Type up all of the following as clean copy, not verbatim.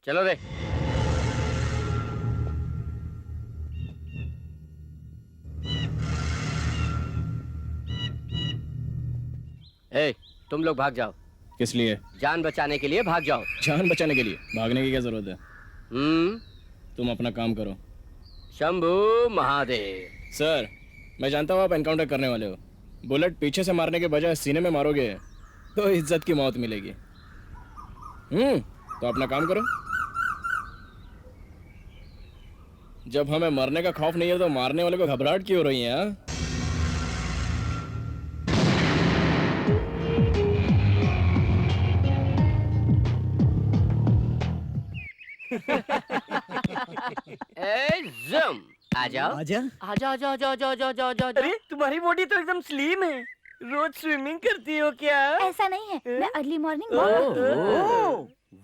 चलो रे। तुम लोग भाग जाओ। किस लिए? जान बचाने के लिए भाग जाओ। जान बचाने के लिए भागने की क्या जरूरत है? तुम अपना काम करो। शंभू महादेव। सर, मैं जानता हूँ आप एनकाउंटर करने वाले हो। बुलेट पीछे से मारने के बजाय सीने में मारोगे तो इज्जत की मौत मिलेगी। तो अपना काम करो। जब हमें मरने का खौफ नहीं है तो मारने वाले को घबराहट क्यों हो रही है? हाँ? जम आ जाओ। आजा। आजा आजा आजा आजा आजा आजा आजा। अरे तुम्हारी बॉडी तो एकदम स्लिम है। रोज स्विमिंग करती हो क्या? ऐसा नहीं है, मैं अर्ली मॉर्निंग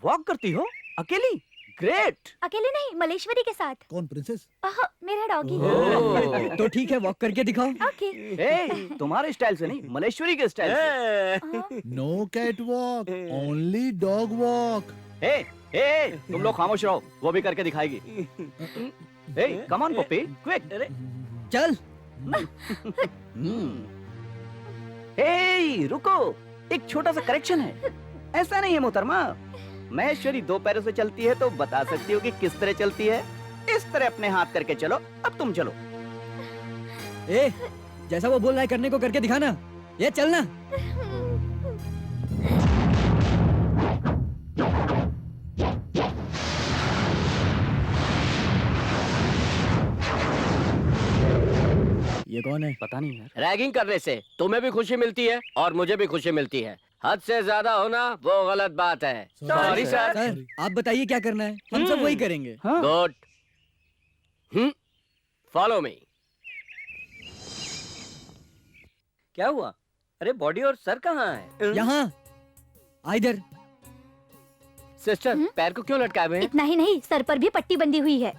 वॉक करती हो अकेली? ग्रेट। अकेले नहीं, मलेश्वरी के साथ। कौन प्रिंसेस? मेरा डॉगी। तो ठीक है, वॉक करके दिखाओ। ओके। तुम्हारे स्टाइल से नहीं, मलेश्वरी के स्टाइल से। No cat walk, only dog walk. तुम लोग खामोश रहो, वो भी करके दिखाएगी। Come on puppy, quick. चल। रुको, एक छोटा सा करेक्शन है। ऐसा नहीं है मोहतरमा, महेश्वरी 2 पैरों से चलती है तो बता सकती हो कि किस तरह चलती है। इस तरह अपने हाथ करके चलो। अब तुम चलो। जैसा वो बोल रहा है करने को करके दिखाना। ये चलना। ये कौन है? पता नहीं यार। रैगिंग करने से तुम्हें भी खुशी मिलती है और मुझे भी खुशी मिलती है। हद से ज्यादा होना वो गलत बात है। Sorry sir. सर, आप बताइए क्या करना है, हम सब वही करेंगे। गुड। Follow me. क्या हुआ? अरे बॉडी और सर कहाँ है? यहाँ। इधर। सिस्टर, पैर को क्यों लटकाए हुए हैं? इतना ही नहीं, सर पर भी पट्टी बंधी हुई है।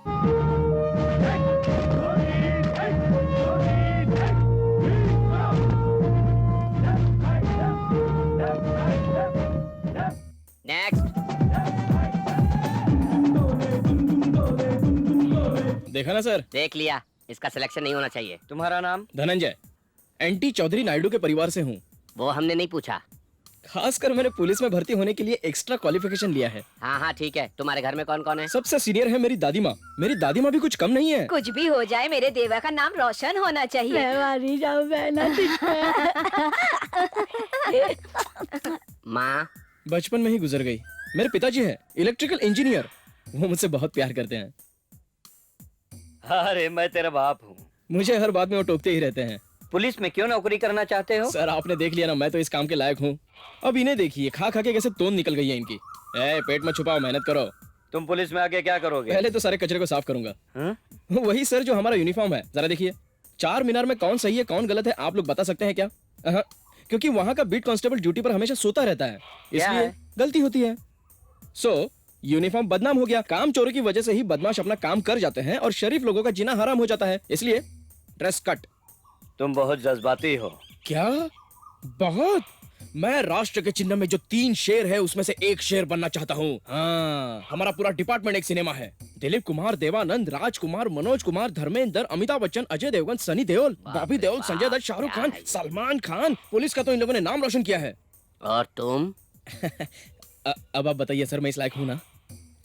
नेक्स्ट। देखा ना सर? देख लिया, इसका सिलेक्शन नहीं होना चाहिए। तुम्हारा नाम? धनंजय, एंटी चौधरी नायडू के परिवार से हूँ। वो हमने नहीं पूछा। खासकर मैंने पुलिस में भर्ती होने के लिए एक्स्ट्रा क्वालिफिकेशन लिया है। हाँ हाँ ठीक है। तुम्हारे घर में कौन कौन है? सबसे सीनियर है मेरी दादी माँ। मेरी दादी माँ भी कुछ कम नहीं है। कुछ भी हो जाए, मेरे देवा का नाम रोशन होना चाहिए। माँ बचपन में ही गुजर गई। मेरे पिताजी है इलेक्ट्रिकल इंजीनियर। वो मुझसे बहुत प्यार करते हैं। अरे मैं तेरा बाप हूँ। मुझे हर बात में वो टोकते ही रहते हैं। पुलिस में क्यों नौकरी करना चाहते हो? सर, आपने देख लिया ना, मैं तो इस काम के लायक हूँ। अब इन्हें देखिए, खा खा के कैसे तोंद निकल गई है इनकी। पेट में छुपाओ, मेहनत करो। तुम पुलिस में आके क्या करोगे? पहले तो सारे कचरे को साफ करूंगा। वही सर जो हमारा यूनिफॉर्म है। जरा देखिए, 4 मीनार में कौन सही है कौन गलत है आप लोग बता सकते हैं क्या? क्योंकि वहाँ का बीट कांस्टेबल ड्यूटी पर हमेशा सोता रहता है, इसलिए गलती होती है। यूनिफॉर्म बदनाम हो गया। काम चोरी की वजह से ही बदमाश अपना काम कर जाते हैं और शरीफ लोगों का जीना हराम हो जाता है, इसलिए ड्रेस कट। तुम बहुत जज्बाती हो। क्या? बहुत। मैं राष्ट्र के चिन्ह में जो 3 शेर है उसमें से एक शेर बनना चाहता हूँ। हाँ, हमारा पूरा डिपार्टमेंट एक सिनेमा है। दिलीप कुमार, देवानंद, राजकुमार, मनोज कुमार, धर्मेंद्र, अमिताभ बच्चन, अजय देवगन, सनी देओल, बॉबी देओल, संजय दत्त, शाहरुख खान, सलमान खान। पुलिस का तो इन लोगों ने नाम रोशन किया है। और तुम? अब आप बताइए सर, मैं इस लायक हूँ ना?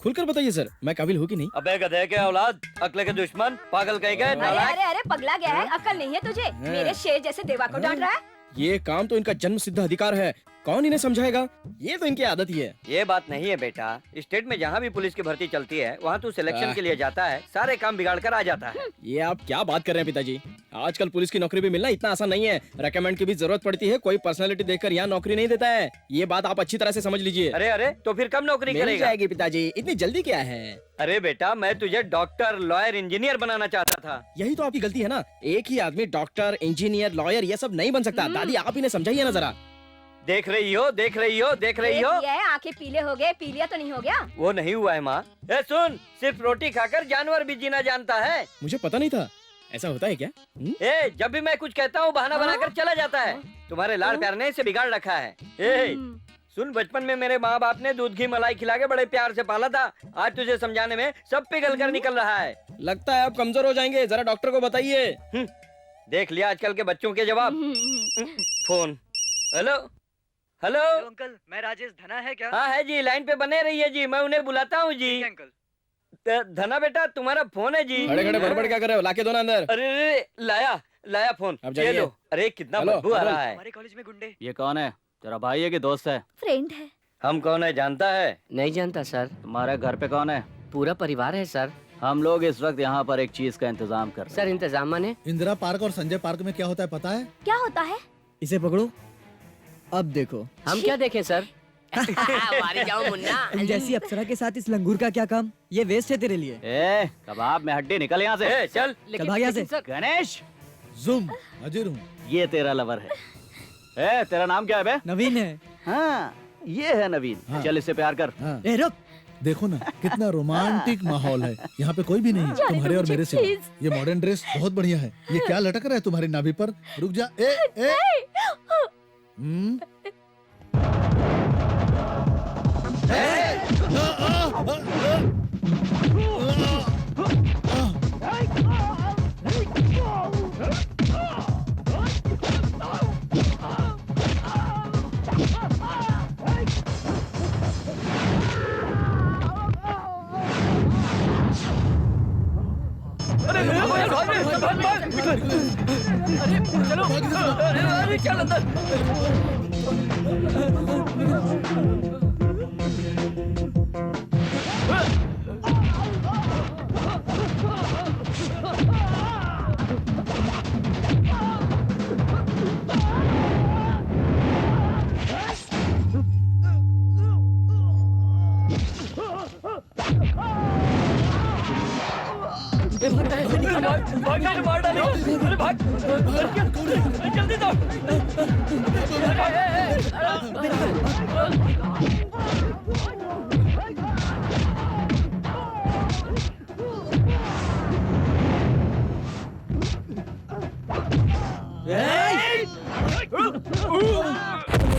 खुलकर बताइए सर, मैं काबिल हूँ कि नहीं? अबे गधे के औलाद, अक्ल के दुश्मन, पागल कहीं गए? अरे अरे अरे, पगला गया है, अकल नहीं है तुझे? मेरे शेर जैसे देवा को डांट रहा है। ये काम तो इनका जन्म सिद्ध अधिकार है, कौन इन्हें समझाएगा? ये तो इनकी आदत ही है। ये बात नहीं है बेटा। स्टेट में जहाँ भी पुलिस की भर्ती चलती है वहाँ तू सिलेक्शन के लिए जाता है, सारे काम बिगाड़ कर आ जाता है। ये आप क्या बात कर रहे हैं पिताजी? आजकल पुलिस की नौकरी भी मिलना इतना आसान नहीं है। रेकमेंड की भी जरूरत पड़ती है। कोई पर्सनैलिटी देखकर यहाँ नौकरी नहीं देता है। ये बात आप अच्छी तरह से समझ लीजिए। अरे अरे, तो फिर कब नौकरी मिल करेगा? जाएगी पिताजी, इतनी जल्दी क्या है? अरे बेटा, मैं तुझे डॉक्टर, लॉयर, इंजीनियर बनाना चाहता था। यही तो आपकी गलती है ना। एक ही आदमी डॉक्टर, इंजीनियर, लॉयर ये सब नहीं बन सकता। दादी, आप इन्हें समझाइए ना जरा। देख रही हो, देख रही हो, देख रही हो। ये आंखें पीले हो गए, पीलिया तो नहीं हो गया? वो नहीं हुआ है माँ। सुन, सिर्फ रोटी खाकर जानवर भी जीना जानता है। मुझे पता नहीं था, ऐसा होता है क्या? जब भी मैं कुछ कहता हूँ बहाना बनाकर चला जाता है। तुम्हारे लाड़ प्यार ने इसे बिगाड़ रखा है। सुन, बचपन में मेरे माँ बाप ने दूध घी मलाई खिला के बड़े प्यार से पाला था। आज तुझे समझाने में सब पिघल कर निकल रहा है। लगता है आप कमजोर हो जाएंगे, जरा डॉक्टर को बताइए। देख लिया आजकल के बच्चों के जवाब। फोन। हेलो हेलो अंकल, मैं राजेश। धना है क्या? हाँ है जी, लाइन पे बने रहिए जी, मैं उन्हें बुलाता हूँ जी। अंकल। धना बेटा, तुम्हारा फोन है जी। खड़े खड़े बड़बड़ क्या कर रहे हो? लाके दो ना अंदर। अरे लाया फोन। अब जाइए। ये लो। अरे कितना हेलो, बदबू आ हेलो। रहा है। हमारे कॉलेज में गुंडे। ये कौन है? तेरा भाई है कि दोस्त है? फ्रेंड है। हम कौन है जानता है? नहीं जानता सर। तुम्हारे घर पे कौन है? पूरा परिवार है सर। हम लोग इस वक्त यहाँ पर एक चीज का इंतजाम कर रहे सर इंतजाम माने? इंदिरा पार्क और संजय पार्क में क्या होता है पता है? क्या होता है? इसे पकड़ो, अब देखो। हम क्या देखें सर? मारी जाओ मुन्ना। तुम जैसी अप्सरा के साथ इस लंगूर का क्या काम? ये वेस्ट है तेरे लिए। ए, कबाब में हड्डी निकल यहाँ से। चल। चल भाग यहाँ से। सर गणेश, जुम हाजिर हूँ। ये तेरा लवर है। तेरा नाम क्या है बे? नवीन है। हाँ, ये है नवीन। हाँ। चल इससे प्यार कर। हाँ। ए रुक, देखो ना कितना रोमांटिक माहौल है। यहाँ पे कोई भी नहीं है जाने तुम्हारे दो और मुझे, मेरे सिवा। please। ये मॉडर्न ड्रेस बहुत बढ़िया है। ये क्या लटक रहा है तुम्हारी नाभि पर? रुक जा। ए हम्म।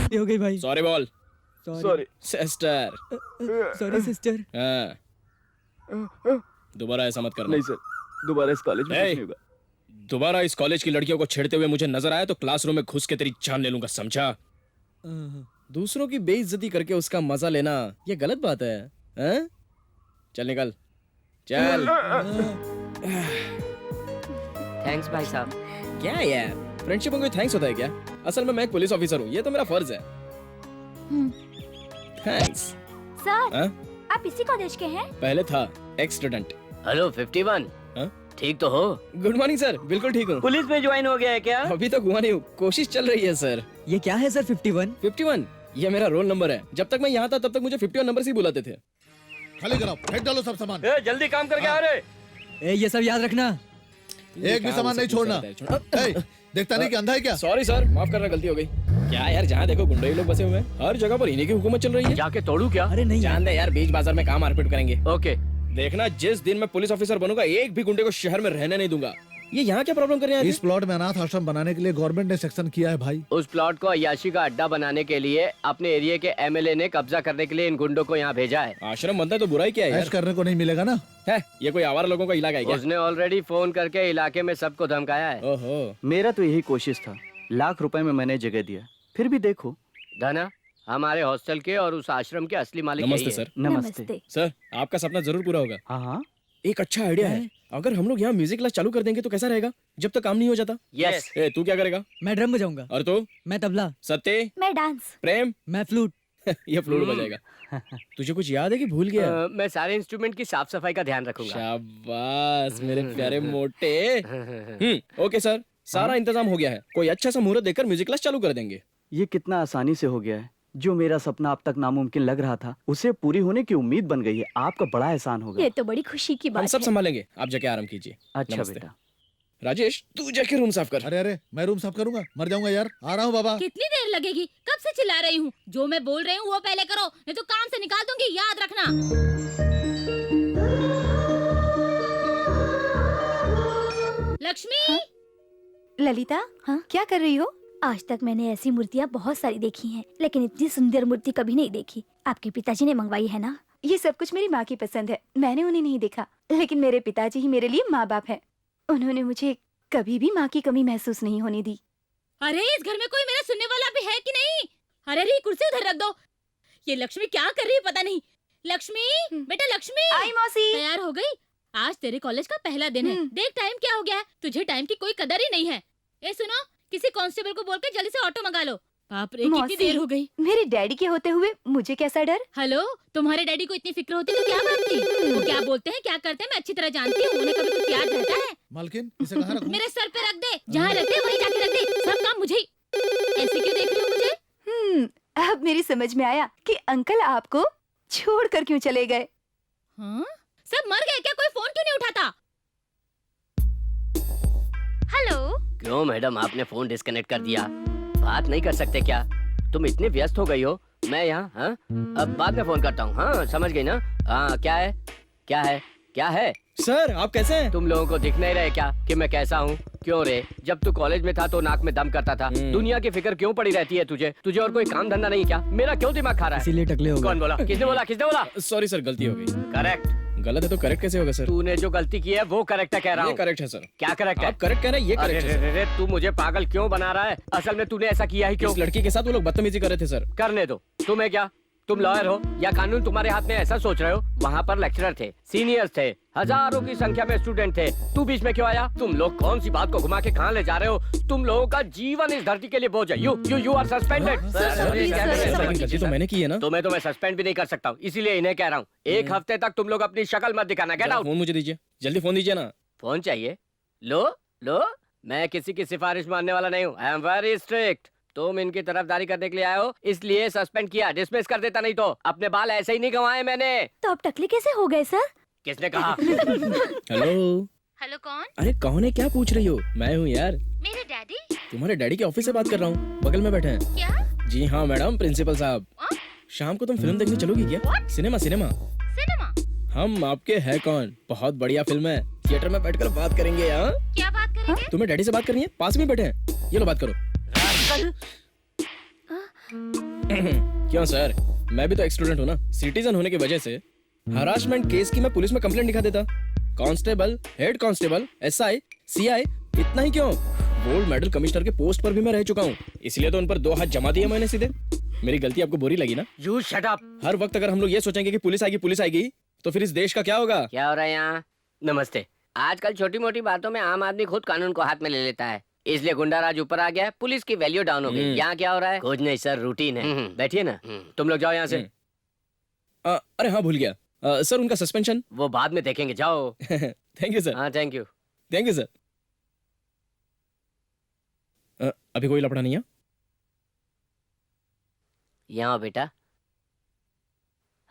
ये हो गई भाई। Sorry ball. Sorry sister. Sorry sister. हाँ। दोबारा ऐसा मत करना। नहीं सर, दोबारा इस कॉलेज में ए, कुछ नहीं होगा। दोबारा इस कॉलेज की लड़कियों को छेड़ते हुए मुझे नजर आया तो क्लासरूम में घुस के तेरी जान ले लूंगा, समझा? दूसरों की बेइज्जती करके उसका मजा लेना ये गलत बात है, हैं? चल निकल, चल। थैंक्स भाई साहब। क्या यार, फ्रेंडशिप में कोई थैंक्स होता है क्या? असल में मैं एक पुलिस ऑफिसर हूँ, ये तो मेरा फर्ज है। थैंक्स। सर, हाँ? आप इसी कॉलेज के हैं? पहले था एक्स स्टूडेंट। हेलो 51। हाँ? ठीक तो हो? गुड मॉर्निंग सर, बिल्कुल ठीक हूँ। पुलिस में ज्वाइन हो गया है क्या? अभी तक हुआ नहीं हूँ, कोशिश चल रही है सर। ये क्या है सर 51? 51 ये मेरा रोल नंबर है। जब तक मैं यहाँ था तब तक मुझे 51 नंबर से ही बुलाते थे। खाली कराओ, फेंक डालो सब सामान। जल्दी काम करके आ रहे। ए ये सब याद रखना। एक भी सामान नहीं छोड़ना। ए, देखता नहीं कि अंधा है क्या? सॉरी सर, माफ करना, गलती हो गई। क्या यार, जहाँ देखो गुंडे ही लोग बसे हुए हैं, हर जगह पर इन्हीं की हुकूमत चल रही है। जाके तोड़ू क्या? अरे नहीं जान दे यार, बीच बाजार में काम मारपीट करेंगे। ओके। देखना, जिस दिन मैं पुलिस ऑफिसर बनूंगा एक भी गुंडे को शहर में रहने नहीं दूंगा। ये यहाँ क्या प्रॉब्लम कर रहे हैं? इस प्लॉट में अनाथ आश्रम बनाने के लिए गवर्नमेंट ने सेक्शन किया है भाई। उस प्लॉट को अय्याशी का अड्डा बनाने के लिए अपने एरिया के एमएलए ने कब्जा करने के लिए इन गुंडों को यहाँ भेजा है। आश्रम बनता है तो बुराई क्या है ऐश यार? करने को नहीं मिलेगा ना। है ये कोई आवारा लोगों का इलाका है क्या? उसने ऑलरेडी फोन करके इलाके में सबको धमकाया है। ओहो, मेरा तो यही कोशिश था। लाख रुपए में मैंने जगह दिया, फिर भी देखो। धना, हमारे हॉस्टल के और उस आश्रम के असली मालिक नमस्ते यही है। सर। नमस्ते। सर, आपका सपना जरूर पूरा होगा। हाँ हाँ, एक अच्छा आइडिया है, अगर हम लोग यहाँ म्यूजिक क्लास चालू कर देंगे तो कैसा रहेगा? जब तक काम नहीं हो जाता। यस। ए, तू क्या करेगा? मैं ड्रम बजाऊंगा। और तू? मैं तबला। सत्य, मैं डांस। प्रेम, मैं फ्लूट। ये फ्लूट बजाएगा। तुझे कुछ याद है कि भूल गया? मैं सारे इंस्ट्रूमेंट की साफ सफाई का ध्यान रखूंगा। शाबाश मेरे प्यारे मोटे। ओके सर, सारा इंतजाम हो गया है। कोई अच्छा सा मुहूर्त देखकर म्यूजिक क्लास चालू कर देंगे। ये कितना आसानी से हो गया है। जो मेरा सपना अब तक नामुमकिन लग रहा था, उसे पूरी होने की उम्मीद बन गई है। आपका बड़ा एहसान होगा। ये तो बड़ी खुशी की हम बात सब है। संभालेंगे, आप जाके आराम कीजिए। अच्छा नमस्ते। बेटा। राजेश, तू जाके रूम साफ कर। अरे अरे, मैं रूम साफ करूंगा, मर जाऊंगा यार। आ रहा हूँ बाबा। कितनी देर लगेगी? कब से चिल्ला रही हूँ? जो मैं बोल रही हूँ वो पहले करो, नहीं तो काम से निकाल दूंगी, याद रखना। लक्ष्मी, ललिता, हाँ क्या कर रही हो? आज तक मैंने ऐसी मूर्तियाँ बहुत सारी देखी हैं, लेकिन इतनी सुंदर मूर्ति कभी नहीं देखी। आपके पिताजी ने मंगवाई है ना? ये सब कुछ मेरी माँ की पसंद है, मैंने उन्हें नहीं देखा, लेकिन मेरे पिताजी ही मेरे लिए माँ बाप हैं। उन्होंने मुझे कभी भी माँ की कमी महसूस नहीं होने दी। अरे इस घर में कोई मेरा सुनने वाला भी है कि नहीं? अरे रे कुर्सी उधर रख दो। ये लक्ष्मी क्या कर रही है पता नहीं। लक्ष्मी, बेटा लक्ष्मी, आई मौसी। तैयार हो गई? आज तेरे कॉलेज का पहला दिन है। देख टाइम क्या हो गया है, तुझे टाइम की कोई कदर ही नहीं है। ए सुनो, किसी कांस्टेबल को बोल के जल्दी से ऑटो मंगा लो। बाप रे कितनी मौसी, देर हो गई। मेरे डैडी के होते हुए मुझे कैसा डर? हेलो, तुम्हारे डैडी को इतनी फिक्र होती तो क्या करती? वो क्या बोलते हैं क्या करते हैं मैं अच्छी तरह जानती हूँ। उन्हें कभी कुछ याद रहता है? मालकिन इसे कहाँ रखूं? मेरे सर पे रख दे, जहाँ रखते हैं वहीं जाके रख दे। सब काम मुझे ही। ऐसे क्यों देख रही हो मुझे? अब मेरी समझ में आया कि अंकल आपको छोड़कर क्यों चले गए। हाँ? सब मर गए क्या? कोई फोन क्यों नहीं उठाता? हेलो। क्यों मैडम आपने फोन डिस्कनेक्ट कर दिया? बात नहीं कर सकते क्या? तुम इतनी व्यस्त हो गई हो। मैं यहाँ हाँ? अब बाद में फोन करता हूँ। हाँ समझ गई ना? हाँ क्या है? क्या है? क्या है? सर आप कैसे हैं? तुम लोगों को दिख नहीं रहे क्या कि मैं कैसा हूँ? क्यों रे? जब तू कॉलेज में था तो नाक में दम करता था। दुनिया की फिक्र क्यों पड़ी रहती है तुझे? तुझे और कोई काम धंधा नहीं क्या? मेरा क्यों दिमाग खा रहा है? इसीलिए टकले हो गए। कौन बोला? किसने बोला? किसने बोला? सॉरी सर, गलती हो गई। करेक्ट। गलत है तो करेक्ट कैसे होगा सर? तूने जो गलती की है वो करेक्ट है कह रहा ये हूँ। करेक्ट है सर। क्या करेक्ट है? आप करेक्ट कह रहे हैं, ये अरे करेक्ट है रे सर। रे रे, तू मुझे पागल क्यों बना रहा है? असल में तूने ऐसा किया ही क्यों? इस लड़की के साथ वो लोग बदतमीजी कर रहे थे सर। करने दो। तुम्हें क्या? तुम लॉयर हो या कानून तुम्हारे हाथ में? ऐसा सोच रहे हो? वहाँ पर लेक्चरर थे, सीनियर्स थे, हजारों की संख्या में स्टूडेंट थे। तू बीच में क्यों आया? तुम लोग कौन सी बात को घुमा के कहाँ ले जा रहे हो? तुम लोगों का जीवन इस धरती के लिए बोझ है। You are suspended. लेकिन गलती तो मैंने की है ना। तुम्हें तो मैं सस्पेंड भी नहीं कर सकता हूँ, इसीलिए इन्हें कह रहा हूँ 1 हफ्ते तक तुम लोग अपनी शक्ल मत दिखाना। Get out. फोन मुझे दीजिए, जल्दी फोन दीजिए ना। फोन चाहिए? लो लो, मैं किसी की सिफारिश मानने वाला नहीं हूँ। I am very strict. तुम इनकी तरफदारी करने के लिए आए हो, इसलिए सस्पेंड किया। डिसमिस कर देता, नहीं तो अपने बाल ऐसे ही नहीं गंवाए मैंने। तो आप टकले कैसे हो गए सर? किसने कहा? हेलो। हेलो कौन? अरे कौन है, क्या पूछ रही हो? मैं हूँ यार, मेरे डैडी। तुम्हारे डैडी के ऑफिस से बात कर रहा हूँ, बगल में बैठे हैं। क्या? जी हाँ मैडम, प्रिंसिपल साहब। शाम को तुम फिल्म देखने चलोगी क्या? Cinema cinema. सिनेमा? हम आपके है कौन, बहुत बढ़िया फिल्म है, थिएटर में बैठकर बात करेंगे। हाँ क्या बात करेंगे? तुम्हें डैडी से बात करनी है? पास में बैठे हैं, ये लो बात करो। क्यों सर, मैं भी तो एक स्टूडेंट हूँ ना। सिटीजन होने की वजह से हरासमेंट केस की मैं पुलिस में कंप्लेंट लिखा देता। Constable, head constable, SI, CI, इतना ही क्यों, गोल्ड मेडल कमिश्नर के पोस्ट पर भी मैं रह चुका हूँ। इसलिए तो उन पर 2 हाथ जमा दिए मैंने सीधे। मेरी गलती आपको बुरी लगी ना? You shut up। हर वक्त अगर हम लोग ये सोचेंगे कि पुलिस आएगी तो फिर इस देश का क्या होगा? क्या हो रहा है यहाँ? नमस्ते। आजकल छोटी मोटी बातों में आम आदमी खुद कानून को हाथ में ले लेता है, इसलिए गुंडा राज ऊपर आ गया, पुलिस की वैल्यू डाउन हो गई। यहाँ क्या हो रहा है? कुछ नहीं सर, रूटीन है। बैठिए ना। तुम लोग जाओ यहाँ से। अरे हाँ भूल गया, सर उनका सस्पेंशन। वो बाद में देखेंगे, जाओ। Thank you sir. हाँ thank you. Thank you sir. अभी कोई लफड़ा नहीं है? यहाँ बेटा,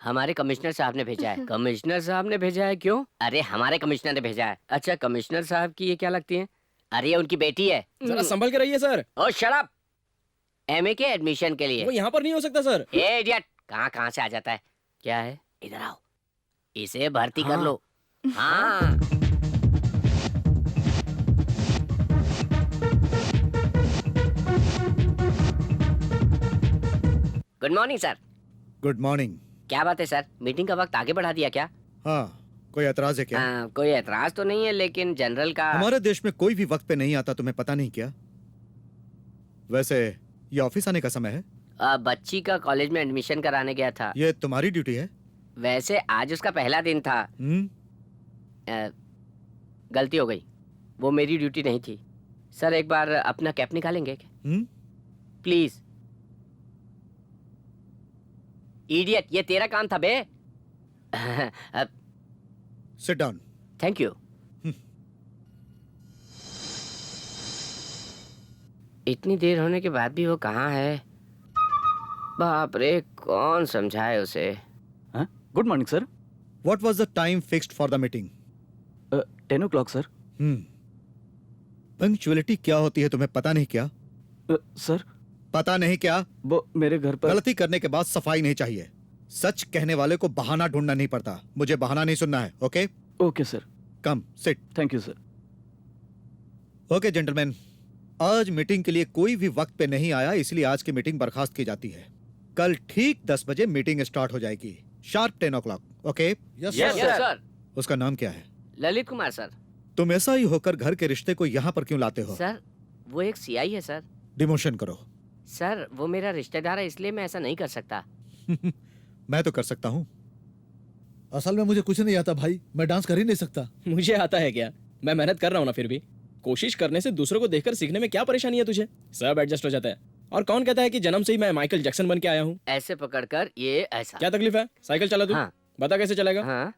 हमारे कमिश्नर साहब ने भेजा है। कमिश्नर साहब ने भेजा है? क्यों? अरे हमारे कमिश्नर ने भेजा है। अच्छा, कमिश्नर साहब की ये क्या लगती है? अरे ये उनकी बेटी है। जरा संभल के रहिए सर। ओ शट अप। एमए के एडमिशन के लिए। वो यहाँ पर नहीं हो सकता सर। ए इडियट, कहाँ से आ जाता है? क्या है? इधर आओ, इसे भर्ती कर लो। हाँ। Good morning sir. Good morning. क्या बात है सर, मीटिंग का वक्त आगे बढ़ा दिया क्या? हाँ, कोई एतराज है क्या? कोई एतराज तो नहीं है, लेकिन जनरल का। हमारे देश में कोई भी वक्त पे नहीं आता, तुम्हें पता नहीं क्या? वैसे ये ऑफिस आने का समय है? बच्ची का कॉलेज में एडमिशन कराने गया था। ये तुम्हारी ड्यूटी है? वैसे आज उसका पहला दिन था। गलती हो गई, वो मेरी ड्यूटी नहीं थी। सर एक बार अपना कैप निकालेंगे प्लीज? इडियट, ये तेरा काम था बे। Sit down. Thank you. इतनी देर होने के बाद भी वो कहाँ है? बाप रे, कौन समझाए उसे? Good morning sir. What was the time fixed for the meeting? 10 o'clock sir. Punctuality क्या होती है तुम्हें पता नहीं क्या? सर पता नहीं क्या? वो मेरे घर पर गलती करने के बाद सफाई नहीं चाहिए। सच कहने वाले को बहाना ढूंढना नहीं पड़ता। मुझे बहाना नहीं सुनना है। Okay? Okay sir. Come sit. Thank you sir. Okay gentleman, आज मीटिंग के लिए कोई भी वक्त पे नहीं आया, इसलिए आज की मीटिंग बर्खास्त की जाती है। कल ठीक 10 बजे मीटिंग स्टार्ट हो जाएगी, sharp 10 o'clock। Okay? Yes sir. उसका नाम क्या है? ललित कुमार सर। तुम ऐसा ही होकर घर के रिश्ते को यहाँ पर क्यों लाते हो? सर वो एक सीआई है सर। डिमोशन करो। सर वो मेरा रिश्तेदार है, इसलिए मैं ऐसा नहीं कर सकता। मैं तो कर सकता हूँ। असल में मुझे कुछ नहीं आता भाई, मैं डांस कर ही नहीं सकता। मुझे आता है क्या? मैं मेहनत कर रहा हूँ ना, फिर भी कोशिश करने से दूसरों को देखकर सीखने में क्या परेशानी है तुझे? सब एडजस्ट हो जाता है। और कौन कहता है कि जन्म से ही मैं माइकल जैक्सन बन के आया हूँ? ऐसे पकड़कर ये ऐसा। क्या तकलीफ है? साइकिल चला तू? हाँ। बता कैसे चलेगा? हाँ।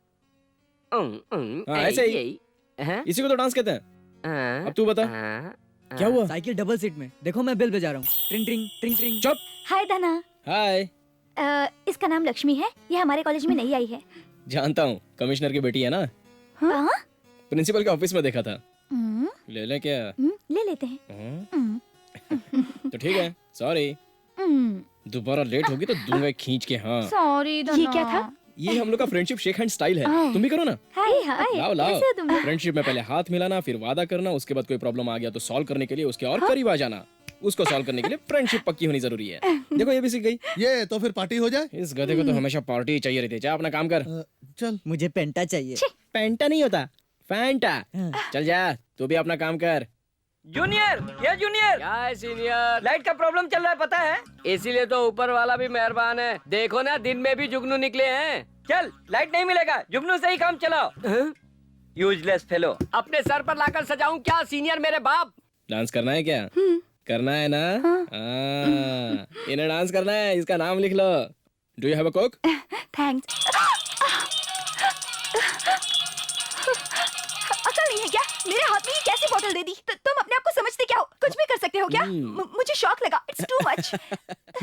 हाँ, ऐसे ही। हाँ? इसी को तो डांस कहते हैं। हाँ। अब तू बता, हाँ। क्या हुआ? साइकिल डबल सीट में, देखो मैं बेल बजा रहा हूँ। ट्रिंग ट्रिंग ट्रिंग ट्रिंग। चुप। हाय धना। हाय। इसका नाम लक्ष्मी है, ये हमारे कॉलेज में नई आई है। जानता हूँ, कमिश्नर की बेटी है ना। हाँ? प्रिंसिपल के ऑफिस में देखा था। हम्म, ले ले क्या? ले लेते हैं। हम्म, तो ठीक है, सॉरी। दोबारा लेट होगी तो दूंगा खींच के। हाँ, सॉरी ये क्या था? ये हम लोग का फ्रेंडशिप शेक हैंड स्टाइल है। तुम भी करो ना। हाय हाय। लाओ लाओ। कैसे हो तुम? फ्रेंडशिप में पहले हाथ मिलाना, फिर वादा करना, उसके बाद कोई प्रॉब्लम आ गया तो सॉल्व करने के लिए उसके और करीब आ जाना। उसको सॉल्व करने के लिए फ्रेंडशिप पक्की होनी जरूरी है। देखो ये भी सीख गई। ये तो फिर पार्टी हो जाए। इस गधे को तो हमेशा पार्टी चाहिए रहती है। जा अपना काम कर। चल। मुझे पेंटा चाहिए। पेंटा नहीं होता, फैंटा। चल जा, तू भी अपना काम कर। जूनियर, ये जूनियर, क्या है सीनियर? लाइट का प्रॉब्लम चल रहा है, पता है? इसीलिए तो ऊपर वाला भी मेहरबान है। देखो ना, दिन में भी जुगनू निकले हैं। चल, लाइट नहीं मिलेगा, जुगनू से ही काम चलाओ। Useless fellow. अपने सर पर लाकर सजाऊं क्या सीनियर मेरे बाप? डांस करना है क्या? करना है ना? इन्हें डांस करना है, इसका नाम लिख लो। Do you have a coke? Thanks. अकल नहीं है क्या? मेरे हाथ में ये कैसी बोतल दे दी? तुम अपने आप को समझते क्या हो? कुछ भी कर सकते हो क्या? मुझे शॉक लगा। It's too much.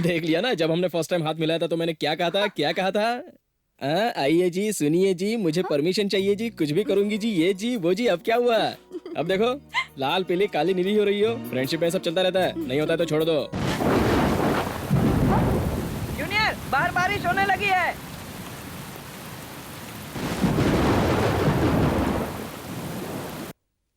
देख लिया ना, जब हमने फर्स्ट टाइम हाथ मिलाया था तो मैंने क्या कहा था? क्या कहा था? आइए जी, सुनिए जी, मुझे परमिशन चाहिए जी, कुछ भी करूंगी जी, ये जी वो जी। अब क्या हुआ? अब देखो, लाल पीली काली नीली हो रही हो। फ्रेंडशिप में सब चलता रहता है, नहीं होता है तो छोड़ दो। जूनियर, बाहर बारिश होने लगी है।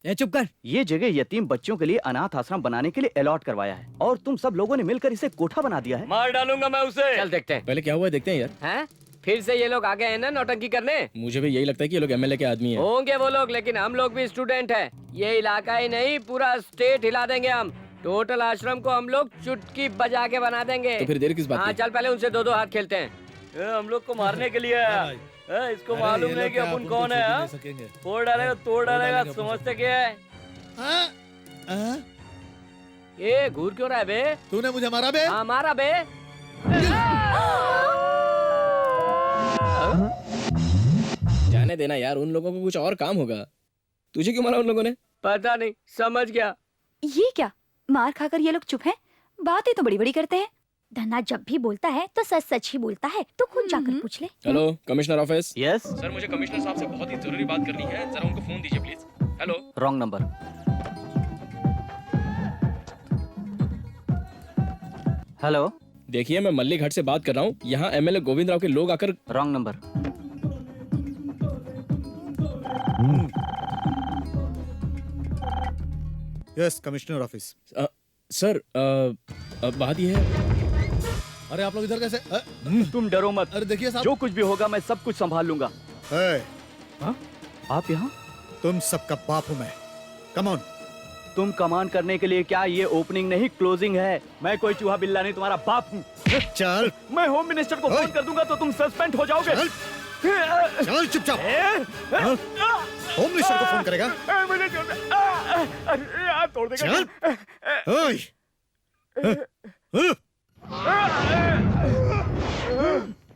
ए चुप कर। ये जगह यतीम बच्चों के लिए अनाथ आश्रम बनाने के लिए अलॉट करवाया है और तुम सब लोगों ने मिलकर इसे कोठा बना दिया है। मार डालूंगा मैं उसे। चल देखते हैं। पहले क्या हुआ देखते हैं यार। हैं? फिर से ये लोग आ गए हैं ना नौटंकी करने। मुझे भी यही लगता है कि ये लोग एमएलए के आदमी हैं। होंगे वो लोग, लेकिन हम लोग भी स्टूडेंट हैं। ये इलाका ही नहीं, पूरा स्टेट हिला देंगे हम। टोटल आश्रम को हम लोग चुटकी बजा के बना देंगे। तो फिर देर किस बात हाँ की? चल पहले उनसे दो दो हाथ खेलते हैं। हम लोग को मारने के लिए आया। इसको मालूम नहीं कि अपन कौन है। हाँ? फोड़ डालेगा, तोड़ डालेगा, समझते क्या है? ये घूर क्यों रहा है बे? तूने मुझे मारा बे? हाँ मारा बे। जाने देना यार, उन लोगों को कुछ और काम होगा। तुझे क्यों मारा उन लोगों ने? पता नहीं, समझ गया। ये क्या? मार खाकर ये लोग चुप हैं? बातें तो बड़ी बड़ी करते हैं। धना जब भी बोलता है तो सच सच ही बोलता है, तो खुद जाकर पूछ ले। Hello, commissioner office. Yes. Sir, मुझे कमिश्नर साहब से बहुत ही जरूरी बात करनी है, जरा उनको फोन दीजिए please. Hello. Wrong number. Hello. देखिए, मैं मल्ली घाट से बात कर रहा हूँ। यहाँ एमएलए गोविंद राव के लोग आकर। Wrong number. Yes, commissioner office. Sir, बात ये है। अरे आप लोग इधर कैसे? तुम डरो मत। अरे देखिए साहब, जो कुछ भी होगा मैं सब कुछ संभाल लूंगा। ए, आप यहाँ? तुम सबका बाप हूँ मैं। Come on. तुम कमांड करने के लिए क्या ये ओपनिंग नहीं क्लोजिंग है? मैं कोई चूहा बिल्ला नहीं, तुम्हारा बाप हूँ। चल मैं होम मिनिस्टर को फोन कर दूंगा तो तुम सस्पेंड हो जाओगे। चल चुपचाप। होम मिनिस्टर को फोन करेगा? मुझे छोड़ दे। अरे आप तोड़ देगा। चल। ओए।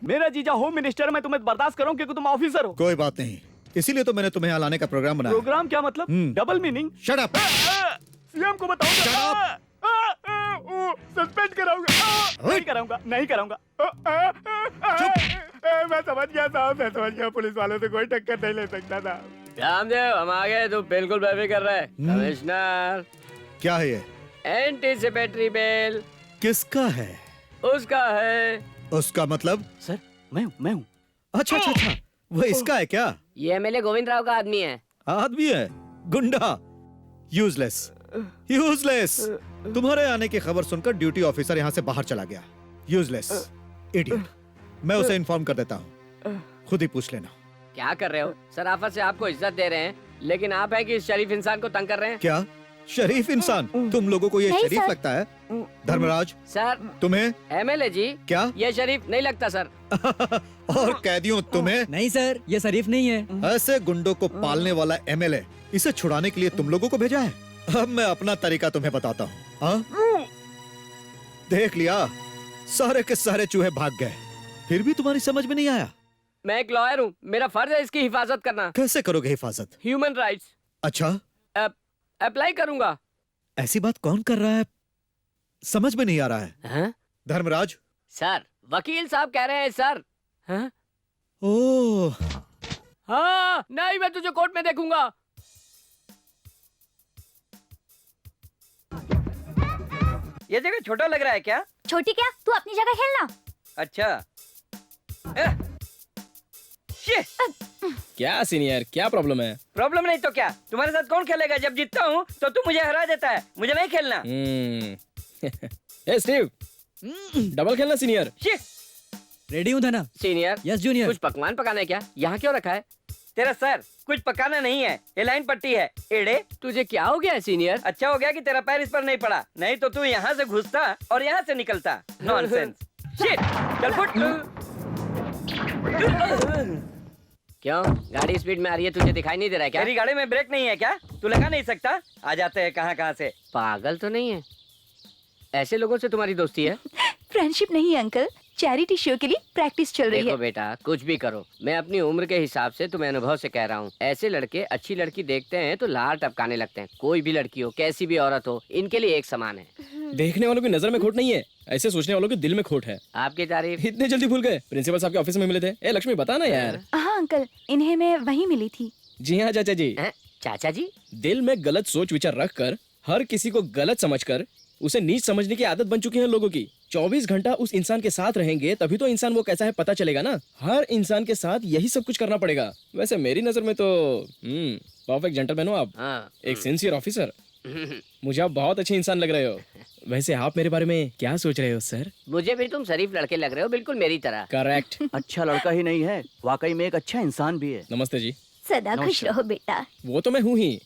मेरा जीजा होम मिनिस्टर है, मैं तुम्हें बर्दाश्त कर रहा हूं क्योंकि तुम ऑफिसर हो। कोई बात नहीं, इसीलिए तो मैंने तुम्हें यहाँ लाने का प्रोग्राम बनाया। प्रोग्राम क्या मतलब? Double meaning. Shut up. CM को बताऊंगा। सस्पेंड कराऊंगा। नहीं कराऊंगा, नहीं कराऊंगा। मैं समझ गया साहब, मैं समझ गया। पुलिस वालों से कोई टक्कर नहीं ले सकता था। रामदेव, हम आ गए। तू बिल्कुल बेफिक्र रहे। कमिश्नर, क्या है ये? Anticipatory bail. किसका है? उसका है। उसका मतलब? सर, मैं हूँ। अच्छा अच्छा अच्छा, वो इसका है क्या? ये एमएलए गोविंद राव का आदमी है। आदमी है? गुंडा? यूजलेस। यूजलेस। तुम्हारे आने की खबर सुनकर ड्यूटी ऑफिसर यहाँ से बाहर चला गया। Useless idiot. मैं उसे इन्फॉर्म कर देता हूँ, खुद ही पूछ लेना। क्या कर रहे हो? सराफत से आपको इज्जत दे रहे हैं, लेकिन आप है कि इस शरीफ इंसान को तंग कर रहे हैं। क्या शरीफ इंसान? तुम लोगों को ये नहीं, शरीफ सर। लगता है? धर्मराज, सर, तुम्हें? एमएलए जी, क्या? ये शरीफ नहीं लगता सर। और कैदियों तुम्हें? नहीं सर, ये शरीफ नहीं है। ऐसे गुंडों को पालने वाला एमएलए इसे छुड़ाने के लिए तुम लोगों को भेजा है। अब मैं अपना तरीका तुम्हें बताता हूँ। हाँ? देख लिया, सारे के सारे चूहे भाग गए, फिर भी तुम्हारी समझ में नहीं आया। मैं एक लॉयर हूँ, मेरा फर्ज है इसकी हिफाजत करना। कैसे करोगे हिफाजत? ह्यूमन राइट्स अच्छा, अप्लाई करूंगा। ऐसी बात कौन कर रहा है? समझ में नहीं आ रहा है। हाँ? धर्मराज। सर, वकील साहब कह रहे हैं सर। हाँ? ओह, हाँ, नहीं, मैं तुझे कोर्ट में देखूंगा। ये जगह छोटा लग रहा है क्या? छोटी क्या, तू अपनी जगह खेलना। अच्छा। क्या सीनियर, क्या प्रॉब्लम है? प्रॉब्लम नहीं तो क्या, तुम्हारे साथ कौन खेलेगा? जब जीतता हूँ तो तू मुझे हरा देता है, मुझे नहीं खेलना। ए स्टीव, डबल खेलना सीनियर। रेडी हूँ धना। Senior, yes junior. कुछ पकवान पकाना है क्या? यहाँ क्यों रखा है? तेरा सर, कुछ पकाना नहीं है, ये लाइन पट्टी है। एड़े, तुझे क्या हो गया है सीनियर? अच्छा हो गया कि तेरा पैर इस पर नहीं पड़ा, नहीं तो तू यहाँ से घुसता और यहाँ से निकलता। नॉनसेंस। शिट, चल फुट। क्यों, गाड़ी स्पीड में आ रही है, तुझे दिखाई नहीं दे रहा है क्या? तेरी गाड़ी में ब्रेक नहीं है क्या? तू लगा नहीं सकता? आ जाते हैं कहाँ कहाँ से। पागल तो नहीं है? ऐसे लोगों से तुम्हारी दोस्ती है? फ्रेंडशिप नहीं अंकल, चैरिटी शो के लिए प्रैक्टिस चल रही देखो है। बेटा, कुछ भी करो, मैं अपनी उम्र के हिसाब से तुम्हें अनुभव से कह रहा हूँ, ऐसे लड़के अच्छी लड़की देखते हैं तो लार टपकाने लगते हैं। कोई भी लड़की हो, कैसी भी औरत हो, इनके लिए एक समान है। देखने वालों की नजर में खोट नहीं है, ऐसे सोचने वालों के दिल में खोट है। आपकी तारीफ। इतने जल्दी भूल गए? प्रिंसिपल साहब के ऑफिस में मिले थे। ए लक्ष्मी, बता ना यार। हाँ अंकल, इन्हें मैं वहीं मिली थी। जी हाँ चाचा जी। हैं? चाचा जी? दिल में गलत सोच विचार रख कर हर किसी को गलत समझकर उसे नीच समझने की आदत बन चुकी है लोगों की। 24 घंटा उस इंसान के साथ रहेंगे तभी तो इंसान वो कैसा है पता चलेगा ना। हर इंसान के साथ यही सब कुछ करना पड़ेगा। वैसे मेरी नजर में तो परफेक्ट जेंटलमैन हो आप, हाँ। एक सिंसियर ऑफिसर। मुझे आप बहुत अच्छे इंसान लग रहे हो। वैसे आप मेरे बारे में क्या सोच रहे हो सर? मुझे भी तुम शरीफ लड़के लग रहे हो, बिल्कुल मेरी तरह। करेक्ट। अच्छा लड़का ही नहीं है, वाकई में एक अच्छा इंसान भी है। नमस्ते जी। सदा खुश रहो बेटा। वो तो मैं हूँ ही,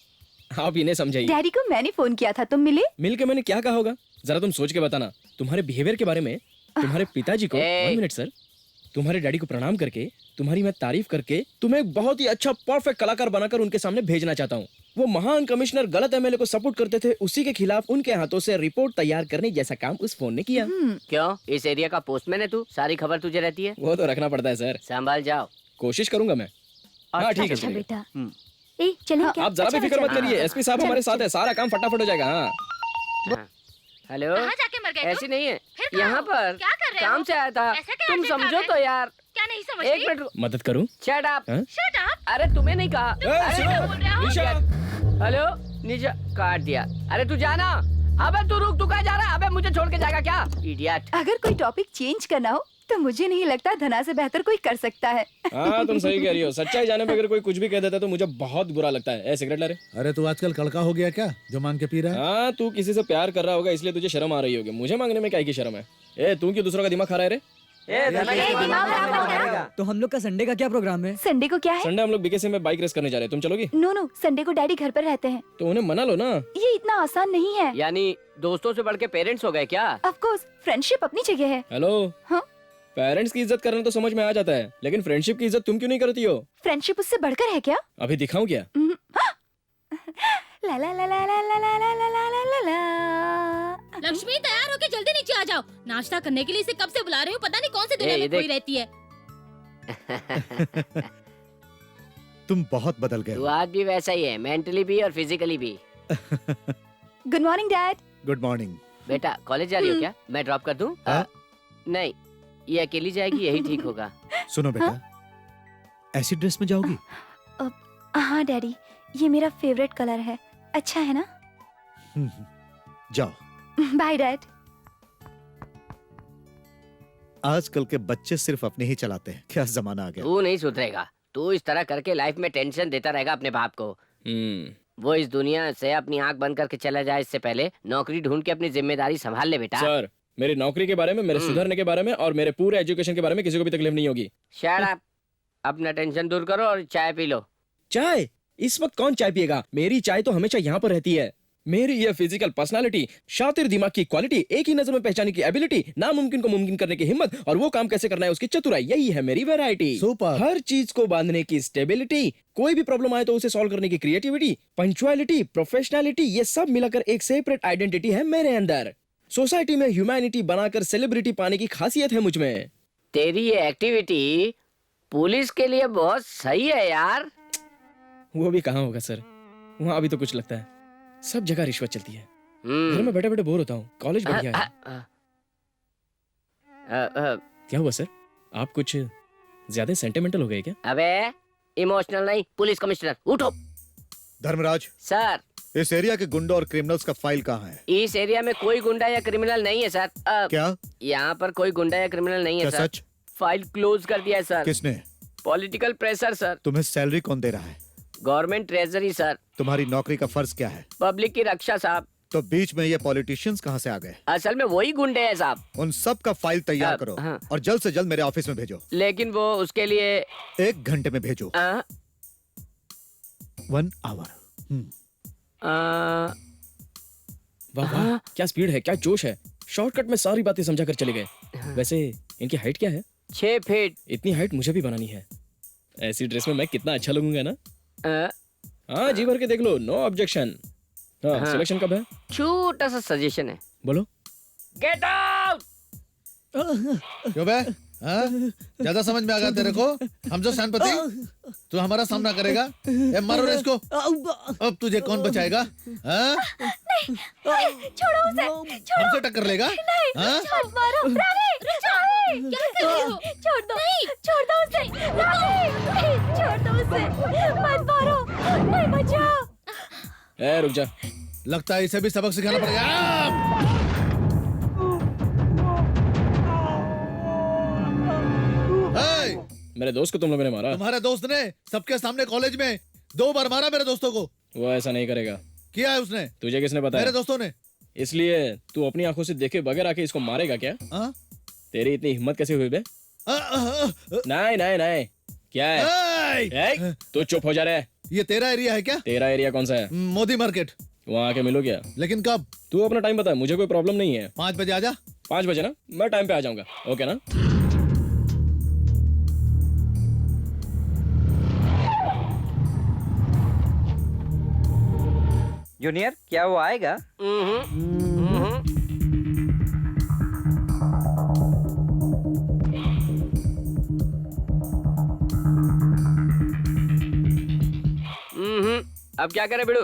आप इन्हें समझाइए। डैडी को मैंने फोन किया था, तुम मिले? मिल के मैंने क्या कहा होगा, जरा तुम सोच के बताना। तुम्हारे बिहेवियर के बारे में तुम्हारे पिताजी को 1 मिनट सर, तुम्हारे डैडी को प्रणाम करके, तुम्हारी मैं तारीफ करके, तुम्हें एक बहुत ही अच्छा परफेक्ट कलाकार बनाकर उनके सामने भेजना चाहता हूँ। वो महान कमिश्नर गलत एमएलए को सपोर्ट करते थे, उसी के खिलाफ उनके हाथों से रिपोर्ट तैयार करने जैसा काम उस फोन ने किया। क्यों, इस एरिया का पोस्टमैन है तू? सारी खबर तुझे रहती है? वो तो रखना पड़ता है सर। संभाल जाओ। कोशिश करूंगा मैं। हाँ ठीक है अच्छा चलिए। बेटा, ए चलें क्या? आप जरा भी अच्छा, फिक्र मत अच्छा, करिए, एसपी साहब हमारे साथ है, सारा काम फटाफट हो जाएगा। हाँ हाँ। हेलो, कहाँ जाके मर गए तुम? ऐसी नहीं है, फिर कहाँ यहाँ हो? पर क्या कर रहे हो? काम से आया था। ऐसा क्या तुम urgent समझो काम है? तो यार। क्या नहीं एक समझती? मिनट, मदद करूँ? Shut up. हाँ? Shut up. अरे तुम्हें नहीं कहा। ए, अरे सुनो, बोल रहा हूँ? निशा। हेलो निशा, काट दिया। अरे तू जाना। अबे तू रुक, तू कहाँ जा रहा है? अबे मुझे छोड़ के जाएगा क्या? इडियट। अगर कोई टॉपिक चेंज करना हो तो मुझे नहीं लगता धना से बेहतर कोई कर सकता है। हाँ तुम सही कह रही हो। सच्चाई जाने पे अगर कोई कुछ भी कह देता है तो मुझे बहुत बुरा लगता है। ए सिगरेट ला रे। अरे तू आजकल कड़का हो गया क्या, जो मांग के पी रहा है? हाँ तू किसी से प्यार कर रहा होगा इसलिए तुझे शर्म आ रही होगी, मुझे मांगने में क्या की शर्म है? ए तू क्यों दूसरों का दिमाग खा रहा है रे? दिमाग खराब करेगा। तो हम लोग का संडे का क्या प्रोग्राम है? संडे को क्या है? संडे हम लोग बीकेसी में बाइक रेस करने जा रहे हैं, तुम चलोगी? नो, संडे को डैडी घर पर रहते हैं। तो उन्हें मना लो ना। ये इतना आसान नहीं है। यानी दोस्तों से बढ़ के पेरेंट्स हो गए क्या? ऑफ कोर्स, फ्रेंडशिप अपनी जगह है। हेलो। हाँ? पेरेंट्स की इज्जत करना तो समझ में आ जाता है, लेकिन फ्रेंडशिप की इज्जत तुम क्यों नहीं करती हो? फ्रेंडशिप उससे बढ़कर है क्या? अभी दिखाऊं क्या? ला ला ला ला ला ला ला ला ला ला ला ला। लक्ष्मी तैयार होके जल्दी नीचे आ जाओ। नाश्ता करने के लिए इसे कब से बुला रही हूँ, पता नहीं कौन से दुनिया ये में देख। खोई रहती है। तुम बहुत बदल गए तू हो। आज भी वैसा ही है, मेंटली भी और फिजिकली भी। Good morning dad. Good morning. बेटा कॉलेज जा रही हो क्या? मैं ड्रॉप कर दूं? हाँ? नहीं, ये अकेली जाएगी, यही ठीक होगा। सुनो बेटा, ऐसी ड्रेस में जाओगी? हाँ डैडी, ये मेरा फेवरेट कलर है। अच्छा है ना? जाओ। Bye dad. आजकल के बच्चे सिर्फ अपने ही चलाते हैं, क्या जमाना आ गया। तू नहीं सुधरेगा, तू इस तरह करके लाइफ में टेंशन देता रहेगा अपने बाप को। वो इस दुनिया से अपनी आंख बंद करके चला जाए इससे पहले नौकरी ढूंढ के अपनी जिम्मेदारी संभाल ले बेटा। सर, मेरी नौकरी के बारे में, मेरे सुधरने के बारे में और मेरे पूरे एजुकेशन के बारे में किसी को भी तकलीफ नहीं होगी। शट अप, अपना टेंशन दूर करो और चाय पी लो। चाय? इस वक्त कौन चाय पिएगा? मेरी चाय तो हमेशा यहाँ पर रहती है। मेरी ये फिजिकल पर्सनालिटी, शातिर दिमाग की क्वालिटी, एक ही नजर में पहचानने की एबिलिटी, नामुमकिन को मुमकिन करने की हिम्मत और वो काम कैसे करना है उसकी चतुराई, यही है मेरी वैरायटी। सुपर। हर चीज को बांधने की स्टेबिलिटी, कोई भी प्रॉब्लम आए तो उसे सॉल्व करने की क्रिएटिविटी, पंक्चुअलिटी, प्रोफेशनलिटी, ये सब मिलाकर एक सेपरेट आइडेंटिटी है मेरे अंदर। सोसाइटी में ह्यूमैनिटी बनाकर सेलिब्रिटी पाने की खासियत है मुझ में। तेरी ये एक्टिविटी पुलिस के लिए बहुत सही है यार। वो भी कहाँ होगा सर, वहाँ अभी तो कुछ लगता है सब जगह रिश्वत चलती है। घर में बैठे बैठे बोर होता हूँ, कॉलेज बढ़िया है। क्या हुआ सर, आप कुछ ज्यादा सेंटिमेंटल हो गए क्या? अबे इमोशनल नहीं, पुलिस कमिश्नर उठो। धर्मराज, सर, इस एरिया के गुंडों और क्रिमिनल्स का फाइल कहाँ है? इस एरिया में कोई गुंडा या क्रिमिनल नहीं है सर। क्या? यहाँ पर कोई गुंडा या क्रिमिनल नहीं है क्या सर। सच? फाइल क्लोज कर दिया है सर। किसने? Political pressure sir. तुम्हें सैलरी कौन दे रहा है? Government treasury sir. तुम्हारी नौकरी का फर्ज क्या है? पब्लिक की रक्षा साहब। तो बीच में ये पॉलिटिशियंस कहाँ से आ गए? असल में वही गुंडे हैं साहब। उन सब का फाइल तैयार करो हाँ। और जल्द से जल्द मेरे ऑफिस में भेजो। लेकिन वो उसके लिए 1 घंटे में भेजो। 1 आवर। वाह वाह, क्या स्पीड है, क्या जोश है। शॉर्टकट में सारी बातें समझा कर चले गए। वैसे इनकी हाइट क्या है? 6 फीट। इतनी हाइट मुझे भी बनानी है। ऐसी ड्रेस में मैं कितना अच्छा लगूंगा ना। हाँ, जी भर के देख लो, नो ऑब्जेक्शन। हाँ, सिलेक्शन कब है? छोटा सा सजेशन है। बोलो। Get out. क्यों बे? हाँ? ज्यादा समझ में आ गया तेरे को? हम जो सेनापति, तू हमारा सामना करेगा? ए, मारो रे इसको। अब तुझे कौन बचाएगा? हाँ? छोड़ो उसे, छोड़ो। हमसे टक्कर लेगा? हाँ? मत मारो, रानी, रानी, क्या कर रही हो? छोड़ दो, छोड़ दो उसे, रानी, छोड़ दो उसे, मत मारो, नहीं बचाओ। ए, रुक जा। लगता है इसे भी सबक सिखाना पड़ेगा। मेरे दोस्त को तुम लोगों ने मारा? तुम्हारे दोस्त ने सबके सामने कॉलेज में 2 बार मारा मेरे दोस्तों को। वो ऐसा नहीं करेगा। किया है उसने। तुझे किसने बताया? मेरे दोस्तों ने। इसलिए तू अपनी आंखों से देखे बगैर आके इसको मारेगा क्या? तेरी इतनी हिम्मत कैसे हुई बे? नहीं नहीं नहीं, क्या है? तू चुप हो जा रहा है। ये तेरा एरिया है क्या? तेरा एरिया कौन सा है? मोदी मार्केट। वहाँ आके मिलो क्या? लेकिन कब? तू अपना टाइम बता, मुझे कोई प्रॉब्लम नहीं है। 5 बजे आजा। 5 बजे ना, मैं टाइम पे आ जाऊंगा। ओके ना? जूनियर, क्या वो आएगा? अब क्या करे बिड़ू?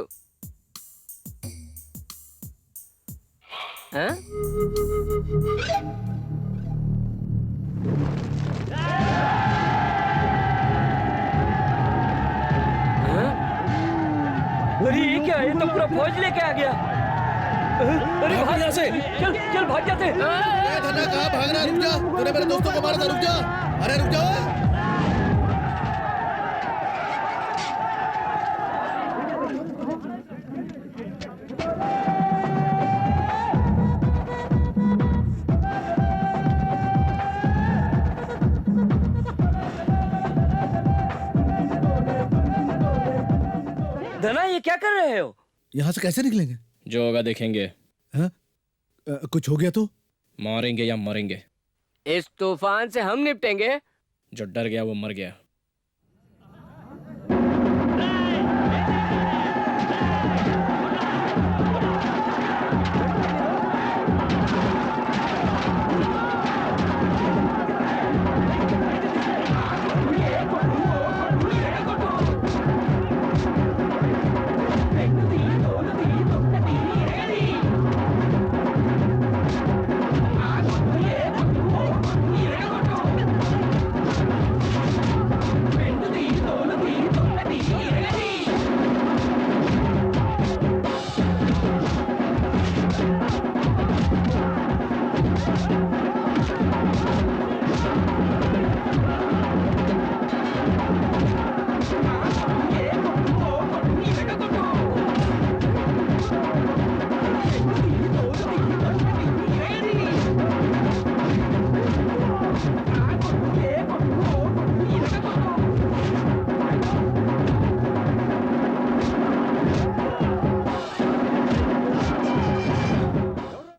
हाँ? अरे ये क्या है? ये तो पूरा फौज लेके आ गया। अरे भाग यहाँ से, चल चल भाग जाते। धन्ना कहाँ भाग रहा? रुक जा, तूने मेरे दोस्तों को मारा था। रुक जा, अरे रुक जा। धना, ये क्या कर रहे हो? यहाँ से कैसे निकलेंगे? जो होगा देखेंगे। हाँ? कुछ हो गया तो? मारेंगे या मरेंगे। इस तूफान से हम निपटेंगे। जो डर गया वो मर गया।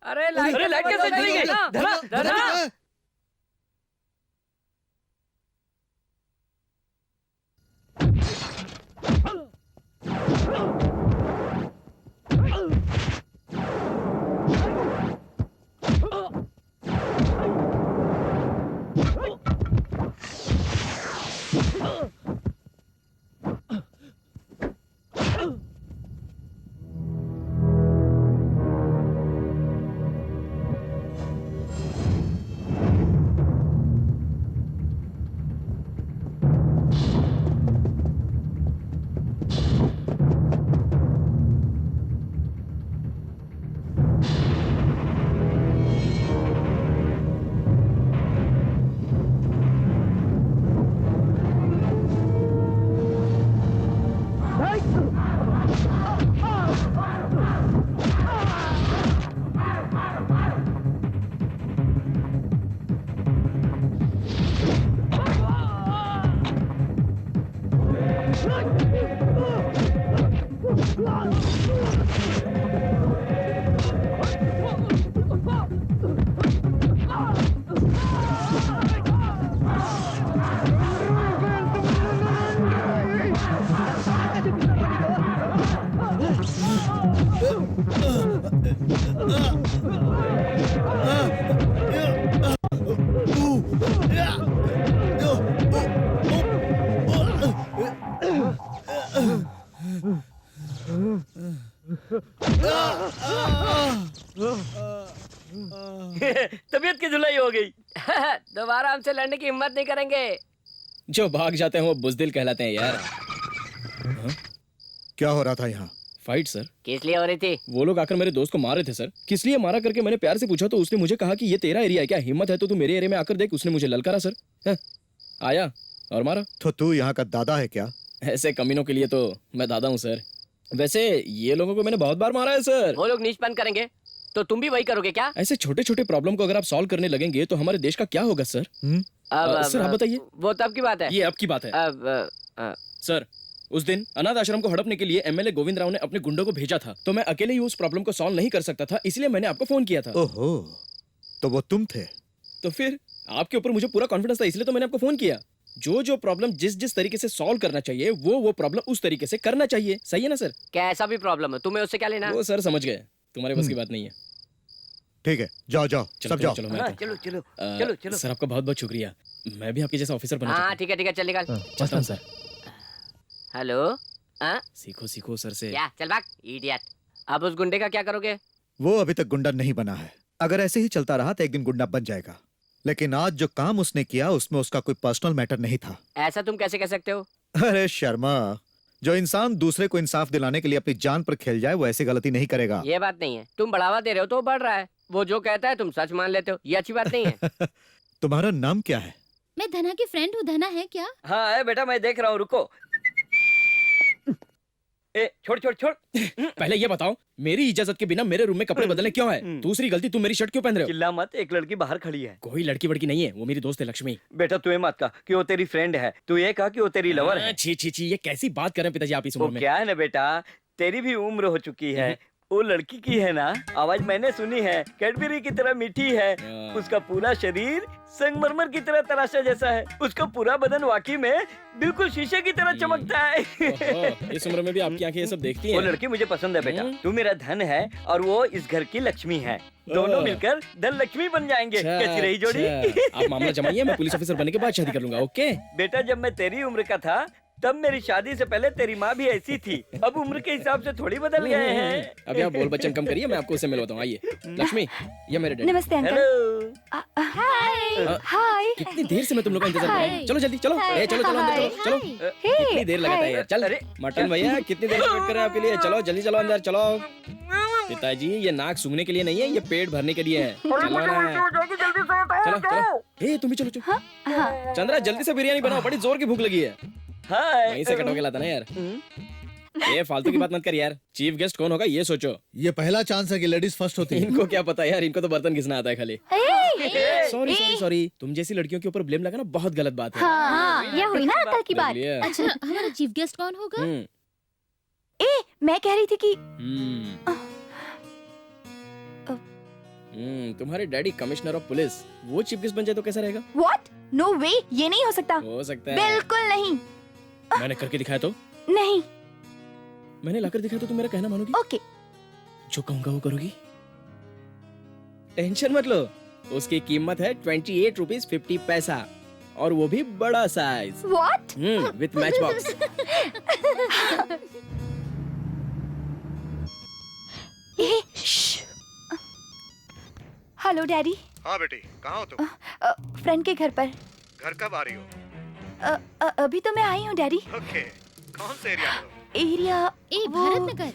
अरे लाइट कैसे चली गई? धना धना तबीयत की धुलाई हो गई। दोबारा हमसे लड़ने की हिम्मत नहीं करेंगे। जो भाग जाते हैं वो बुजदिल कहलाते हैं यार। क्या हो रहा था यहाँ? Fight sir. किस लिए हो रही थी? वो लोग आकर मेरे दोस्त को मार रहे थे सर। किस लिए मारा करके मैंने प्यार से पूछा तो उसने मुझे कहा कि ये तेरा एरिया है, क्या हिम्मत है तो तू मेरे एरिया में आकर देख। उसने मुझे ललकारा सर। आया और मारा। तो तू यहाँ का दादा है क्या? ऐसे कमीनों के लिए तो मैं दादा हूँ सर। वैसे ये लोगों को मैंने बहुत बार मारा है सर। वो लोग नीचपन करेंगे तो तुम भी वही करोगे क्या? ऐसे छोटे छोटे प्रॉब्लम को अगर आप सॉल्व करने लगेंगे तो हमारे देश का क्या होगा सर? सर आप बताइए। वो तब की बात है। ये अब की बात है। सर उस दिन अनाथ आश्रम को हड़पने के लिए एमएलए गोविंद राव ने अपने गुंडों को भेजा था, तो मैं अकेले ही उस प्रॉब्लम को सॉल्व नहीं कर सकता था, इसलिए मैंने आपको फोन किया था। ओहो, तो वो तुम थे? तो फिर आपके ऊपर मुझे पूरा कॉन्फिडेंस था, इसलिए तो मैंने आपको फोन किया। जो प्रॉब्लम जिस तरीके से सॉल्व करना चाहिए वो प्रॉब्लम उस तरीके से करना चाहिए। सही है ना सर? क्या ऐसा भी प्रॉब्लम है? तुम्हें उससे क्या लेना? वो सर समझ गए, तुम्हारे बस की बात नहीं है। ठीक है, जाओ जाओ सब जाओ। चलो चलो चलो चलो चलो। सर आपका बहुत बहुत शुक्रिया। मैं भी आपके जैसा ऑफिसर बनना हाँ ठीक है चल निकल। चाहता हूँ सर। हेलो सीखो सीखो सर से। क्या? चल भाग इडियट। अब उस गुंडे का क्या करोगे? वो अभी तक गुंडा नहीं बना है। अगर ऐसे ही चलता रहा तो एक दिन गुंडा बन जाएगा। लेकिन आज जो काम उसने किया उसमें उसका कोई पर्सनल मैटर नहीं था। ऐसा तुम कैसे कह सकते हो? अरे शर्मा, जो इंसान दूसरे को इंसाफ दिलाने के लिए अपनी जान पर खेल जाए वो ऐसी गलती नहीं करेगा। ये बात नहीं है। तुम बढ़ावा दे रहे हो तो वो बढ़ रहा है। वो जो कहता है तुम सच मान लेते हो, ये अच्छी बात नहीं है। तुम्हारा नाम क्या है? मैं धना की फ्रेंड हूँ। धना है क्या? हाँ है बेटा, मैं देख रहा हूँ, रुको। ए छोड़ छोड़ छोड़। पहले ये बताओ, मेरी इजाजत के बिना मेरे रूम में कपड़े बदलने क्यों है? दूसरी गलती, तुम मेरी शर्ट क्यों पहन रहे हो? चिल्ला मत, एक लड़की बाहर खड़ी है। कोई लड़की वड़की नहीं है, वो मेरी दोस्त है लक्ष्मी। बेटा तू ये मत कहा कि वो तेरी फ्रेंड है, तू ये कहा कि वो तेरी लवर है। छी छी छी, ये कैसी बात कर रहे हैं पिताजी आप इस उम्र वो में? क्या है ना बेटा, तेरी भी उम्र हो चुकी है। वो लड़की की है ना आवाज मैंने सुनी है, कैडबरी की तरह मीठी है। उसका पूरा शरीर संगमरमर की तरह तराशा जैसा है। उसका पूरा बदन वाकई में बिल्कुल शीशे की तरह चमकता है। इस उम्र में भी आपकी आंखें ये सब देखती हैं। वो लड़की मुझे पसंद है बेटा। तू मेरा धन है और वो इस घर की लक्ष्मी है। दोनों मिलकर धन लक्ष्मी बन जाएंगे। कैसी रही जोड़ी? आप मामला जमाइए, मैं पुलिस ऑफिसर बनने के बाद शादी कर लूंगा। ओके बेटा, जब मैं तेरी उम्र का था तब मेरी शादी से पहले तेरी माँ भी ऐसी थी। अब उम्र के हिसाब से थोड़ी बदल गए हैं। अब आप बोल बच्चन कम करिए, मैं आपको उससे मिलवाता हूँ। आइए लक्ष्मी, ये मेरे डैडी। नमस्ते अंकल। हेलो। हाय हाय। कितनी देर से मैं तुम लोग का इंतजार कर रहा हूँ। चलो जल्दी चलो। ए, चलो चलो अंदर चलो चलो। कितनी देर लगाता है यार? चल मटन भैया, कितनी देर वेट कर रहे हैं आपके लिए? चलो जल्दी चलो अंदर चलो। पिताजी ये नाक सूंघने के लिए नहीं है, ये पेट भरने के लिए है। चलो ना, चलो चलो। ए तुम भी चलो चलो। चंद्रा जल्दी से बिरयानी बनाओ, बड़ी जोर की भूख लगी है। वहीं से कटो के लाता ना यार। ये फालतू की बात मत कर यार। चीफ गेस्ट कौन होगा ये सोचो। ये पहला चांस है कि लेडीज फर्स्ट होती है। इनको क्या पता यार, इनको तो बर्तन घिसना आता है खाली। सॉरी सॉरी सॉरी, तुम जैसी लड़कियों के ऊपर ब्लेम लगाना बहुत गलत बात है। हाँ, ये हुई ना अकल की बात। अच्छा हमारा चीफ गेस्ट कौन होगा? ए मैं कह रही थी कि तुम्हारे डैडी कमिश्नर ऑफ पुलिस, वो चीफ गेस्ट बन जाए तो कैसा रहेगा? व्हाट? नो वे, ये नहीं हो सकता। हो सकता है। बिल्कुल नहीं। मैंने करके दिखाया तो? नहीं। मैंने लाकर दिखाया तो तुम मेरा कहना मानोगी? ओके। जो कहूंगा वो करोगी? टेंशन मत लो, उसकी कीमत है 28 रुपीज 50 पैसा, और वो भी बड़ा size. What? With match box. Hello daddy. हाँ बेटी, कहाँ हो तुम? फ्रेंड के घर पर। घर कब आ रही हो? अभी तो मैं आई हूँ डैडी। ओके, कौन से एरिया में हो? एरिया भारत नगर।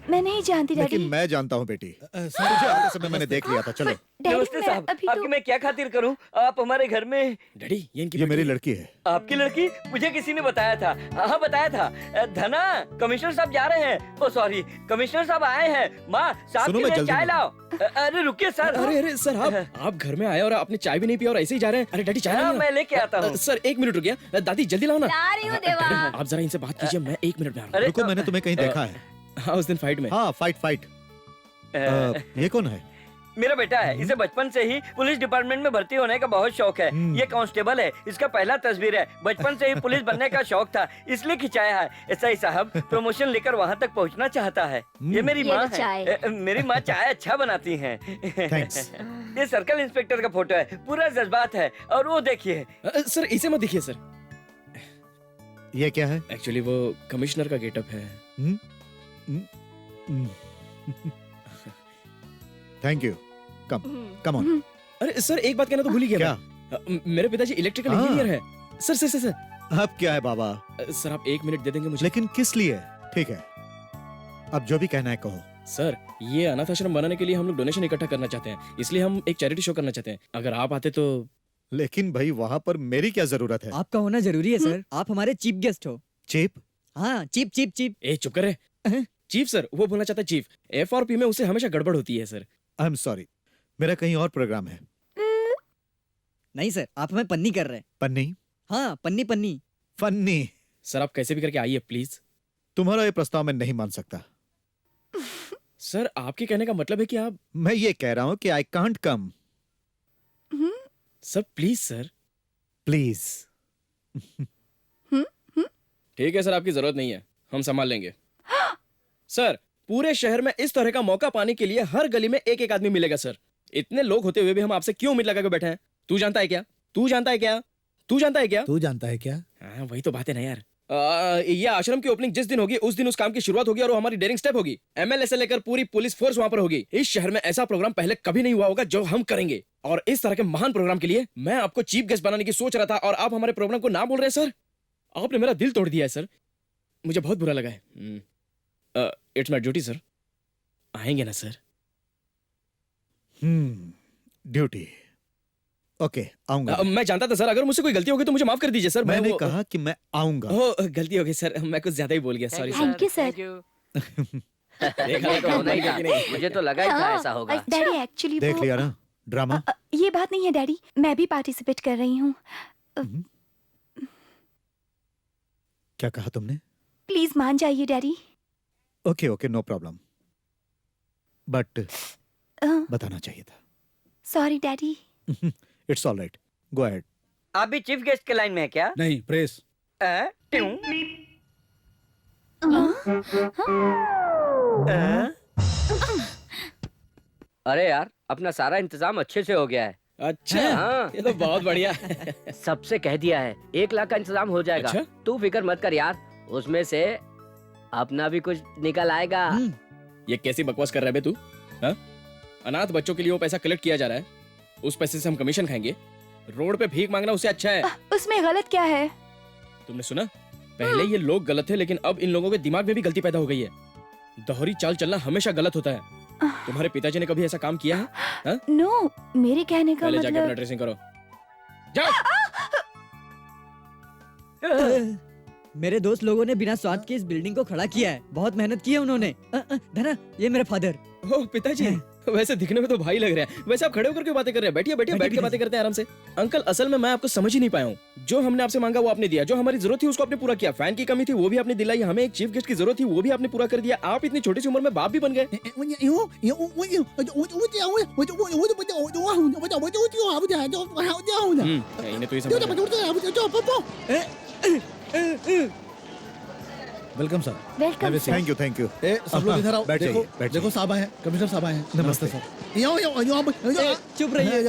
मैं नहीं जानती डैडी। लेकिन मैं जानता हूँ बेटी, तुझे आते समय मैंने देख लिया था। चलो। डैडी, नमस्ते मैं साहब, अभी आपकी तो मैं क्या खातिर करूं? आप हमारे घर में। डैडी, ये इनकी ये मेरी लड़की है। आपकी लड़की? मुझे किसी ने बताया था। हाँ बताया था। धना, कमिश्नर साहब जा रहे हैं। ओ सॉरी, कमिश्नर साहब आए हैं। माँ, साहब सुनो, के मैं लिए जल्दी चाय में। लाओ। अरे रुकिए सर। अरे सर, आप घर में आए और आपने चाय भी नहीं पिया और ऐसे ही जा रहे हैं। अरे डैडी, चाय हाँ, लाइए ना। मैं लेके आता हूँ। सर 1 मिनट रुकिए। दादी जल्दी लाओ ना। ला रही हूँ देवा। डैडी, आप जरा इनसे बात कीजिए, मैं 1 मिनट में आ रहा अरे रुको, मैंने तुम्हें कहीं देखा है। हूँ। हाँ, उस दिन फाइट में। हाँ, फाइट। ये कौन है? मेरा बेटा है। इसे बचपन से ही पुलिस डिपार्टमेंट में भर्ती होने का बहुत शौक है। ये कांस्टेबल है। इसका पहला तस्वीर है। बचपन से ही पुलिस बनने का शौक था, इसलिए खिंचाया है। ऐसा ही साहब प्रमोशन लेकर वहाँ तक पहुँचना चाहता है। ये मेरी ये माँ लो चाय। है। मेरी माँ चाय अच्छा बनाती हैं। थैंक्स। ये सर्कल इंस्पेक्टर का फोटो है, पूरा जज्बात है। और वो देखिए। सर इसे मत देखिए सर, ये क्या है? एक्चुअली वो कमिश्नर का गेटअप है। Thank you. Come on. अरे सर, एक बात कहना तो भूल ही गया क्या? मैं। मेरे पिताजी इलेक्ट्रिकल हाँ। इंजीनियर है। सर अब क्या है बाबा? सर आप 1 मिनट दे देंगे मुझे? लेकिन किस लिए? ठीक है, अब जो भी कहना है कहो। सर, ये अनाथ आश्रम बनाने के लिए हम लोग डोनेशन इकट्ठा करना चाहते हैं, इसलिए हम एक चैरिटी शो करना चाहते हैं। अगर आप आते तो। लेकिन भाई, वहाँ पर मेरी क्या जरूरत है? आपका होना जरूरी है सर, आप हमारे चीफ गेस्ट हो। चीप? हाँ, चीप चीप चीप। ए चुप कर रहे। चीफ सर, वो बोलना चाहता है चीफ। एफ और पी में उसे हमेशा गड़बड़ होती है सर। आई एम सॉरी, मेरा कहीं और प्रोग्राम है। नहीं सर, आप हमें पन्नी कर रहे हैं। पन्नी? हाँ, पन्नी पन्नी। फन्नी? सर आप कैसे भी करके आइए प्लीज। तुम्हारा ये प्रस्ताव मैं नहीं मान सकता। सर आपके कहने का मतलब है कि आप। मैं ये कह रहा हूँ कि I can't come. Sir please sir. Please. ठीक है सर, आपकी जरूरत नहीं है, हम संभाल लेंगे। सर, पूरे शहर में इस तरह का मौका पाने के लिए हर गली में एक एक आदमी मिलेगा सर। इतने लोग होते हुए भी हम आपसे क्यों उम्मीद लगा के बैठे हैं? तू जानता है क्या? तू जानता है क्या? तू जानता है क्या? तू जानता है क्या? हाँ, वही तो बात है ना यार। ये आश्रम की ओपनिंग जिस दिन होगी उस दिन उस काम की शुरुआत होगी और वो हमारी डेयरिंग स्टेप होगी। एमएलए से लेकर पूरी पुलिस फोर्स वहां पर होगी। इस शहर में ऐसा प्रोग्राम पहले कभी नहीं हुआ होगा जो हम करेंगे, और इस तरह के महान प्रोग्राम के लिए मैं आपको चीफ गेस्ट बनाने की सोच रहा था और आप हमारे प्रोग्राम को ना बोल रहे हैं सर। आपने मेरा दिल तोड़ दिया है सर, मुझे बहुत बुरा लगा है। It's my duty sir. आएंगे ना सर? ड्यूटी। ओके, आऊंगा। मैं जानता था सर, अगर मुझसे कोई गलती होगी तो मुझे माफ कर दीजिए सर। मैंने कहा कि मैं आऊंगा। गलती हो गई सर, मैं कुछ ज्यादा ही बोल गया, sorry sir. Thank you sir. देखा तो होना ही है कि नहीं? मुझे तो लगा ही था ऐसा होगा। डैडी एक्चुअली देख लिया ना ड्रामा? ये बात नहीं है डैडी, मैं भी पार्टिसिपेट कर रही हूँ। क्या कहा तुमने? प्लीज मान जाइए daddy. Okay okay, no problem, but बताना चाहिए था। Sorry daddy. It's all right, go ahead. आप भी चीफ गेस्ट के लाइन में है क्या? नहीं, प्रेस। ट्यूं? अरे यार, अपना सारा इंतजाम अच्छे से हो गया है। अच्छा, हाँ। ये तो बहुत बढ़िया। सबसे कह दिया है 1 लाख का इंतजाम हो जाएगा। अच्छा? तू फिक्र मत कर यार, उसमें से अपना भी कुछ निकल आएगा। ये कैसी बकवास कर रहा है बे तू? हाँ? अनाथ बच्चों के लिए वो पैसा कलेक्ट किया जा रहा है, उस पैसे से हम कमीशन खाएंगे। रोड पे भीख मांगना उससे अच्छा है। उसमें गलत क्या है? तुमने सुना? पहले ये लोग गलत थे, लेकिन अब इन लोगों के दिमाग में भी गलती पैदा हो गई है। दोहरी चाल चलना हमेशा गलत होता है। तुम्हारे पिताजी ने कभी ऐसा काम किया है? हाँ? नो, मेरे कहने का पहले जाके अपना मतलब। ड्रेसिंग करो, जाओ। मेरे दोस्त लोगों ने बिना स्वाद के इस बिल्डिंग को खड़ा किया है, बहुत मेहनत की है उन्होंने। धना, ये मेरे फादर। ओह पिताजी, वैसे दिखने में तो भाई लग रहा है। वैसे आप खड़े होकर क्यों बातें कर रहे हैं? बैठिए बैठिए, बैठ के बातें करते हैं आराम से। अंकल असल में मैं आपको समझ ही नहीं पाया हूँ। जो हमने आपसे मांगा वो आपने दिया, जो हमारी जरूरत थी उसको आपने पूरा किया, फैन की कमी थी वो भी आपने दिलाई, हमें एक चीफ गेस्ट की जरूरत थी वो भी आपने पूरा कर दिया। आप इतनी छोटी सी उम्र में बाप भी बन गए। इन्हें तो ये समझ welcome sir. Welcome thank you thank you. ए सब लोग इधर आओ। बैठ देखो जाइए, बैठ देखो साहब आए हैं, कमिश्नर साहब आए हैं। नमस्ते सर। यो चुप रहिए।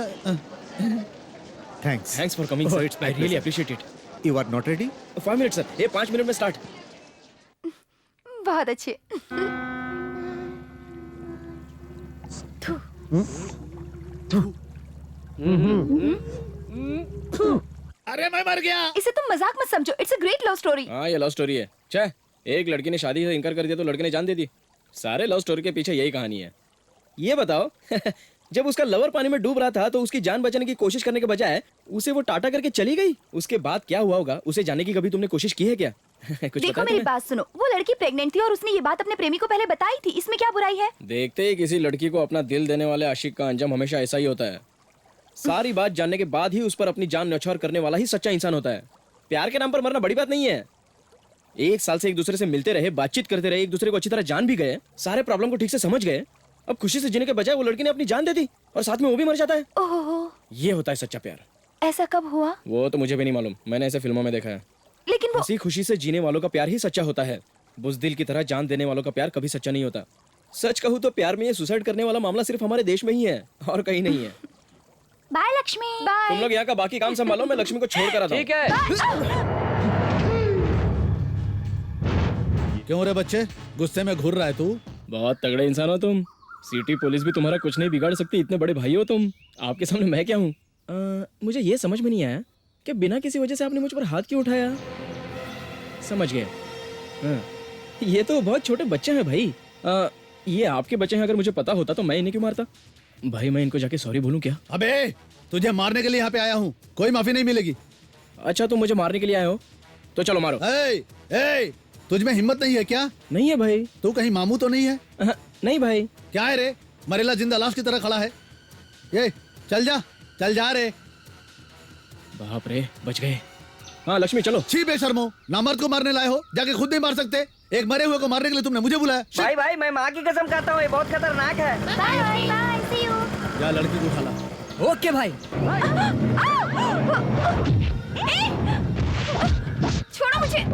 Thanks. Thanks for coming sir, I really appreciate it. You are not ready? 5 minute sir, ये 5 मिनट में स्टार्ट। बहुत अच्छे। अरे मैं मर गया। इसे तुम मजाक मत समझो, it's a great love story. हाँ ये लव स्टोरी है। छह, एक लड़की ने शादी से इनकार कर दिया तो लड़के ने जान दे दी। सारे लव स्टोरी के पीछे यही कहानी है। ये बताओ जब उसका लवर पानी में डूब रहा था तो उसकी जान बचाने की कोशिश करने के बजाय उसे वो टाटा करके चली गई। उसके बाद क्या हुआ होगा उसे जानने की कभी तुमने कोशिश की है क्या? कुछ देखो पता है मेरी तुम्हें? बात सुनो, वो लड़की प्रेग्नेंट थी और उसने ये बात अपने प्रेमी को पहले बताई थी, इसमें क्या बुराई है? देखते ही किसी लड़की को अपना दिल देने वाले आशिक का अंजाम हमेशा ऐसा ही होता है। सारी बात जानने के बाद ही उस पर अपनी जान न्यौछावर करने वाला ही सच्चा इंसान होता है। प्यार के नाम पर मरना बड़ी बात नहीं है। 1 साल से एक दूसरे से मिलते रहे, बातचीत करते रहे, एक दूसरे को अच्छी तरह जान भी गए, सारे प्रॉब्लम को ठीक से समझ गए। अब खुशी से जीने के बजाय वो लड़की ने अपनी जान दे दी और साथ में वो भी मर जाता है। ओहो, ये होता है सच्चा प्यार। ऐसा कब हुआ? वो तो मुझे भी नहीं मालूम, मैंने ऐसे फिल्मों में देखा है। लेकिन वो हंसी खुशी से जीने वालों का प्यार ही सच्चा होता है। बुज़दिल की तरह जान देने वालों का प्यार कभी सच्चा नहीं होता। सच कहूँ तो प्यार में ये सुसाइड करने वाला मामला सिर्फ हमारे देश में ही है और कहीं नहीं है। बाय लक्ष्मी। तुम बाय। लोग यहाँ का बाकी काम संभालो, मैं लक्ष्मी को छोड़ कर आता हूँ। ठीक है। क्यों रे बच्चे, गुस्से में घूर रहा है तू? बहुत तगड़े इंसान हो तुम। सिटी पुलिस भी तुम्हारा कुछ नहीं बिगाड़ सकती, इतने बड़े भाई हो तुम। आपके सामने मैं क्या हूँ? मुझे ये समझ में नहीं आया कि बिना किसी वजह से आपने मुझ पर हाथ क्यों उठाया। समझ गए। हाँ, ये तो बहुत छोटे बच्चे हैं भाई। ये आपके बच्चे हैं, अगर मुझे पता होता तो मैं इन्हें क्यों मारता? भाई मैं इनको जाके सॉरी बोलूं क्या? अबे तुझे मारने के लिए यहाँ पे आया हूँ, कोई माफी नहीं मिलेगी। अच्छा तुम मुझे मारने के लिए आए हो तो चलो मारो। ए, तुझ में हिम्मत नहीं है क्या? नहीं है भाई। तू कहीं मामू तो नहीं है? नहीं भाई। क्या है रे, मरेला जिंदा लाश की तरह खड़ा है। ये चल जा रे। बाप रे, बच गए। हाँ लक्ष्मी चलो। छी बेशर्मो, नामर्द को मारने लाए हो, जाके खुद नहीं मार सकते। एक मरे हुए को मारने के लिए तुमने मुझे बुलाया। भाई भाई मैं माँ की कसम खाता हूँ, ये बहुत खतरनाक है। Bye bye, see you. जा लड़की को उठा ला। ओके भाई। छोड़ो मुझे।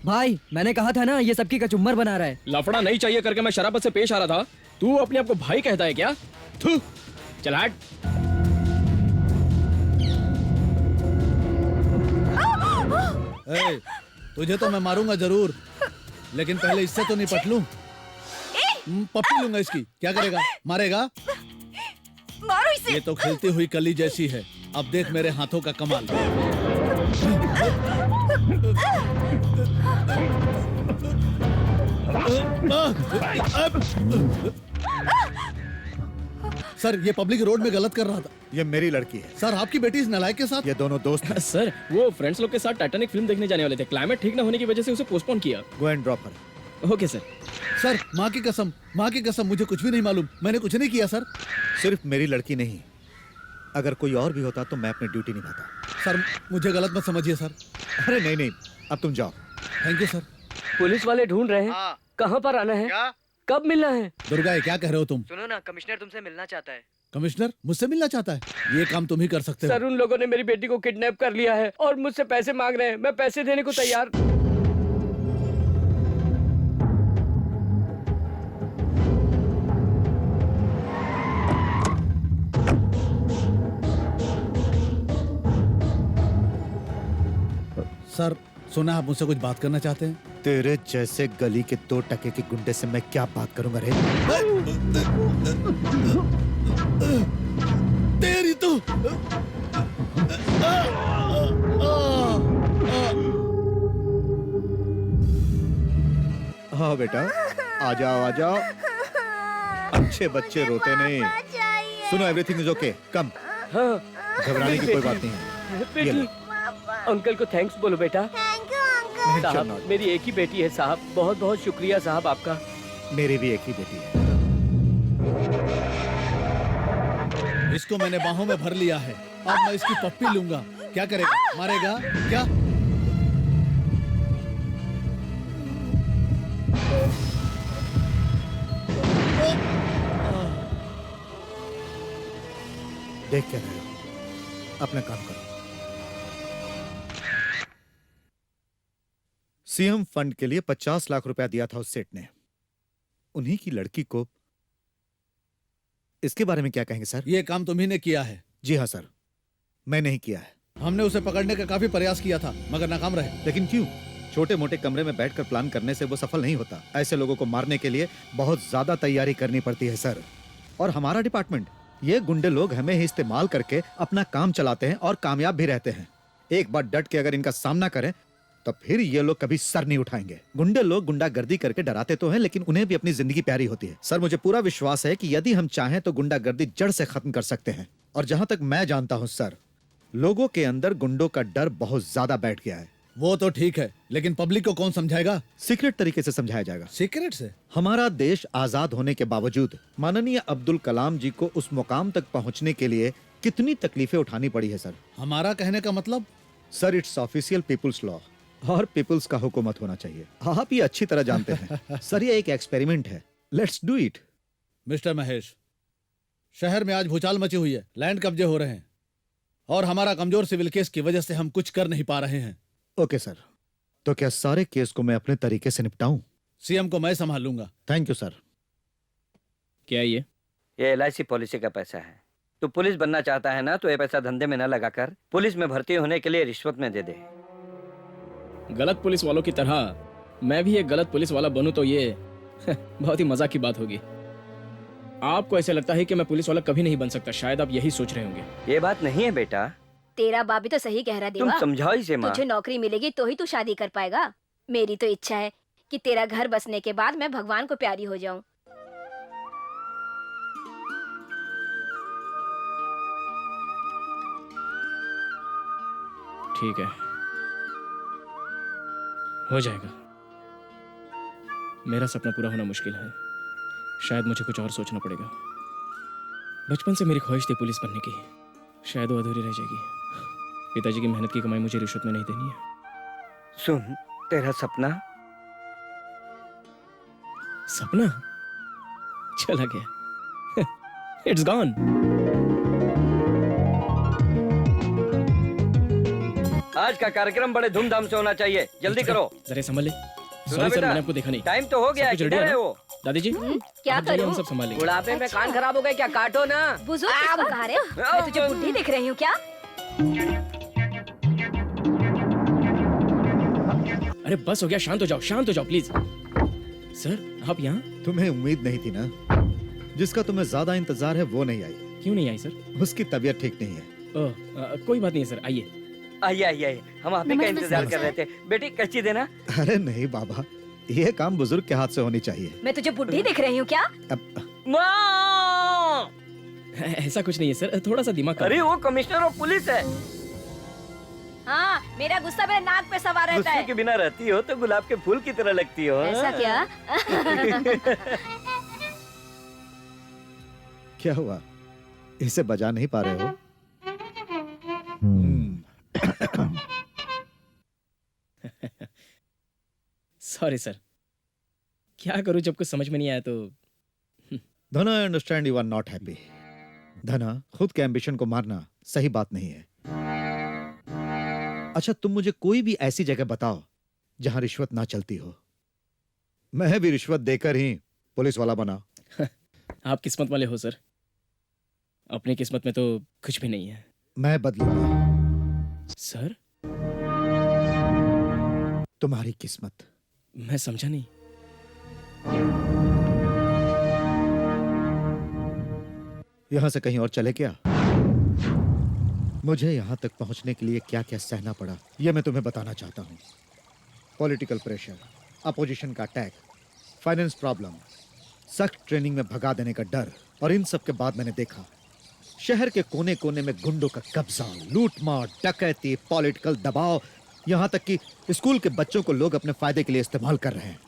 भाई मैंने कहा था ना, ये सबकी कचुम्बर बना रहा है। लफड़ा नहीं चाहिए करके मैं शराबत से पेश आ रहा था, तू अपने आप को भाई कहता है क्या? थू, चल हट। ए, तुझे तो मैं मारूंगा जरूर, लेकिन पहले इससे तो निपट लूं। पप्पी लूंगा इसकी, क्या करेगा? मारेगा? मारो इसे। ये तो खिलती हुई कली जैसी है, अब देख मेरे हाथों का कमाल। सर ये पब्लिक रोड में गलत कर रहा था। ये मेरी लड़की है। सर आपकी बेटी इस नालायक के साथ। ये दोनों दोस्त हैं। सर वो फ्रेंड्स लोग के साथ टाइटैनिक फिल्म देखने जाने वाले थे, क्लाइमेट ठीक ना होने की वजह से उसे पोस्टपोन किया। Go and drop her. Okay sir. Sir माँ की कसम मुझे कुछ भी नहीं मालूम, मैंने कुछ नहीं किया सर। सिर्फ मेरी लड़की नहीं, अगर कोई और भी होता तो मैं अपनी ड्यूटी निभाता। सर मुझे गलत मत समझिए सर। अरे नहीं नहीं, अब तुम जाओ। Thank you sir. पुलिस वाले ढूंढ रहे हैं। हाँ। कहाँ पर आना है? क्या? कब मिलना है? दुर्गा ये क्या कह रहे हो तुम? सुनो ना, कमिश्नर तुमसे मिलना चाहता है। कमिश्नर मुझसे मिलना चाहता है? ये काम तुम ही कर सकते हो। सर उन लोगों ने मेरी बेटी को किडनैप कर लिया है और मुझसे पैसे मांग रहे हैं। मैं पैसे देने को तैयार। सर सुना आप मुझसे कुछ बात करना चाहते हैं? तेरे जैसे गली के 2 टके के गुंडे से मैं क्या बात करूंगा रे? तेरी तो हाँ बेटा, आ जाओ। अच्छे बच्चे रोते नहीं। सुनो, एवरीथिंग इज ओके, कम। हाँ घबराने की कोई बात नहीं है। ये बेटी, लो। अंकल को थैंक्स बोलो बेटा। Thank you uncle. साहब not. मेरी एक ही बेटी है साहब, बहुत बहुत शुक्रिया साहब आपका। मेरी भी एक ही बेटी है। इसको मैंने बाहों में भर लिया है, अब मैं इसकी पप्पी लूंगा। क्या करेगा, मारेगा क्या? देख क्या रहे हो, अपना काम करो। सीएम फंड के लिए 50 लाख रुपया दिया था उस सेठ ने, उन्हीं की लड़की को। इसके बारे में क्या कहेंगे सर? ये काम तुम्ही ने किया है। जी हाँ सर, मैंने ही किया है। हमने उसे पकड़ने का काफी प्रयास किया था, मगर नाकाम रहे। लेकिन क्यों? छोटे मोटे कमरे में बैठकर प्लान करने से वो सफल नहीं होता। ऐसे लोगों को मारने के लिए बहुत ज्यादा तैयारी करनी पड़ती है सर। और हमारा डिपार्टमेंट, ये गुंडे लोग हमें ही इस्तेमाल करके अपना काम चलाते हैं और कामयाब भी रहते हैं। एक बार डट के अगर इनका सामना करें तो फिर ये लोग कभी सर नहीं उठाएंगे। गुंडे लोग गुंडागर्दी करके डराते तो हैं, लेकिन उन्हें भी अपनी जिंदगी प्यारी होती है। सर, मुझे पूरा विश्वास है कि यदि हम चाहें तो गुंडागर्दी जड़ से खत्म कर सकते हैं। और जहां तक मैं जानता हूं सर, लोगों के अंदर गुंडों का डर बहुत ज्यादा बैठ गया है। वो तो ठीक है, लेकिन पब्लिक को कौन समझाएगा? सीक्रेट तरीके से समझाया जाएगा। सीक्रेट से? हमारा देश आजाद होने के बावजूद माननीय अब्दुल कलाम जी को उस मुकाम तक पहुंचने के लिए कितनी तकलीफें उठानी पड़ी है सर। हमारा कहने का मतलब? Sir, it's official people's law और पीपुल्स का हुकूमत होना चाहिए। आप ये अच्छी तरह जानते हैं। सर, ये एक एक्सपेरिमेंट है, let's do it. Mister Mahesh, शहर में आज भूचाल मची हुई है, लैंड कब्जे हो रहे हैं और हमारा कमजोर सिविल केस की वजह से हम कुछ कर नहीं पा रहे हैं। ओके सर, तो क्या सारे केस को मैं अपने तरीके से निपटाऊं? सीएम को मैं संभाल लूंगा। Thank you sir. क्या ये? ये LIC पॉलिसी का पैसा है। तू पुलिस बनना चाहता है ना, तो ये पैसा धंधे में न लगाकर पुलिस में भर्ती होने के लिए रिश्वत में दे दे। गलत पुलिस वालों की तरह मैं भी एक गलत पुलिस वाला बनूं तो ये बहुत ही मजाक की बात होगी। आपको ऐसे लगता है कि मैं पुलिस वाला कभी नहीं बन सकता, शायद आप यही सोच रहे होंगे। ये बात नहीं है बेटा। तेरा बाप भी तो सही कह रहा तुम देवा। समझाओ इसे माँ। तुझे नौकरी मिलेगी तो ही तू शादी कर पाएगा। मेरी तो इच्छा है कि तेरा घर बसने के बाद मैं भगवान को प्यारी हो जाऊं। ठीक है, हो जाएगा। मेरा सपना पूरा होना मुश्किल है, शायद मुझे कुछ और सोचना पड़ेगा। बचपन से मेरी ख्वाहिश थी पुलिस बनने की, शायद वो अधूरी रह जाएगी। पिताजी की मेहनत की कमाई मुझे रिश्वत में नहीं देनी है। सुन, तेरा सपना सपना चला गया। It's gone. आज का कार्यक्रम बड़े धूमधाम से होना चाहिए, जल्दी करो। जरा संभाल ले। सुना सॉरी सर, बेटा, मैंने आपको देखा नहीं। टाइम तो हो गया सब है, कुछ ready किधर है है ना? वो? दादी जी, क्या आप जाइए, करूं? हम सब संभालेंगे। बुढ़ापे में कान खराब हो गए क्या? काटो ना। बुजुर्ग किसको कहा रहे हो? मैं तुझे बुढ़ी दिख रही हूँ क्या? अरे बस हो गया, शांत हो जाओ, शांत हो जाओ प्लीज। सर, आप यहाँ? तुम्हें उम्मीद नहीं थी ना? जिसका तुम्हें ज्यादा इंतजार है वो नहीं आई। क्यों नहीं आई सर? उसकी तबीयत ठीक नहीं है। ओह, कोई बात नहीं है सर, आइए। आइए आइए आइए, हम आप ही का इंतजार कर रहे थे। बेटी कच्ची देना। अरे नहीं बाबा, ये काम बुजुर्ग के हाथ से होनी चाहिए। मैं तुझे बुढ़ी दिख रही हूँ क्या? माँ! ऐसा कुछ नहीं है सर, थोड़ा सा दिमाग अरे वो कमिश्नर ऑफ पुलिस है। हाँ, मेरा गुस्सा मेरे नाक पे सवार रहता गुस्से है। के बिना रहती हो तो गुलाब के फूल की तरह लगती हो। ऐसा क्या? क्या हुआ, इसे बजा नहीं पा रहे हो? सॉरी सर, क्या करूं, जब कुछ समझ में नहीं आया तो। Dhana, I understand you are not happy. Dhana, खुद के एम्बिशन को मारना सही बात नहीं है। अच्छा, तुम मुझे कोई भी ऐसी जगह बताओ जहां रिश्वत ना चलती हो। मैं भी रिश्वत देकर ही पुलिस वाला बना। आप किस्मत वाले हो सर, अपनी किस्मत में तो कुछ भी नहीं है। मैं बदलूंगा सर, तुम्हारी किस्मत। मैं समझा नहीं। यहां से कहीं और चले क्या? मुझे यहां तक पहुंचने के लिए क्या क्या सहना पड़ा, यह मैं तुम्हें बताना चाहता हूं। पॉलिटिकल प्रेशर, अपोजिशन का अटैक, फाइनेंस प्रॉब्लम, सख्त ट्रेनिंग में भगा देने का डर, और इन सब के बाद मैंने देखा शहर के कोने कोने में गुंडों का कब्जा, लूटमार, डकैती, पॉलिटिकल दबाव यहाँ तक कि स्कूल के बच्चों को लोग अपने फायदे के लिए इस्तेमाल कर रहे हैं।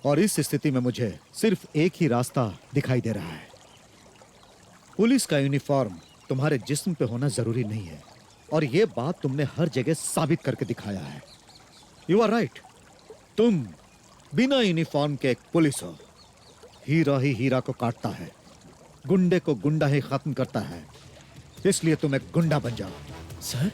और इस स्थिति में मुझे सिर्फ एक ही रास्ता दिखाई दे रहा है। पुलिस का यूनिफॉर्म तुम्हारे जिस्म पे होना जरूरी नहीं है, और यह बात तुमने हर जगह साबित करके दिखाया है। यू आर राइट, तुम बिना यूनिफॉर्म के एक पुलिस हो। हीरा ही हीरा को काटता है, गुंडे को गुंडा ही खत्म करता है, इसलिए तुम एक गुंडा बन जाओ। सर?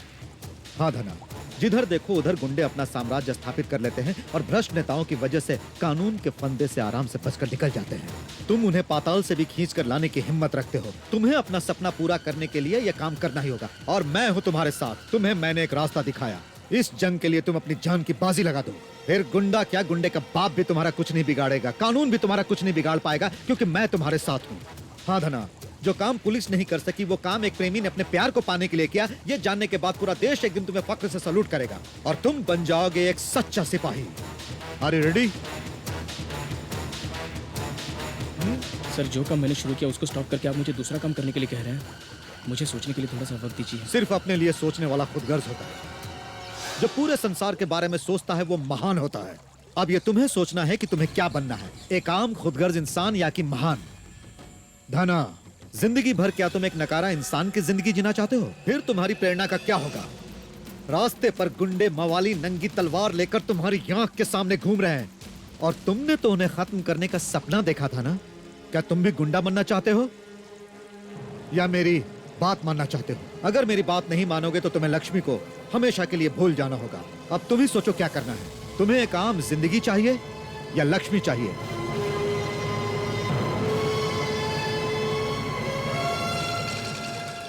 हाँ धना, जिधर देखो उधर गुंडे अपना साम्राज्य स्थापित कर लेते हैं और भ्रष्ट नेताओं की वजह से कानून के फंदे से आराम से बचकर निकल जाते हैं। तुम उन्हें पाताल से भी खींच कर लाने की हिम्मत रखते हो। तुम्हें अपना सपना पूरा करने के लिए यह काम करना ही होगा, और मैं हूँ तुम्हारे साथ। तुम्हें मैंने एक रास्ता दिखाया, इस जंग के लिए तुम अपनी जान की बाजी लगा दो। फिर गुंडा क्या, गुंडे का बाप भी तुम्हारा कुछ नहीं बिगाड़ेगा, कानून भी तुम्हारा कुछ नहीं बिगाड़ पाएगा, क्योंकि मैं तुम्हारे साथ हूँ। हाँ धना, जो काम पुलिस नहीं कर सकी वो काम एक प्रेमी ने अपने प्यार को पाने के लिए किया। ये जानने के बाद पूरा देश एक दिन तुम्हें फक्र से सलूट करेगा और तुम बन जाओगे एक सच्चा सिपाही। Are you ready? सर, जो काम मैंने शुरू किया उसको स्टॉप करके आप मुझे दूसरा काम करने के लिए कह रहे हैं। मुझे सोचने के लिए थोड़ा सा वक्त दीजिए। सिर्फ अपने लिए सोचने वाला खुदगर्ज होता है, जो पूरे संसार के बारे में सोचता है वो महान होता है। अब ये तुम्हें सोचना है कि तुम्हें क्या बनना है, एक आम खुदगर्ज इंसान या कि महान। धना, जिंदगी भर क्या तुम एक नकारा इंसान की जिंदगी जीना चाहते हो? फिर तुम्हारी प्रेरणा का क्या होगा? रास्ते पर गुंडे मवाली नंगी तलवार लेकर तुम्हारी आंख के सामने घूम रहे हैं, और तुमने तो उन्हें खत्म करने का सपना देखा था ना? क्या तुम भी गुंडा बनना चाहते हो या मेरी बात मानना चाहते हो? अगर मेरी बात नहीं मानोगे तो तुम्हें लक्ष्मी को हमेशा के लिए भूल जाना होगा। अब तुम ही सोचो क्या करना है। तुम्हें एक आम जिंदगी चाहिए या लक्ष्मी चाहिए?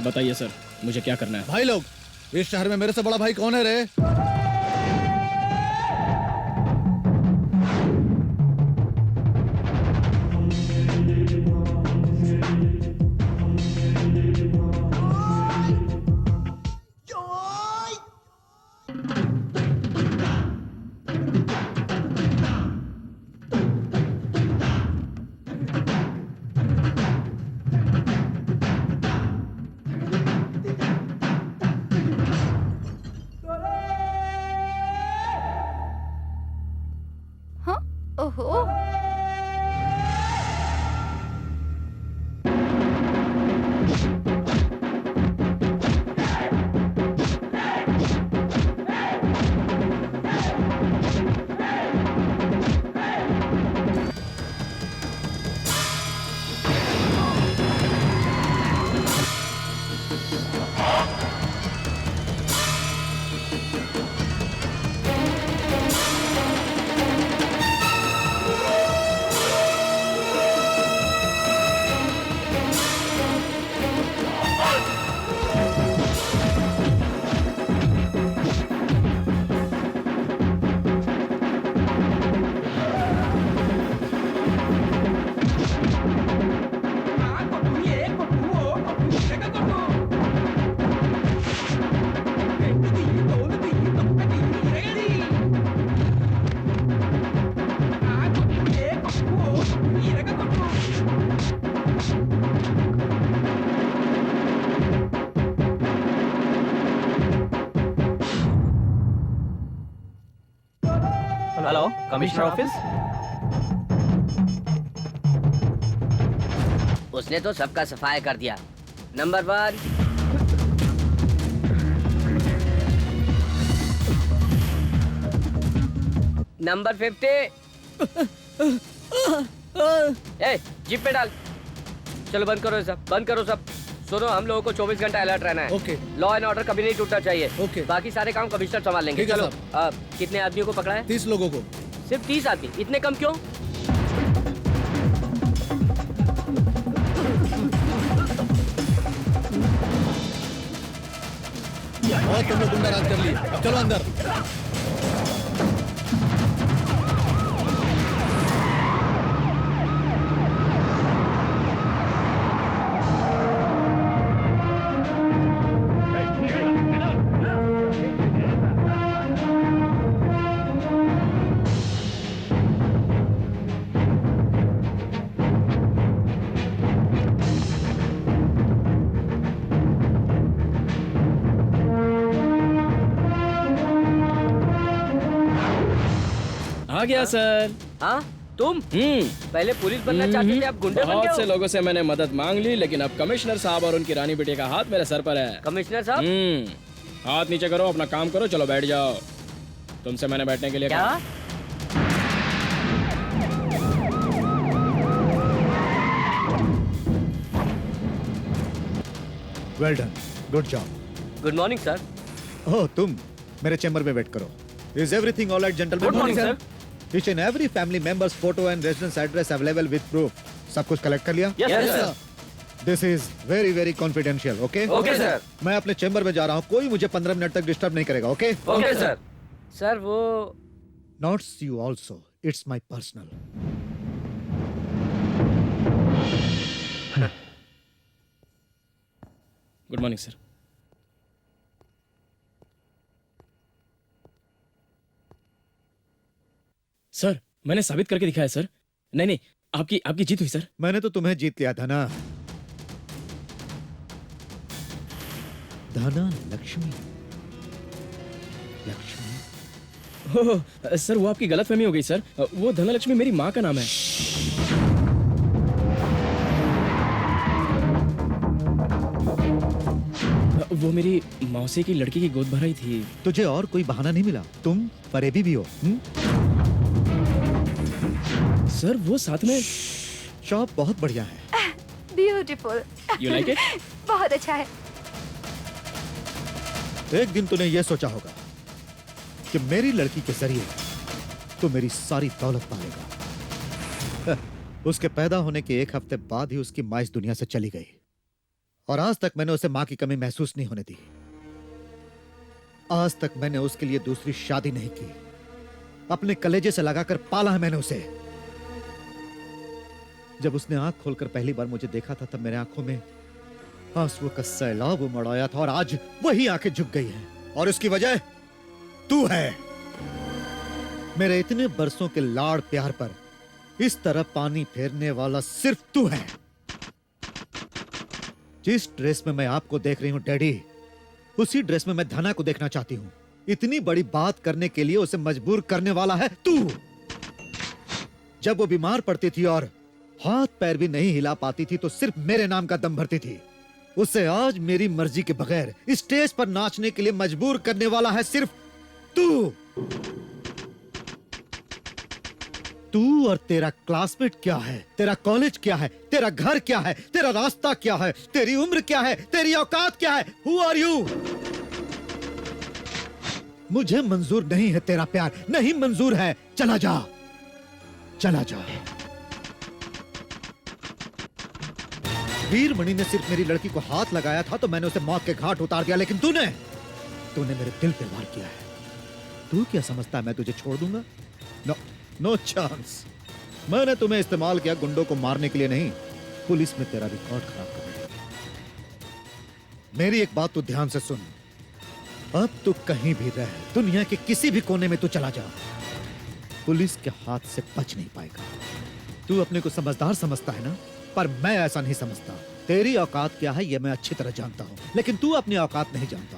बताइए सर, मुझे क्या करना है? भाई लोग, इस शहर में मेरे से बड़ा भाई कौन है रे? ओहो, हेलो, कमिश्नर ऑफिस। उसने तो सबका सफाया कर दिया। Number 1, number 50। जीप पे डाल। चलो बंद करो सब, बंद करो सब। सुनो, हम लोगों को 24 घंटा अलर्ट रहना है। ओके। लॉ एंड ऑर्डर कभी नहीं टूटना चाहिए। ओके। बाकी सारे काम कमिश्नर संभाल लेंगे। ठीक है चलो, कितने आदमियों को पकड़ा है? 30 लोगों को। सिर्फ 30 आदमी? इतने कम क्यों? और तुम लोग गुंडा राज कर लिए, अब चलो अंदर। आ गया सर। हाँ तुम पहले पुलिस बनना चाहते थे, अब गुंडे बन बहुत से गए हो। लोगों से मैंने मदद मांग ली, लेकिन अब कमिश्नर साहब और उनकी रानी बेटी का हाथ मेरे सर पर है। कमिश्नर साहब हाथ नीचे करो, अपना काम करो, चलो बैठ जाओ। तुमसे मैंने बैठने के लिए क्या? कहा। Well done, good job. Good morning sir. Oh तुम मेरे चेंबर में वेट करो। Is everything alright gentleman? Good morning sir. Each and every family member's photo and residence address available with proof. सब कुछ कलेक्ट कर लिया? Yes sir. This is very very confidential, okay? Okay sir. मैं अपने chamber में जा रहा हूँ, कोई मुझे 15 मिनट तक डिस्टर्ब नहीं करेगा, ओके? Okay sir. सर वो Notes you also. It's my personal. Good morning sir. Sir मैंने साबित करके दिखाया सर। नहीं नहीं, आपकी आपकी जीत हुई सर। मैंने तो तुम्हें जीत लिया था ना। धना लक्ष्मी लक्ष्मी। ओह सर, वो आपकी गलतफहमी हो गई सर। वो धनलक्ष्मी मेरी माँ का नाम है। वो मेरी मौसी की लड़की की गोद भराई थी। तुझे और कोई बहाना नहीं मिला? तुम फरेबी भी हो। सर वो साथ में शॉप बहुत बढ़िया है। ब्यूटीफुल। You like it? बहुत अच्छा है। एक दिन तूने ये सोचा होगा कि मेरी लड़की के जरिए तू मेरी सारी दौलत पालेगा। उसके पैदा होने के एक हफ्ते बाद ही उसकी माँ इस दुनिया से चली गई, और आज तक मैंने उसे माँ की कमी महसूस नहीं होने दी। आज तक मैंने उसके लिए दूसरी शादी नहीं की। अपने कलेजे से लगाकर पाला है मैंने उसे। जब उसने आंख खोलकर पहली बार मुझे देखा था, तब मेरे आंखों में आंसुओं का सैलाब उमड़ आया था, और आज वही आंखें झुक गई हैं, और उसकी वजह तू है। मेरे इतने बरसों के लाड़ प्यार पर इस तरह पानी फेरने वाला सिर्फ तू है। जिस ड्रेस में मैं आपको देख रही हूं डैडी, उसी ड्रेस में मैं धना को देखना चाहती हूं। इतनी बड़ी बात करने के लिए उसे मजबूर करने वाला है तू। जब वो बीमार पड़ती थी और हाथ पैर भी नहीं हिला पाती थी, तो सिर्फ मेरे नाम का दम भरती थी। उसे आज मेरी मर्जी के बगैर स्टेज पर नाचने के लिए मजबूर करने वाला है सिर्फ तू। तू और तेरा क्लासमेट क्या है, तेरा कॉलेज क्या है, तेरा घर क्या है, तेरा रास्ता क्या है, तेरी उम्र क्या है, तेरी औकात क्या है? Who are you? मुझे मंजूर नहीं है तेरा प्यार, नहीं मंजूर है। चला जा, चला जा। वीरमणि ने सिर्फ मेरी लड़की को हाथ लगाया था तो मैंने उसे मौत के घाट उतार दिया, लेकिन तूने मेरे दिल पे वार किया है। तू क्या समझता है मैं तुझे छोड़ दूंगा? No, no chance. मैंने तुम्हें इस्तेमाल किया गुंडों को मारने के लिए नहीं, पुलिस में तेरा रिकॉर्ड खराब करने के लिए। मेरी एक बात तू ध्यान से सुन। अब तू कहीं भी रह, दुनिया के किसी भी कोने में तू चला जा, पुलिस के हाथ से बच नहीं पाएगा। तू अपने को समझदार समझता है ना, पर मैं ऐसा नहीं समझता। तेरी औकात क्या है ये मैं अच्छी तरह जानता हूं, लेकिन तू अपनी औकात नहीं जानता।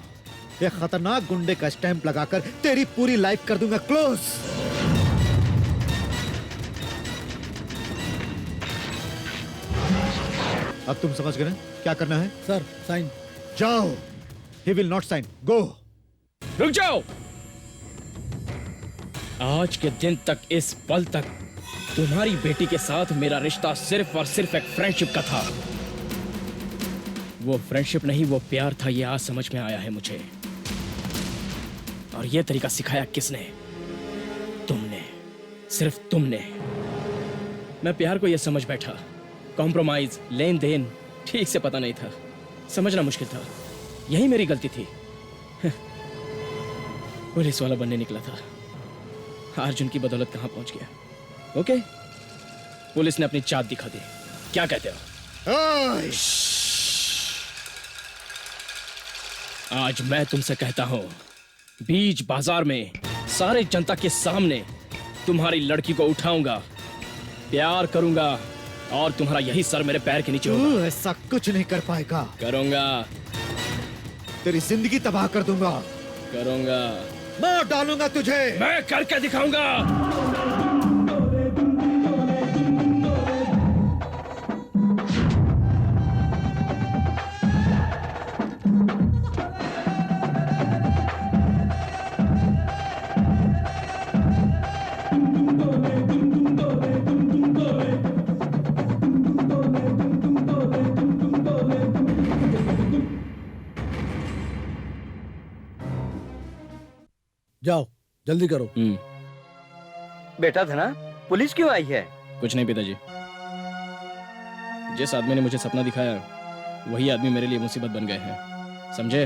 एक खतरनाक गुंडे का स्टैंप लगाकर तेरी पूरी लाइफ कर दूंगा क्लोज। अब तुम समझ गए ना क्या करना है? Sir sign. जाओ। He will not sign, go. रुक जाओ। आज के दिन तक, इस पल तक तुम्हारी बेटी के साथ मेरा रिश्ता सिर्फ और सिर्फ एक फ्रेंडशिप का था। वो फ्रेंडशिप नहीं, वो प्यार था, ये आज समझ में आया है मुझे। और ये तरीका सिखाया किसने? तुमने, सिर्फ तुमने। मैं प्यार को ये समझ बैठा, कॉम्प्रोमाइज, लेन देन ठीक से पता नहीं था, समझना मुश्किल था। यही मेरी गलती थी। पुलिस वाला बनने निकला था, अर्जुन की बदौलत कहां पहुंच गया। ओके, पुलिस ने अपनी चाँद दिखा दी। क्या कहते हो? आज मैं तुमसे कहता हूं, बीच बाजार में सारे जनता के सामने तुम्हारी लड़की को उठाऊंगा, प्यार करूंगा, और तुम्हारा यही सर मेरे पैर के नीचे होगा। तू ऐसा कुछ नहीं कर पाएगा। करूंगा, तेरी जिंदगी तबाह कर दूंगा, करूंगा, मार डालूंगा तुझे। मैं करके दिखाऊंगा। जाओ जल्दी करो। बेटा धना, पुलिस क्यों आई है? कुछ नहीं पिताजी, जिस आदमी ने मुझे सपना दिखाया वही आदमी मेरे लिए मुसीबत बन गए हैं, समझे?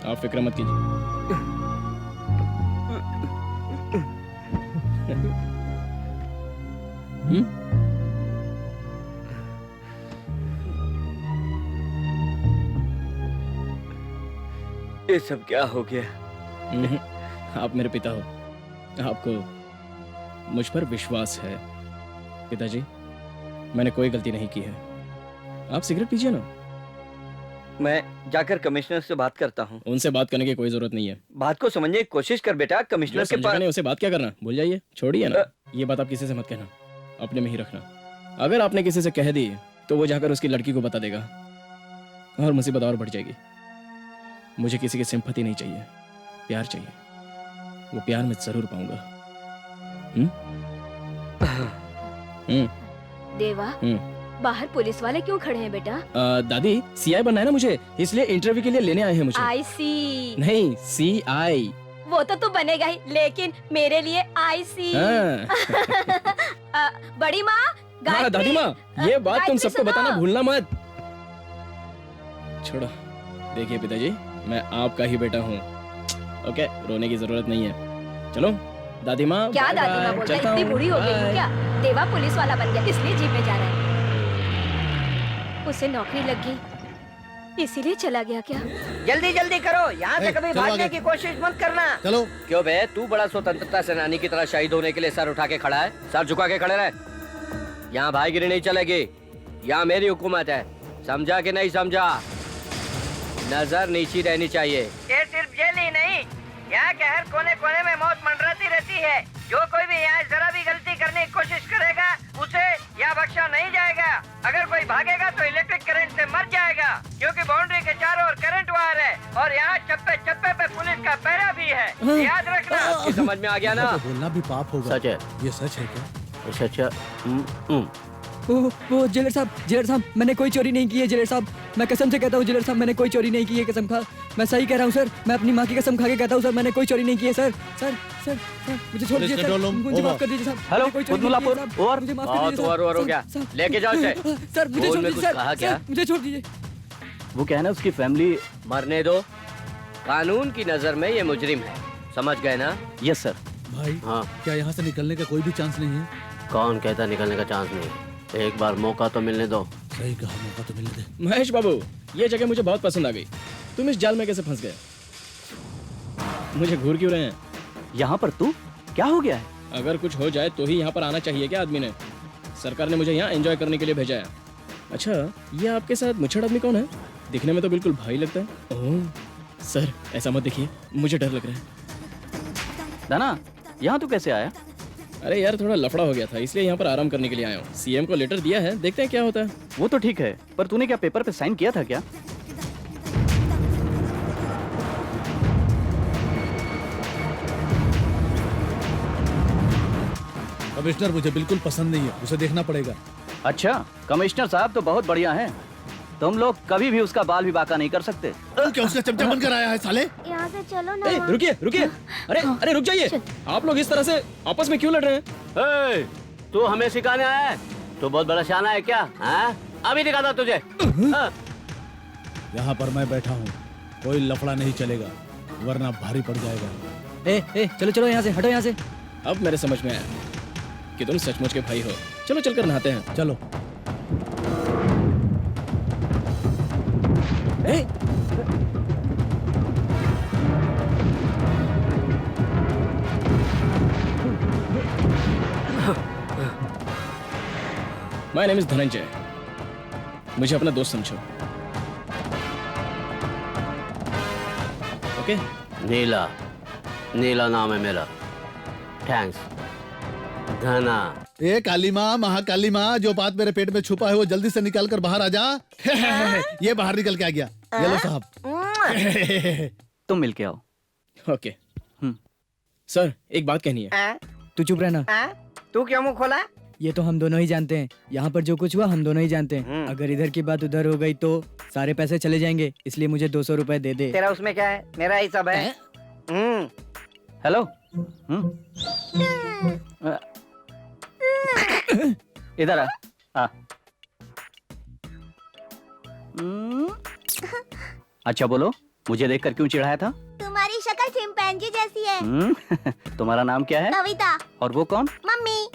आप फिक्र मत कीजिए। ये सब क्या हो गया? आप मेरे पिता हो, आपको मुझ पर विश्वास है। पिताजी, मैंने कोई गलती नहीं की है। आप सिगरेट पीजिए ना। मैं जाकर कमिश्नर से बात करता हूँ। उनसे बात करने की कोई जरूरत नहीं है। बात को समझने की कोशिश कर बेटा, कमिश्नर के पास। नहीं, उसे बात क्या करना, भूल जाइए, छोड़िए ना। ये बात आप किसी से मत कहना, अपने में ही रखना। अगर आपने किसी से कह दी तो वो जाकर उसकी लड़की को बता देगा और मुसीबत और बढ़ जाएगी। मुझे किसी की सिंपैथी नहीं चाहिए, प्यार चाहिए। वो प्यार मैं जरूर पाऊंगा। देवा, बाहर पुलिस वाले क्यों खड़े हैं बेटा? दादी, सीआई बनना है ना मुझे, इसलिए इंटरव्यू के लिए लेने आए हैं मुझे। आई सी। नहीं, सीआई। वो तो तू बनेगा ही, लेकिन मेरे लिए आई सी। बड़ी माँ, हाँ, दादी माँ, ये बात तुम सबको बताना भूलना मत। छोड़ो, देखिए पिताजी, मैं आपका ही बेटा हूँ। ओके, रोने की जरूरत नहीं है। चलो दादी माँ। क्या दादी माँ बोलता है? इतनी बूढ़ी हो गई हूँ क्या? देवा पुलिस वाला बन गया, इसलिए जीप में जा रहा है। उसे नौकरी लग गई, इसीलिए चला गया क्या? जल्दी जल्दी करो, यहाँ से कभी चलो भागने आगे। की कोशिश मत करना। चलो। क्यों बे, तू बड़ा स्वतंत्रता सेनानी की तरह शहीद होने के लिए सर उठा के खड़ा है? सर झुका के खड़े रहे। यहाँ भाईगिरी नहीं चलेगी, यहाँ मेरी हुकूमत है, समझा कि नहीं समझा? नजर नीची रहनी चाहिए। ये सिर्फ जेल ही नहीं, यहाँ के हर कोने कोने में मौत मंडराती रहती है। जो कोई भी यहाँ जरा भी गलती करने की कोशिश करेगा उसे यहाँ बख्शा नहीं जाएगा। अगर कोई भागेगा तो इलेक्ट्रिक करंट से मर जाएगा, क्योंकि बाउंड्री के चारों ओर करंट वायर है और यहाँ चप्पे चप्पे पे पुलिस का पहरा भी है, याद रखना। आपकी समझ में आ गया ना? तो बोलना भी पाप होगा। सच है। ये सच है क्या? अच्छा। वो जेलर साहब, मैंने कोई चोरी नहीं की है जेलर साहब। मैं कसम से कहता हूँ जेलर साहब, मैंने कोई चोरी नहीं की है, कसम खा। मैं सही कह रहा हूँ सर, मैं अपनी माँ की कसम खा के कहता हूँ सर, मैंने कोई चोरी नहीं की है सर। सर सर सर मुझे छोड़ दीजिए सर, मुझे माफ कर दीजिए साहब। हेलो, मैंने कोई चोरी नहीं की है, साहब। और मुझे माफ कर दीजिए ओवर हो गया, लेके जाओ इसे। सर मुझे बोल छोड़ में दीजिए कुछ कहा सर, क्या? सर मुझे छोड़ दीजिए। वो क्या है ना, उसकी फैमिली। मरने दो, कानून की नजर में ये मुजरिम है, समझ गए ना? Yes sir. भाई, हाँ। क्या यहाँ से निकलने का कोई भी चांस नहीं है? कौन कहता निकलने का चांस नहीं? एक बार मौका तो मिलने दो। सही कहा, मौका तो मिलने दे। महेश बाबू, ये जगह मुझे बहुत पसंद आ गई। तुम इस जाल में कैसे फंस गए? मुझे घूर क्यों रहे हैं? यहाँ पर तू क्या हो गया है? अगर कुछ हो जाए तो ही यहाँ पर आना चाहिए क्या आदमी ने? सरकार ने मुझे यहाँ एंजॉय करने के लिए भेजा है। अच्छा, ये आपके साथ मुच्छड़ आदमी कौन है? दिखने में तो बिल्कुल भाई लगता है। ओह सर, ऐसा मत देखिए, मुझे डर लग रहा है। दाना, यहाँ तू कैसे आया? अरे यार, थोड़ा लफड़ा हो गया था, इसलिए यहाँ पर आराम करने के लिए आया हूँ। सीएम को लेटर दिया है, देखते हैं क्या होता है। वो तो ठीक है, पर तूने क्या पेपर पे साइन किया था क्या? कमिश्नर मुझे बिल्कुल पसंद नहीं है, उसे देखना पड़ेगा। अच्छा, कमिश्नर साहब तो बहुत बढ़िया हैं। तुम लोग कभी भी उसका बाल भी बाका नहीं कर सकते। तू क्या उसका चमचा बनकर आया है साले? यहाँ से चलो ए, रुकिए रुकिए, अरे रुक जाइए। आप लोग इस तरह से आपस में क्यों लड़ रहे हैं? तू हमें सिखाने आया है? तू बहुत बड़ा शाना है क्या? हाँ? अभी दिखाता तुझे। हाँ। यहाँ पर मैं बैठा हूँ, कोई लफड़ा नहीं चलेगा, वरना भारी पड़ जाएगा। ए चलो चलो यहाँ से, हटो यहाँ से। अब मेरे समझ में आया कि तुम सचमुच के भाई हो। चलो चलकर नहाते हैं। चलो। माय नेम इज धनंजय, मुझे अपना दोस्त समझो। ओके? नीला, नीला नाम है मेरा। थैंक्स। धना। ए काली माँ, महाकाली माँ, जो बात मेरे पेट में छुपा है वो जल्दी से निकाल कर बाहर आ जा। ये बाहर निकल के आ गया। ये लो साहब। तुम मिल के आओ। ओके। सर, एक बात कहनी है। तू चुप रहना। तू क्यों मुंह खोला? ये तो हम दोनों ही जानते हैं, यहाँ पर जो कुछ हुआ हम दोनों ही जानते हैं। अगर इधर की बात उधर हो गई तो सारे पैसे चले जाएंगे, इसलिए मुझे 200 रुपए दे दे। तेरा उसमें क्या है? मेरा ही सब है। हेलो। इधर आ। अच्छा बोलो, मुझे देखकर क्यों चिढ़ाया था? तुम्हारी शक्ल चिंपैंजी जैसी है। तुम्हारा नाम क्या है? कविता। और वो कौन? मम्मी।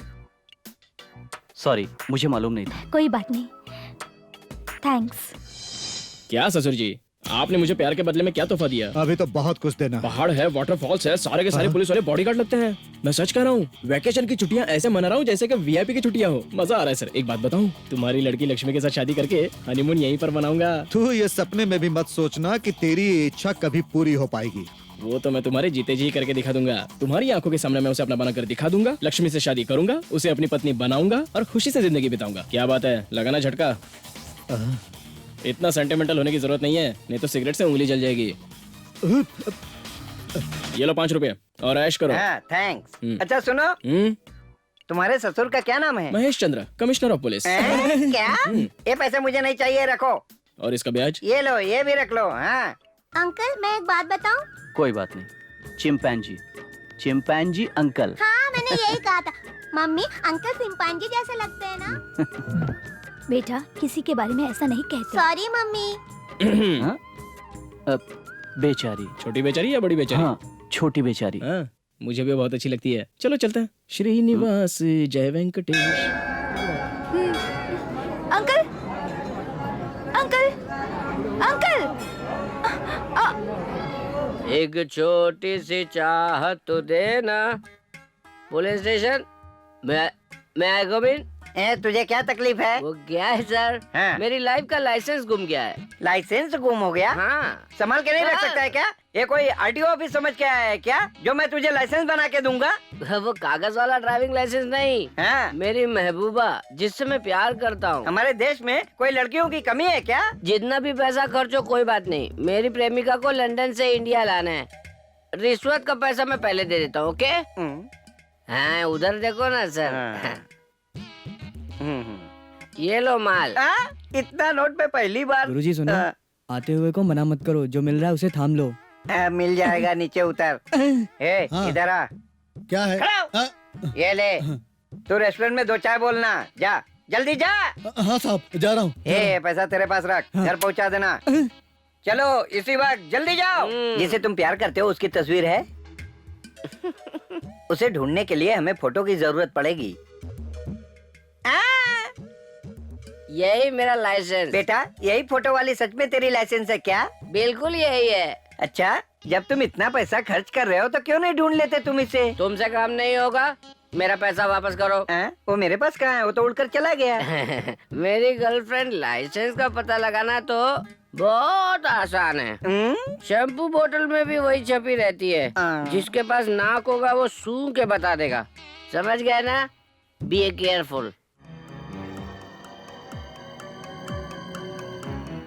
सॉरी, मुझे मालूम नहीं था। कोई बात नहीं, थैंक्स। क्या ससुर जी, आपने मुझे प्यार के बदले में क्या तोहफा दिया? अभी तो बहुत कुछ देना। पहाड़ है, वाटरफॉल्स है, सारे के सारे पुलिस वाले बॉडीगार्ड लगते हैं। मैं सच कह रहा हूँ, वैकेशन की छुट्टियां ऐसे मना रहा हूँ जैसे कि वीआईपी की छुट्टियां हो। मजा आ रहा है सर। एक बात बताऊँ, तुम्हारी लड़की लक्ष्मी के साथ शादी करके हनीमून यहीं पर मनाऊंगा। तू ये सपने में भी मत सोचना कि तेरी ये इच्छा कभी पूरी हो पाएगी। वो तो मैं तुम्हारे जीते जी करके दिखा दूंगा। तुम्हारी आंखों के सामने मैं उसे अपना बनाकर दिखा दूंगा। लक्ष्मी से शादी करूंगा, उसे अपनी पत्नी बनाऊंगा और खुशी से जिंदगी बिताऊंगा। क्या बात है, लगाना झटका। इतना सेंटिमेंटल होने की जरूरत नहीं है, नहीं तो सिगरेट से उंगली जल जाएगी। ये लो 5 रुपए और ऐश करो। थैंक्स। अच्छा सुनो, तुम्हारे ससुर का क्या नाम है? Mahesh Chandra, commissioner of police. क्या? ये पैसे मुझे नहीं चाहिए, रखो। और इसका ब्याज? ये लो, ये भी रख लो। हाँ। अंकल, मैं एक बात बताऊं? कोई बात नहीं। Chimpanzee uncle. हाँ, मैंने यही कहा था। मम्मी, अंकल चिंपैंजी जैसे लगते हैं ना? बेटा, किसी के बारे में ऐसा नहीं कहते। Sorry mummy. बेचारी। छोटी बेचारी या बड़ी बेचारी? हाँ, छोटी बेचारी। हाँ, मुझे भी बहुत अच्छी लगती है। चलो चलते हैं। श्रीनिवास जय वेंकटेश। Uncle, uncle, uncle. एक छोटी सी चाहत तो देना। Police station. मैं आई कम इन? तुझे क्या तकलीफ है? वो क्या है सर? हाँ। मेरी लाइफ का लाइसेंस गुम गया है। लाइसेंस गुम हो गया? हाँ। संभाल के नहीं रख हाँ। सकता है क्या? ये कोई आरटीओ ऑफिस समझ के आया है क्या, जो मैं तुझे लाइसेंस बना के दूंगा? वो कागज वाला ड्राइविंग लाइसेंस नहीं। हाँ। मेरी महबूबा, जिससे मैं प्यार करता हूँ। हमारे देश में कोई लड़कियों की कमी है क्या? जितना भी पैसा खर्च हो कोई बात नहीं, मेरी प्रेमिका को लंदन से इंडिया लाना है। रिश्वत का पैसा मैं पहले दे देता हूँ। ओके? हाँ, उधर देखो ना सर। ये लो माल। इतना नोट पे पहली बार। गुरुजी सुनो, आते हुए को मना मत करो, जो मिल रहा है उसे थाम लो। मिल जाएगा, नीचे उतर। इधर आ। क्या है? ये ले, तू रेस्टोरेंट में 2 चाय बोलना। जा, जल्दी जा। हाँ साहब, जा रहा हूँ। पैसा तेरे पास रख, घर पहुँचा देना। चलो इसी वक्त, जल्दी जाओ। जिसे तुम प्यार करते हो उसकी तस्वीर है? उसे ढूंढने के लिए हमें फोटो की जरूरत पड़ेगी। यही मेरा लाइसेंस। बेटा, यही फोटो वाली सच में तेरी लाइसेंस है क्या? बिल्कुल यही है। अच्छा, जब तुम इतना पैसा खर्च कर रहे हो तो क्यों नहीं ढूंढ लेते तुम इसे? तुमसे काम नहीं होगा, मेरा पैसा वापस करो। वो मेरे पास कहाँ है? वो तो उड़कर चला गया। मेरी गर्लफ्रेंड लाइसेंस का पता लगाना तो बहुत आसान है। शैम्पू बोतल में भी वही छपी रहती है। जिसके पास नाक होगा वो सूंघ के बता देगा। समझ गए ना? Be careful.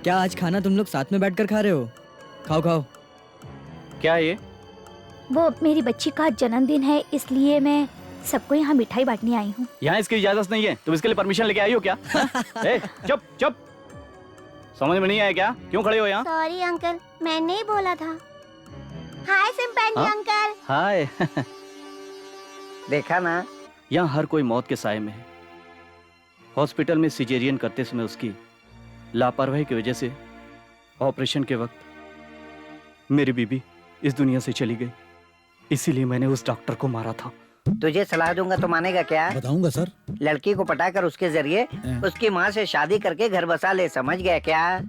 क्या आज खाना तुम लोग साथ में बैठकर खा रहे हो? खाओ खाओ। क्या ये? वो मेरी बच्ची का जन्मदिन है, इसलिए मैं सबको यहाँ मिठाई बांटने आई हूँ। यहाँ इसकी इजाजत नहीं है, तुम इसके लिए परमिशन लेके आई हो क्या? ए, चुप चुप। समझ में नहीं आया क्या? क्यों खड़े हो यहाँ? सॉरी अंकल, मैंने ही बोला था। हाय चिंपैंजी अंकल। हाय। देखा ना, यहाँ हर कोई मौत के साए में है। हॉस्पिटल में सिजेरियन करते समय उसकी लापरवाही की वजह से ऑपरेशन के वक्त मेरी बीबी इस दुनिया से चली गई। इसीलिए मैंने उस डॉक्टर को मारा था। तुझे सलाह दूंगा तो मानेगा क्या? बताऊंगा सर। लड़की को पटाकर उसके जरिए उसकी माँ से शादी करके घर बसा ले। समझ गया क्या?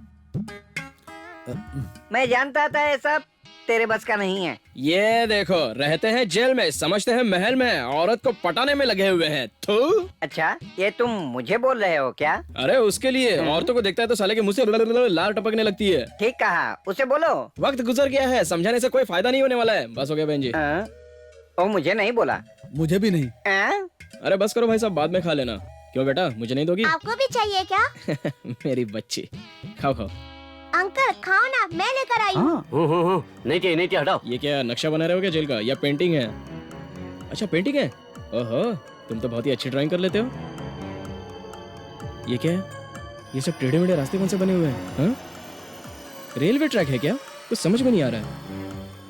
मैं जानता था ये सब तेरे बस का नहीं है। ये देखो, रहते हैं जेल में, समझते हैं महल में, औरत को पटाने में लगे हुए हैं। थू। अच्छा, ये तुम मुझे बोल रहे हो क्या? अरे उसके लिए, औरतों को देखता है तो साले के मुंह से लार टपकने लगती है। ठीक कहा, उसे बोलो। वक्त गुजर गया है, समझाने से कोई फायदा नहीं होने वाला है। बस हो गया बहन जी। ओ, मुझे नहीं बोला। मुझे भी नहीं। अरे बस करो भाई साहब, बाद में खा लेना। क्यों बेटा, मुझे नहीं दोगी? आपको भी चाहिए क्या? मेरी बच्ची, खाओ खाओ। अंकल खाओ ना, मैं लेकर आई हूँ। नहीं चाहिए, नहीं चाहिए, हटाओ। ये क्या नक्शा बना रहे हो क्या जेल का, या पेंटिंग है? अच्छा पेंटिंग है। ओहो, तुम तो बहुत ही अच्छी ड्राइंग कर लेते हो। ये क्या है? ये सब टेढ़े मेढ़े रास्ते कौन से बने हुए हैं? हाँ? रेलवे ट्रैक है क्या? कुछ समझ में नहीं आ रहा है।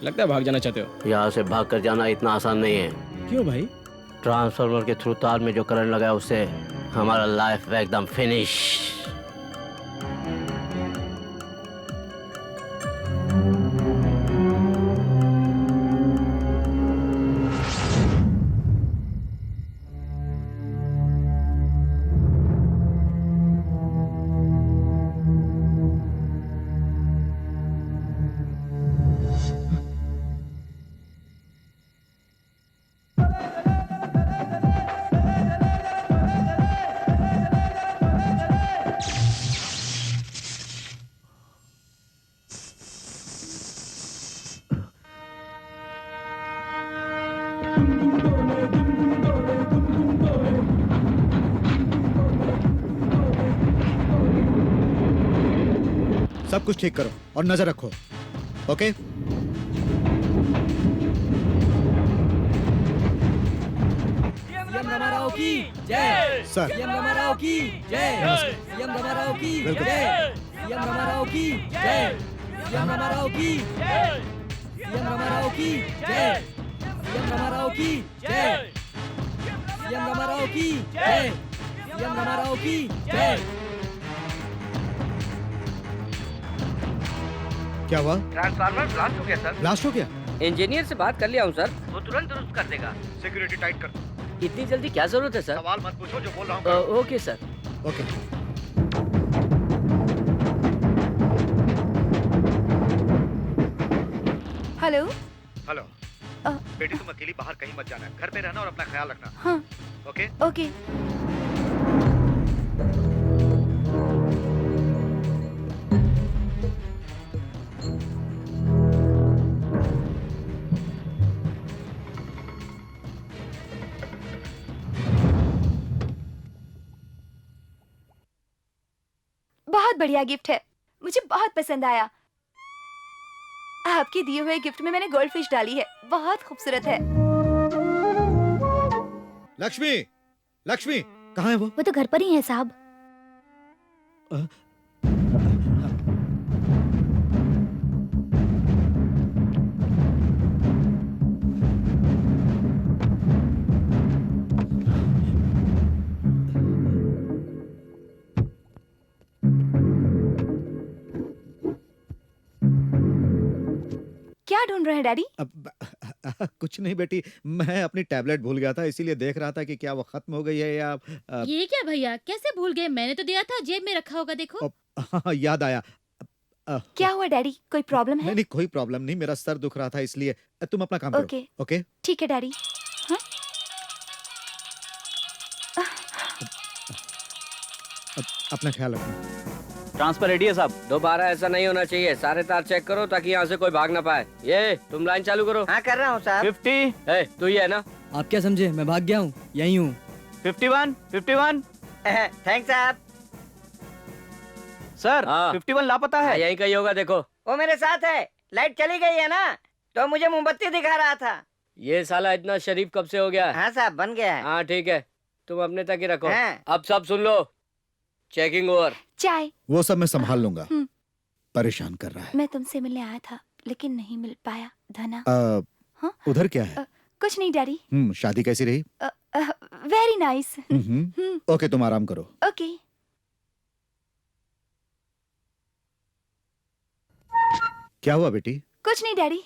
लगता है भाग जाना चाहते हो। यहाँ से भाग कर जाना इतना आसान नहीं है। क्यों भाई? ट्रांसफार्मर के थ्रू तार में जो करंट लगा है उससे हमारा लाइफ एकदम फिनिश। सब कुछ ठीक करो और नजर रखो। ओके? सीएम रामाराव की जय। सर। सीएम रामाराव की जय। सीएम रामाराव की जय। सीएम रामाराव की जय। सीएम रामाराव की जय। सीएम रामाराव की जय। सीएम रामाराव की जय। सीएम रामाराव की जय। सीएम रामाराव की जय। क्या हुआ? ट्रांसफार्मर ब्लास्ट हो गया सर। ब्लास्ट हो गया? इंजीनियर से बात कर लिया हूँ सर। वो तुरंत दुरुस्त कर देगा। सिक्योरिटी टाइट कर। इतनी जल्दी क्या जरूरत है सर? सवाल मत पूछो, जो बोल रहा हूँ। Okay sir. Okay. Hello. Hello. बेटी तुम अकेली बाहर कहीं मत जाना, घर पे रहना और अपना ख्याल रखना। हाँ। ओके? ओके। बहुत बढ़िया गिफ्ट है, मुझे बहुत पसंद आया। आपके दिए हुए गिफ्ट में मैंने गोल्ड फिश डाली है, बहुत खूबसूरत है। लक्ष्मी, लक्ष्मी कहाँ है वो? वो तो घर पर ही है साहब। क्या ढूंढ रहे हैं डैडी? कुछ नहीं बेटी, मैं अपनी टैबलेट भूल गया था, इसीलिए देख रहा था कि क्या वो खत्म हो गई है या ये क्या भैया, कैसे भूल गए? मैंने तो दिया था, जेब में रखा होगा, देखो। हाँ, याद आया। क्या हुआ डैडी, कोई प्रॉब्लम है? नहीं नहीं, कोई प्रॉब्लम नहीं, मेरा सर दुख रहा था इसलिए। तुम अपना काम करो। ओके। ओके? ठीक है डैडी। हाँ? अपना ख्याल रखना। ट्रांसफर रेडी है साहब। दोबारा ऐसा नहीं होना चाहिए। सारे तार चेक करो ताकि यहाँ से कोई भाग ना पाए। ये तुम लाइन चालू करो। हाँ कर रहा हूँ साहब। 50, तू ही है ना? आप क्या समझे, मैं भाग गया हूँ, यहीं हूँ। 51, 51 थैंक्स साहब। सर, हाँ। 51 लापता है। यहीं कहीं होगा, देखो। वो मेरे साथ है, लाइट चली गई है ना, तो मुझे मोमबत्ती दिखा रहा था। ये साला इतना शरीफ कब से हो गया? हाँ साहब, बन गया है। हाँ ठीक है, तुम अपने तक ही रखो। हाँ। अब सब सुन लो, चेकिंग ओवर। चाय। वो सब मैं संभाल लूंगा। परेशान कर रहा है। मैं तुमसे मिलने आया था लेकिन नहीं मिल पाया। धना। हाँ? उधर क्या है? कुछ नहीं डैडी। शादी कैसी रही? Very nice. ओके, तुम आराम करो। ओके। क्या हुआ बेटी? कुछ नहीं डैडी।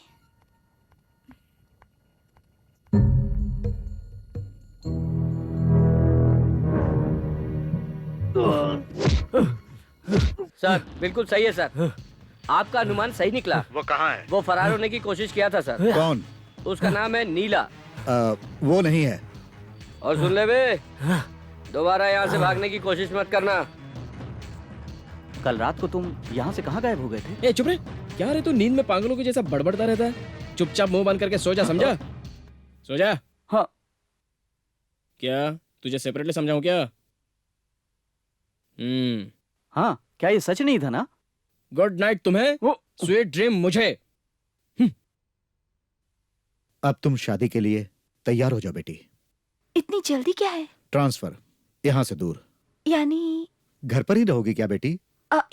सर बिल्कुल सही है सर, आपका अनुमान सही निकला। वो कहाँ है? वो फरार होने की कोशिश किया था सर। कौन? उसका नाम है नीला। वो नहीं है। और सुन ले बे, दोबारा यहाँ से भागने की कोशिश मत करना। कल रात को तुम यहाँ से कहाँ गायब हो गए थे? ए चुप रहे, क्या रे तू नींद में पागलों के जैसा बड़बड़ता रहता है? चुपचाप मुंह बंद करके सो जा, समझा? सो जा। हाँ। क्या तुझे सेपरेटली समझाऊं क्या? हाँ, क्या ये सच नहीं था ना? गुड नाइट तुम्हें, स्वीट ड्रीम मुझे। अब तुम शादी के लिए तैयार हो जाओ बेटी। इतनी जल्दी क्या है? ट्रांसफर यहाँ से दूर। यानी घर पर ही रहोगी क्या बेटी?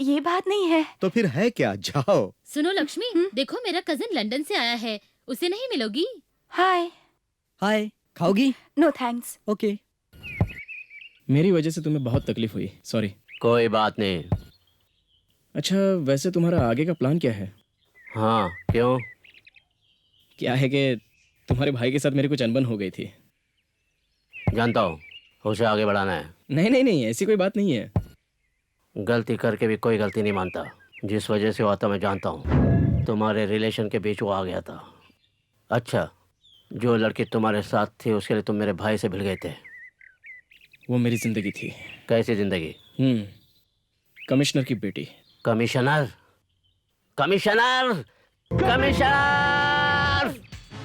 ये बात नहीं है। तो फिर है क्या? जाओ। सुनो लक्ष्मी, देखो मेरा कजिन लंदन से आया है, उसे नहीं मिलोगी? हाय। हाय, खाओगी? No thanks. ओके। मेरी वजह से तुम्हें बहुत तकलीफ हुई, सॉरी। कोई बात नहीं। अच्छा, वैसे तुम्हारा आगे का प्लान क्या है? हाँ, क्यों? क्या है कि तुम्हारे भाई के साथ मेरी कुछ अनबन हो गई थी। जानता हूँ, उसे आगे बढ़ाना है। नहीं नहीं नहीं, ऐसी कोई बात नहीं है। गलती करके भी कोई गलती नहीं मानता। जिस वजह से हुआ था मैं जानता हूँ। तुम्हारे रिलेशन के बीच वो आ गया था। अच्छा, जो लड़की तुम्हारे साथ थी उसके लिए तुम मेरे भाई से भिड़ गए थे। वो मेरी जिंदगी थी। कैसी जिंदगी? कमिश्नर की बेटी। कमिश्नर? कमिश्नर? कमिश्नर?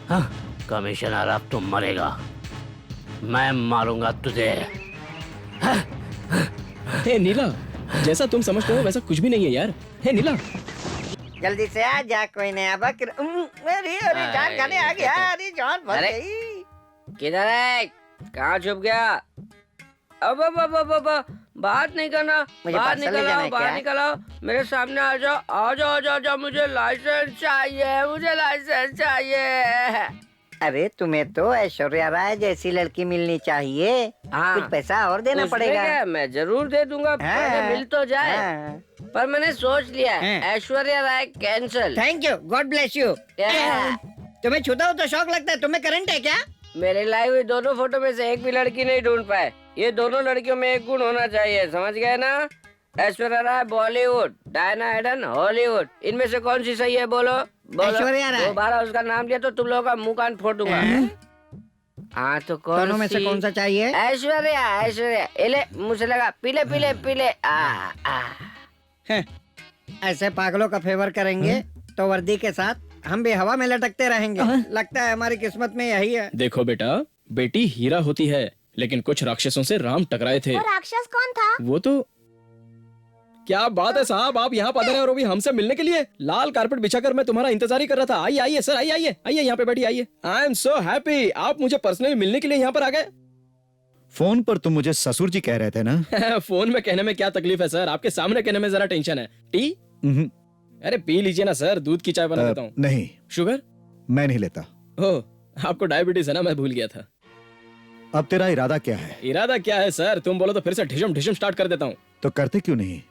हाँ, कमिश्नर, अब तुम मरेगा। मैं मारूंगा तुझे। हे नीला, जैसा तुम समझते हो वैसा कुछ भी नहीं है यार। हे नीला, जल्दी से आ जा, कोई नया बकर। अरे अरे जान खाने आ गया। अरे जान फंस गई। किधर है? कहाँ छुप गया? अब बात नहीं करना। मुझे बाहर पार्सल ले जाना निकलो, है बाहर क्या? निकलो। मेरे सामने आ जाओ, आ जाओ, आ जाओ, आ जाओ। मुझे लाइसेंस चाहिए, मुझे लाइसेंस चाहिए। अरे तुम्हें तो ऐश्वर्या राय जैसी लड़की मिलनी चाहिए। हाँ। कुछ पैसा और देना उसमें पड़ेगा। क्या है? मैं जरूर दे दूंगा, पहले मिल तो जाए। पर मैंने सोच लिया है, Aishwarya Rai cancel. Thank you, God bless you. तुम्हें छूता हो तो शौक लगता है, तुम्हें करंट है क्या? मेरे लाई हुई दोनों फोटो में से एक भी लड़की नहीं ढूंढ पाए। ये दोनों लड़कियों में एक गुण होना चाहिए, समझ गए ना? Aishwarya Rai Bollywood, Diana Aiden Hollywood. इनमें से कौन सी सही है? बोलो बोलो। ऐश्वर्या राय। दोबारा उसका नाम लिया तो तुम लोगों का मुंह कान फोड़ दूंगा। हाँ, तो कौन दोनों में से सी? कौन सा चाहिए? ऐश्वर्या, ऐश्वर्या। एले मुझे लगा पीले पीले पीले। ऐसे पागलों का फेवर करेंगे तो वर्दी के साथ हम भी हवा में लटकते रहेंगे। लगता है हमारी किस्मत में यही है। देखो बेटा, बेटी हीरा होती है, लेकिन कुछ राक्षसों से राम टकराए थे। वो राक्षस कौन था? वो तो क्या बात है साहब, आप यहाँ पधारे और वो भी हमसे मिलने के लिए। लाल कारपेट बिछाकर मैं तुम्हारा इंतजार ही कर रहा था। आइए आइए सर, आइए आइए आइए, यहाँ पे बैठिए, आइए। आई एम सो हैप्पी, आप मुझे पर्सनली मिलने के लिए यहाँ पर आ गए। फोन पर तुम मुझे ससुर जी कह रहे थे ना? फोन में कहने में क्या तकलीफ है सर, आपके सामने कहने में जरा टेंशन है। टी? अरे पी लीजिए ना सर, दूध की चाय बना देता हूँ। नहीं, शुगर? मैं नहीं लेता। ओह, आपको डायबिटीज है ना, मैं भूल गया था। अब तेरा इरादा क्या है? इरादा क्या है सर, तुम बोलो तो फिर से ढिशम ढिशम स्टार्ट कर देता हूँ। तो करते क्यों नहीं?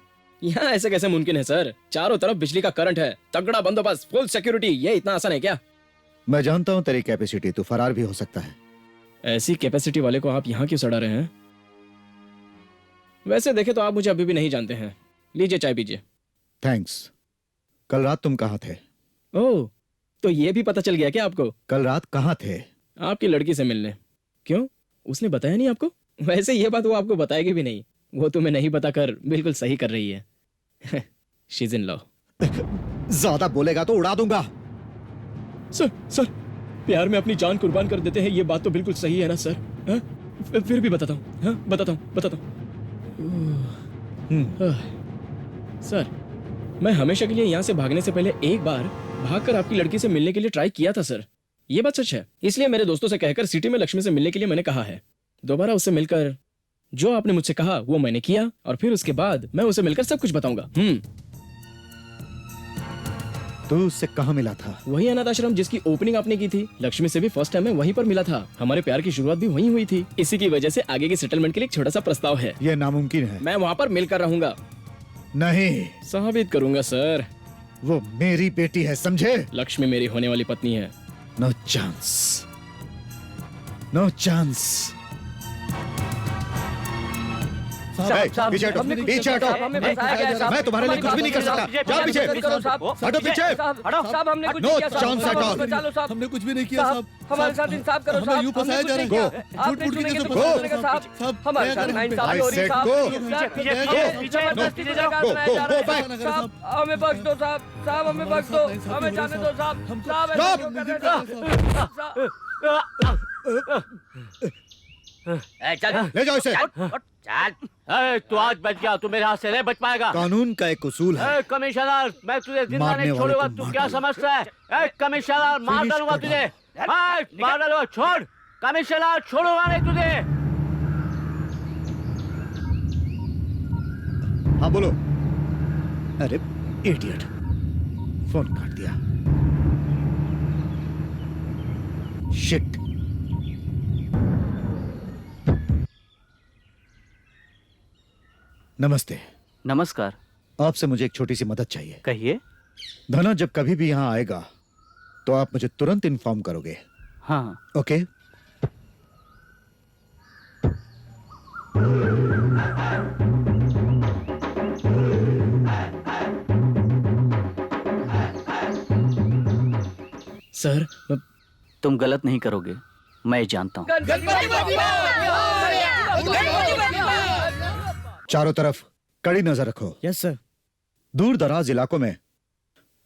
यहाँ ऐसे कैसे मुमकिन है सर? चारों तरफ बिजली का करंट है, तगड़ा बंदोबस्त, फुल सिक्योरिटी। ये इतना आसान है क्या? मैं जानता हूँ तेरी कैपेसिटी, तू फरार भी हो सकता है। ऐसी कैपेसिटी वाले को आप यहाँ क्यों सड़ा रहे हैं? वैसे देखे तो आप मुझे अभी भी नहीं जानते हैं। लीजिए चाय पीजिए। थैंक्स। कल रात तुम कहाँ थे? ओह, तो ये भी पता चल गया क्या आपको? कल रात कहाँ थे? आपकी लड़की से मिलने। क्यों, उसने बताया नहीं आपको? वैसे ये बात वो आपको बताएगी भी नहीं, वो तुम्हें नहीं बताकर बिल्कुल सही कर रही है। शीज इन लव। ज्यादा बोलेगा तो उड़ा दूंगा। सर, प्यार में अपनी जान कुर्बान कर देते हैं, ये बात तो बिल्कुल सही है ना सर? फिर भी बताता हूँ, बताता हूँ। सर, मैं हमेशा के लिए यहाँ से भागने से पहले एक बार भागकर आपकी लड़की से मिलने के लिए ट्राई किया था सर। ये बात सच है, इसलिए मेरे दोस्तों से कहकर सिटी में लक्ष्मी से मिलने के लिए मैंने कहा है। दोबारा उससे मिलकर जो आपने मुझसे कहा वो मैंने किया, और फिर उसके बाद मैं उसे मिलकर सब कुछ बताऊंगा। तू उससे कहाँ मिला था? वही अनाथ आश्रम जिसकी ओपनिंग आपने की थी। लक्ष्मी से भी फर्स्ट टाइम मैं वहीं पर मिला था। हमारे प्यार की शुरुआत भी वहीं हुई थी। इसी की वजह से आगे की सेटलमेंट के लिए एक छोटा सा प्रस्ताव है। यह नामुमकिन है। मैं वहाँ पर मिलकर रहूंगा। नहीं, साबित करूंगा सर। वो मेरी बेटी है, समझे? लक्ष्मी मेरी होने वाली पत्नी है। No chance, no chance. पीछे हटो, पीछे हटो। मैं तुम्हारे लिए कुछ भी नहीं कर सकता। जाओ पीछे, हटो पीछे। No chance at all. हमने कुछ भी नहीं किया साहब। हमारे साथ इंसाफ करो साहब। यूं फंसाए जा रहे हैं। आपने चुनेंगे तो कुछ करेगा साहब। हमारे साथ नाइंसाफी हो रही है साहब। जबरदस्ती जगह बनाया जा रहा है साहब। हमें बख्श दो साहब, साहब हमें बख्श दो, हमें जाने दो साहब। साहब ऐसा क्यों कर रहे हैं? चल ले जाओ इसे। चल, तू आज बच गया, तू मेरे हाथ से नहीं बच पाएगा। कानून का एक उसूल है। कमिश्नर, मैं तुझे जिंदा मारने नहीं वाले छोड़ूंगा। को तू मार क्या डालो। समझता है? कमिश्नर, मार Finish डालूंगा कर तुझे। मार डालूंगा, छोड़। कमिश्नर, छोड़ूंगा नहीं तुझे। हाँ बोलो। अरे इडियट, फोन काट दिया। शिट। नमस्ते। नमस्कार। आपसे मुझे एक छोटी सी मदद चाहिए। कहिए। धना जब कभी भी यहाँ आएगा तो आप मुझे तुरंत इन्फॉर्म करोगे। हाँ। ओके। सर तुम गलत नहीं करोगे, मैं जानता हूँ। चारों तरफ कड़ी नजर रखो। Yes sir. दूर दराज इलाकों में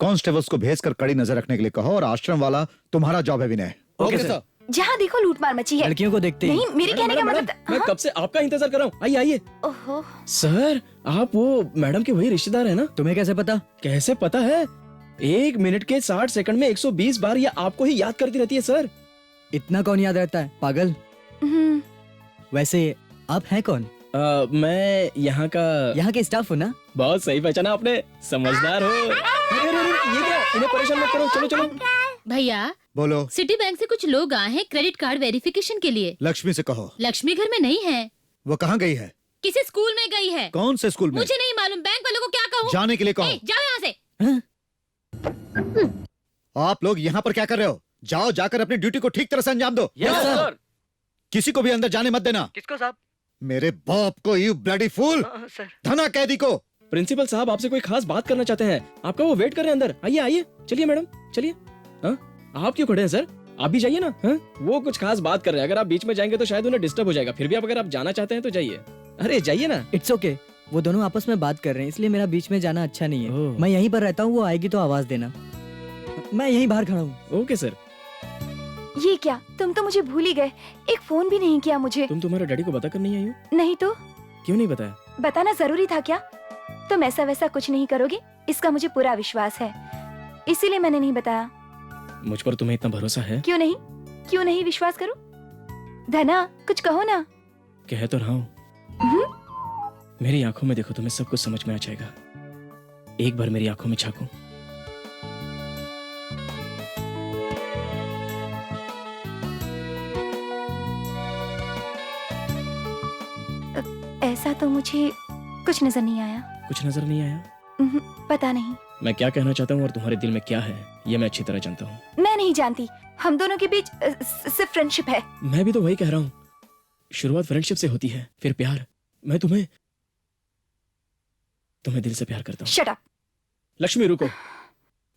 कांस्टेबल्स को भेजकर कड़ी नजर रखने के लिए कहो, और आश्रम वाला तुम्हारा जॉब है विनय। Okay sir. जहाँ देखो लूटमार मची है। लड़कियों को देखते ही। नहीं, मेरे कहने का मतलब। मैं कब से आपका इंतजार कर रहा हूँ। आइए आइए। ओहो। सर आप वो मैडम के वही रिश्तेदार है ना? तुम्हें कैसे पता? कैसे पता है? 1 मिनट के 60 सेकंड में 120 बार ये आपको ही याद करती रहती है सर। इतना कौन याद रहता है पागल? वैसे आप हैं कौन? मैं यहाँ के स्टाफ हो ना? बहुत सही पहचाना आपने, समझदार हो। ये क्या? इन्हें परेशान मत करो, चलो चलो। भैया बोलो। सिटी बैंक से कुछ लोग आए हैं क्रेडिट कार्ड वेरिफिकेशन के लिए। लक्ष्मी से कहो। लक्ष्मी घर में नहीं है। वो कहाँ गई है? किसी स्कूल में गई है। कौन से स्कूल में? मुझे नहीं मालूम, बैंक वालों को क्या कहूँ? जाने के लिए कहो। जाओ यहाँ से। आप लोग यहाँ पर क्या कर रहे हो? जाओ, जाकर अपनी ड्यूटी को ठीक तरह से अंजाम दो। Yes sir. किसी को भी अंदर जाने मत देना। किसको साहब? मेरे बाप को, यू ब्लडी फूल। सर। धना कैदी को। प्रिंसिपल साहब आपसे कोई खास बात करना चाहते हैं, आपका वो वेट कर रहे हैं अंदर। आइए आइए, चलिए मैडम चलिए। हाँ आप क्यों खड़े हैं सर? आप भी जाइए ना। हाँ वो कुछ खास बात कर रहे हैं, अगर आप बीच में जाएंगे तो शायद उन्हें डिस्टर्ब हो जाएगा। फिर भी अगर आप जाना चाहते हैं तो जाइए। अरे जाइए ना। It's okay. वो दोनों आपस में बात कर रहे हैं, इसलिए मेरा बीच में जाना अच्छा नहीं है। ओह। मैं यहीं पर रहता हूँ, वो आएगी तो आवाज देना। मैं यहीं बाहर खड़ा हूँ। Okay sir. ये क्या, तुम तो मुझे भूल ही गए। एक फोन भी नहीं किया मुझे। तुम तुम्हारे डैडी को बता कर नहीं आई हो? नहीं तो क्यों नहीं बताया? बताना जरूरी था क्या? तुम ऐसा वैसा कुछ नहीं करोगे, इसका मुझे पूरा विश्वास है, इसीलिए मैंने नहीं बताया। मुझ पर तुम्हें इतना भरोसा है? क्यों नहीं, क्यों नहीं विश्वास करूं? धना कुछ कहो ना। कह तो रहा हूँ। मेरी आंखों में देखो, तुम्हें सब कुछ समझ में आ जाएगा। एक बार मेरी आंखों में झांको। ऐसा तो मुझे कुछ नजर नहीं आया। कुछ नजर नहीं आया? पता नहीं। मैं क्या कहना चाहता हूँ और तुम्हारे दिल में क्या है, ये मैं अच्छी तरह जानता हूँ। मैं नहीं जानती, हम दोनों के बीच सिर्फ फ्रेंडशिप है। मैं भी तो वही कह रहा हूँ, शुरुआत फ्रेंडशिप से होती है, फिर प्यार। मैं तुम्हें दिल से प्यार करता हूँ। Shut up. लक्ष्मी रुको।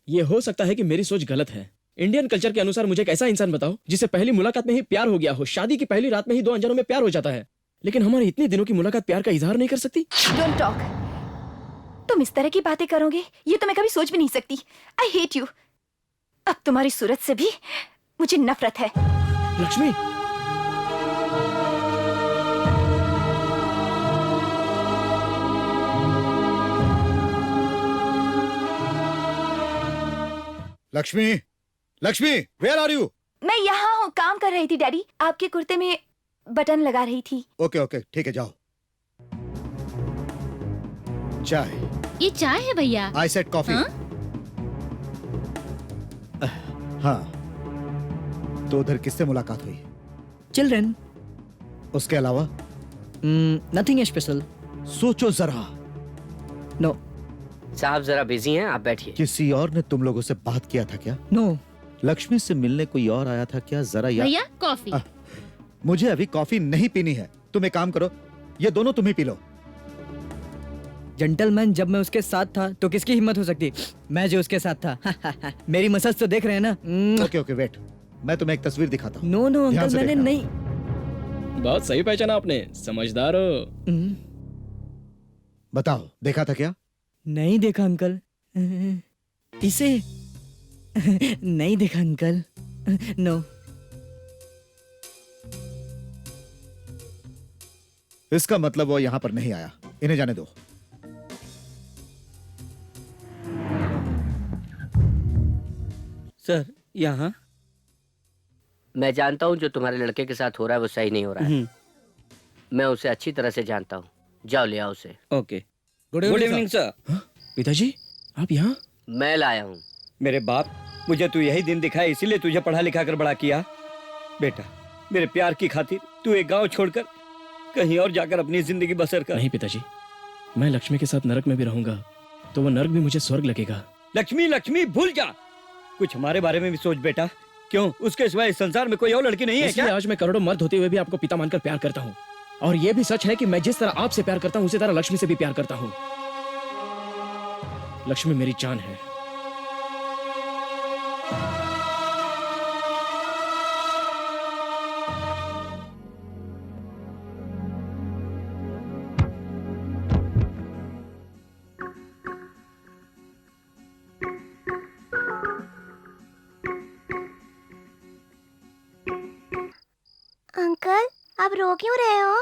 ये हो सकता है कि मेरी सोच गलत है। इंडियन कल्चर के अनुसार मुझे एक ऐसा इंसान बताओ जिसे पहली मुलाकात में ही प्यार हो गया हो, शादी की पहली रात में ही 2 अनजानों में प्यार हो जाता है, लेकिन हमारे इतने दिनों की मुलाकात प्यार का इजहार नहीं कर सकती। Don't talk. तुम इस तरह की बातें करोगे ये तो मैं कभी सोच भी नहीं सकती। I hate you. अब तुम्हारी सूरत से भी मुझे नफरत है। Lakshmi. Lakshmi, Lakshmi, where are you? मैं यहाँ हूँ, काम कर रही थी डैडी। आपके कुर्ते में बटन लगा रही थी। ओके ओके ठीक है, जाओ। चाय। ये चाय है भैया। I said coffee. हाँ तो उधर किससे मुलाकात हुई? चिल्ड्रन। उसके अलावा? Nothing special. सोचो जरा। नो। साहब जरा बिजी हैं, आप बैठिए। किसी और ने तुम लोगों से बात किया था क्या? नो। लक्ष्मी से मिलने कोई और आया था क्या? जरा याद। भैया कॉफी। मुझे अभी कॉफी नहीं पीनी है। तुम एक काम करो, ये दोनों तुम ही पी लो। जेंटलमैन जब मैं उसके साथ था तो किसकी हिम्मत हो सकती, मैं जो उसके साथ था। मेरी मसाज तो देख रहे हैं ना। ओके ओके वेट, मैं तुम्हें एक तस्वीर दिखाता हूँ। नो नो अंकल, मैंने देखना। नहीं। बहुत सही पहचाना आपने, समझदार हो। बताओ देखा था क्या? नहीं देखा अंकल। इसे नहीं देखा अंकल। नो। इसका मतलब वो यहाँ पर नहीं आया। इन्हें जाने दो। सर यहाँ मैं जानता हूँ जो तुम्हारे लड़के के साथ हो रहा है वो सही नहीं हो रहा है। मैं उसे अच्छी तरह से जानता हूँ। जाओ ले आओ उसे। ओके। Good evening sir. पिताजी आप यहाँ? मैं लाया हूँ। मेरे बाप, मुझे तू यही दिन दिखाया, इसीलिए तुझे पढ़ा लिखा कर बड़ा किया। बेटा, मेरे प्यार की खातिर तू एक गांव छोड़कर कहीं और जाकर अपनी जिंदगी बसर कर। नहीं पिताजी, मैं लक्ष्मी के साथ नरक में भी रहूंगा तो वो नरक भी मुझे स्वर्ग लगेगा। लक्ष्मी लक्ष्मी भूल जा, कुछ हमारे बारे में भी सोच बेटा। क्यों, उसके सिवाय इस संसार में कोई और लड़की नहीं है इसलिए क्या? आज मैं करोड़ों मर्द होते हुए भी आपको पिता मानकर प्यार करता हूँ। और ये भी सच है कि मैं जिस तरह आपसे प्यार करता हूँ उसी तरह लक्ष्मी से भी प्यार करता हूँ। लक्ष्मी मेरी जान है। अंकल, आप रो क्यों रहे हो?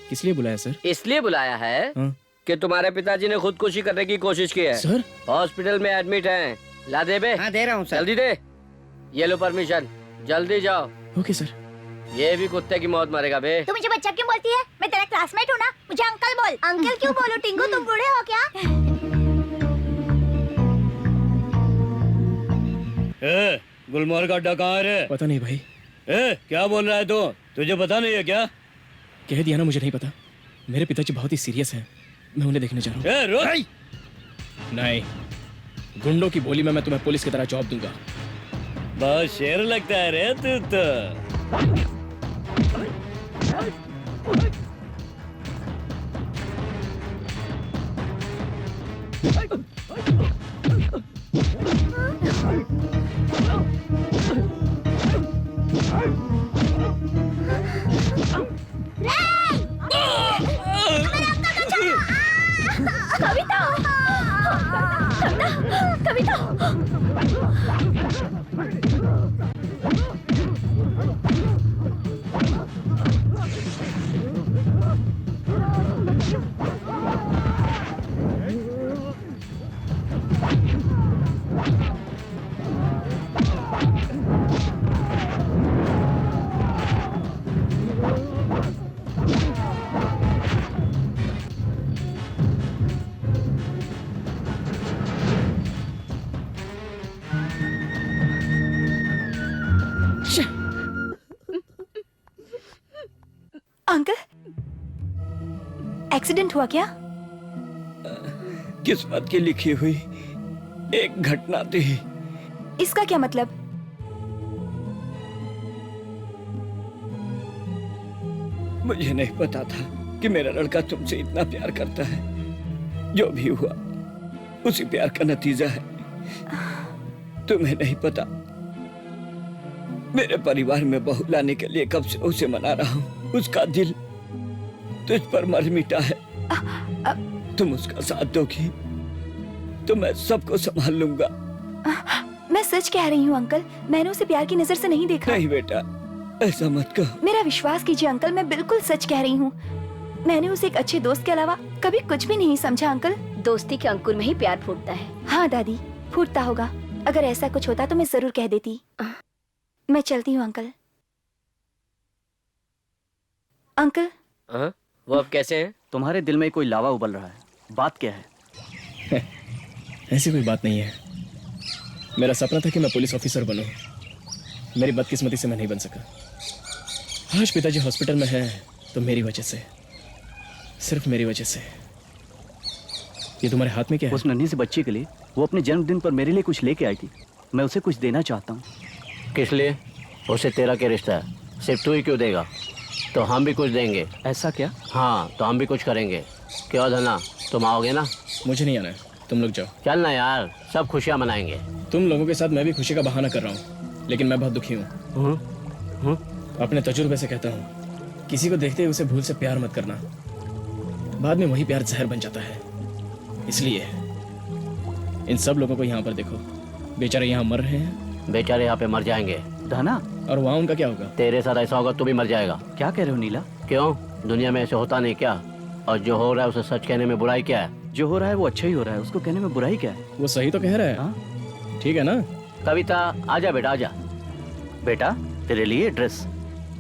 किस लिए बुलाया सर? इसलिए बुलाया है हाँ? कि तुम्हारे पिताजी ने खुदकुशी करने की कोशिश की है। सर? हॉस्पिटल में एडमिट हैं। ला दे बे। हाँ दे रहा हूँ सर। जल्दी दे। ये लो परमिशन, जल्दी जाओ। Okay sir. ये भी कुत्ते की मौत मरेगा बे। तू मुझे बच्चा क्यों बोलती है? मैं तेरा क्लासमेट हूँ ना, मुझे अंकल बोल। अंकल क्यों बोलूं? टिंकू तुम बूढ़े हो क्या? गुलमोहर का अड्डा कहाँ है रे? पता नहीं भाई। क्या बोल रहा है तू? तुझे पता नहीं है क्या? कह दिया ना, मुझे नहीं पता। मेरे पिताजी बहुत ही सीरियस हैं, मैं उन्हें देखने जा रहा हूँ। नहीं, गुंडों की बोली में मैं तुम्हें पुलिस की तरह जॉब दूंगा। बहुत शेर लगता है रे तू तो। कविता, कविता, अंकल, एक्सीडेंट हुआ क्या? किस्मत की लिखी हुई एक घटना थी। इसका क्या मतलब? मुझे नहीं पता था कि मेरा लड़का तुमसे इतना प्यार करता है। जो भी हुआ उसी प्यार का नतीजा है। तुम्हें नहीं पता, मेरे परिवार में बहू लाने के लिए कब से उसे मना रहा हूँ। उसका दिल तुझ पर मर मिटा है। तुम उसका साथ दोगी तो मैं सबको संभाल लूंगा। मैं सच कह रही हूँ अंकल, मैंने उसे प्यार की नजर से नहीं देखा। नहीं बेटा, ऐसा मत कहो। मेरा विश्वास कीजिए अंकल, मैं बिल्कुल सच कह रही हूँ। मैंने उसे एक अच्छे दोस्त के अलावा कभी कुछ भी नहीं समझा अंकल। दोस्ती के अंकुर में ही प्यार फूटता है। हाँ दादी, फूटता होगा। अगर ऐसा कुछ होता तो मैं जरूर कह देती। मैं चलती हूँ अंकल। अंकल, वो अब कैसे हैं? तुम्हारे दिल में कोई लावा उबल रहा है, बात क्या है? ऐसी कोई बात नहीं है। मेरा सपना था कि मैं पुलिस ऑफिसर बनूं। मेरी बदकिस्मती से मैं नहीं बन सका। आज पिताजी हॉस्पिटल में हैं तो मेरी वजह से, सिर्फ मेरी वजह से। ये तुम्हारे हाथ में क्या है? उस नन्ही से बच्ची के लिए वो अपने जन्मदिन पर मेरे लिए कुछ लेके आई थी। मैं उसे कुछ देना चाहता हूँ। किस लिए? उसे तेरा क्या रिश्ता है? सिर्फ तू ही क्यों देगा? तो हम भी कुछ देंगे। ऐसा क्या? हाँ, तो हम भी कुछ करेंगे। क्यों धना, तुम आओगे ना? मुझे नहीं आना है, तुम लोग जाओ। चल ना यार, सब खुशियाँ मनाएंगे। तुम लोगों के साथ मैं भी खुशी का बहाना कर रहा हूँ, लेकिन मैं बहुत दुखी हूँ। अपने तजुर्बे से कहता हूँ, किसी को देखते ही उसे भूल से प्यार मत करना। बाद में वही प्यार जहर बन जाता है। इसलिए इन सब लोगों को यहाँ पर देखो, बेचारे यहाँ मर रहे हैं। बेचारे यहाँ पे मर जाएंगे, धना, और वहाँ उनका क्या होगा? तेरे साथ ऐसा होगा तू भी मर जाएगा। क्या कह रहे हो नीला? क्यों? दुनिया में ऐसे होता नहीं क्या? और जो हो रहा है उसे सच कहने में बुराई क्या है? जो हो रहा है वो अच्छा ही हो रहा है, उसको कहने में बुराई क्या है? वो सही तो कह रहा है। हाँ? ठीक है ना? कविता आजा बेटा आजा। बेटा तेरे लिए ड्रेस।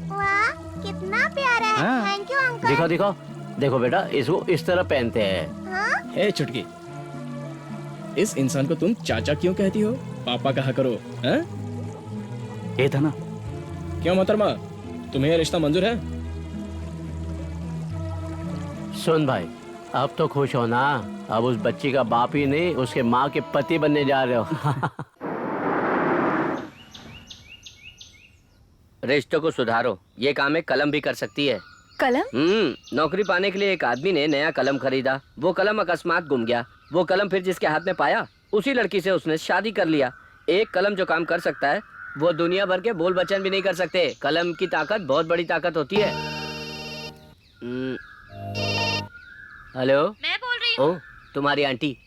वाह कितना प्यारा है। हाँ। Thank you uncle. दिखो दिखो देखो बेटा, इसको इस तरह पहनते हैं। हाँ? हे चुटकी, इस इंसान को तुम चाचा क्यों कहती हो? पापा कहा करो। हैं? ए धना, क्यों मोहतरमा, तुम्हें ये रिश्ता मंजूर है? सुन भाई, अब तो खुश हो ना। अब उस बच्ची का बाप ही नहीं, उसके माँ के पति बनने जा रहे हो। रिश्तों को सुधारो, ये काम एक कलम भी कर सकती है। कलम? नौकरी पाने के लिए एक आदमी ने नया कलम खरीदा। वो कलम अकस्मात गुम गया। वो कलम फिर जिसके हाथ में पाया, उसी लड़की से उसने शादी कर लिया। एक कलम जो काम कर सकता है, वो दुनिया भर के बोल वचन भी नहीं कर सकते। कलम की ताकत बहुत बड़ी ताकत होती है। हेलो, मैं बोल रही हूँ। ओ तुम्हारी आंटी,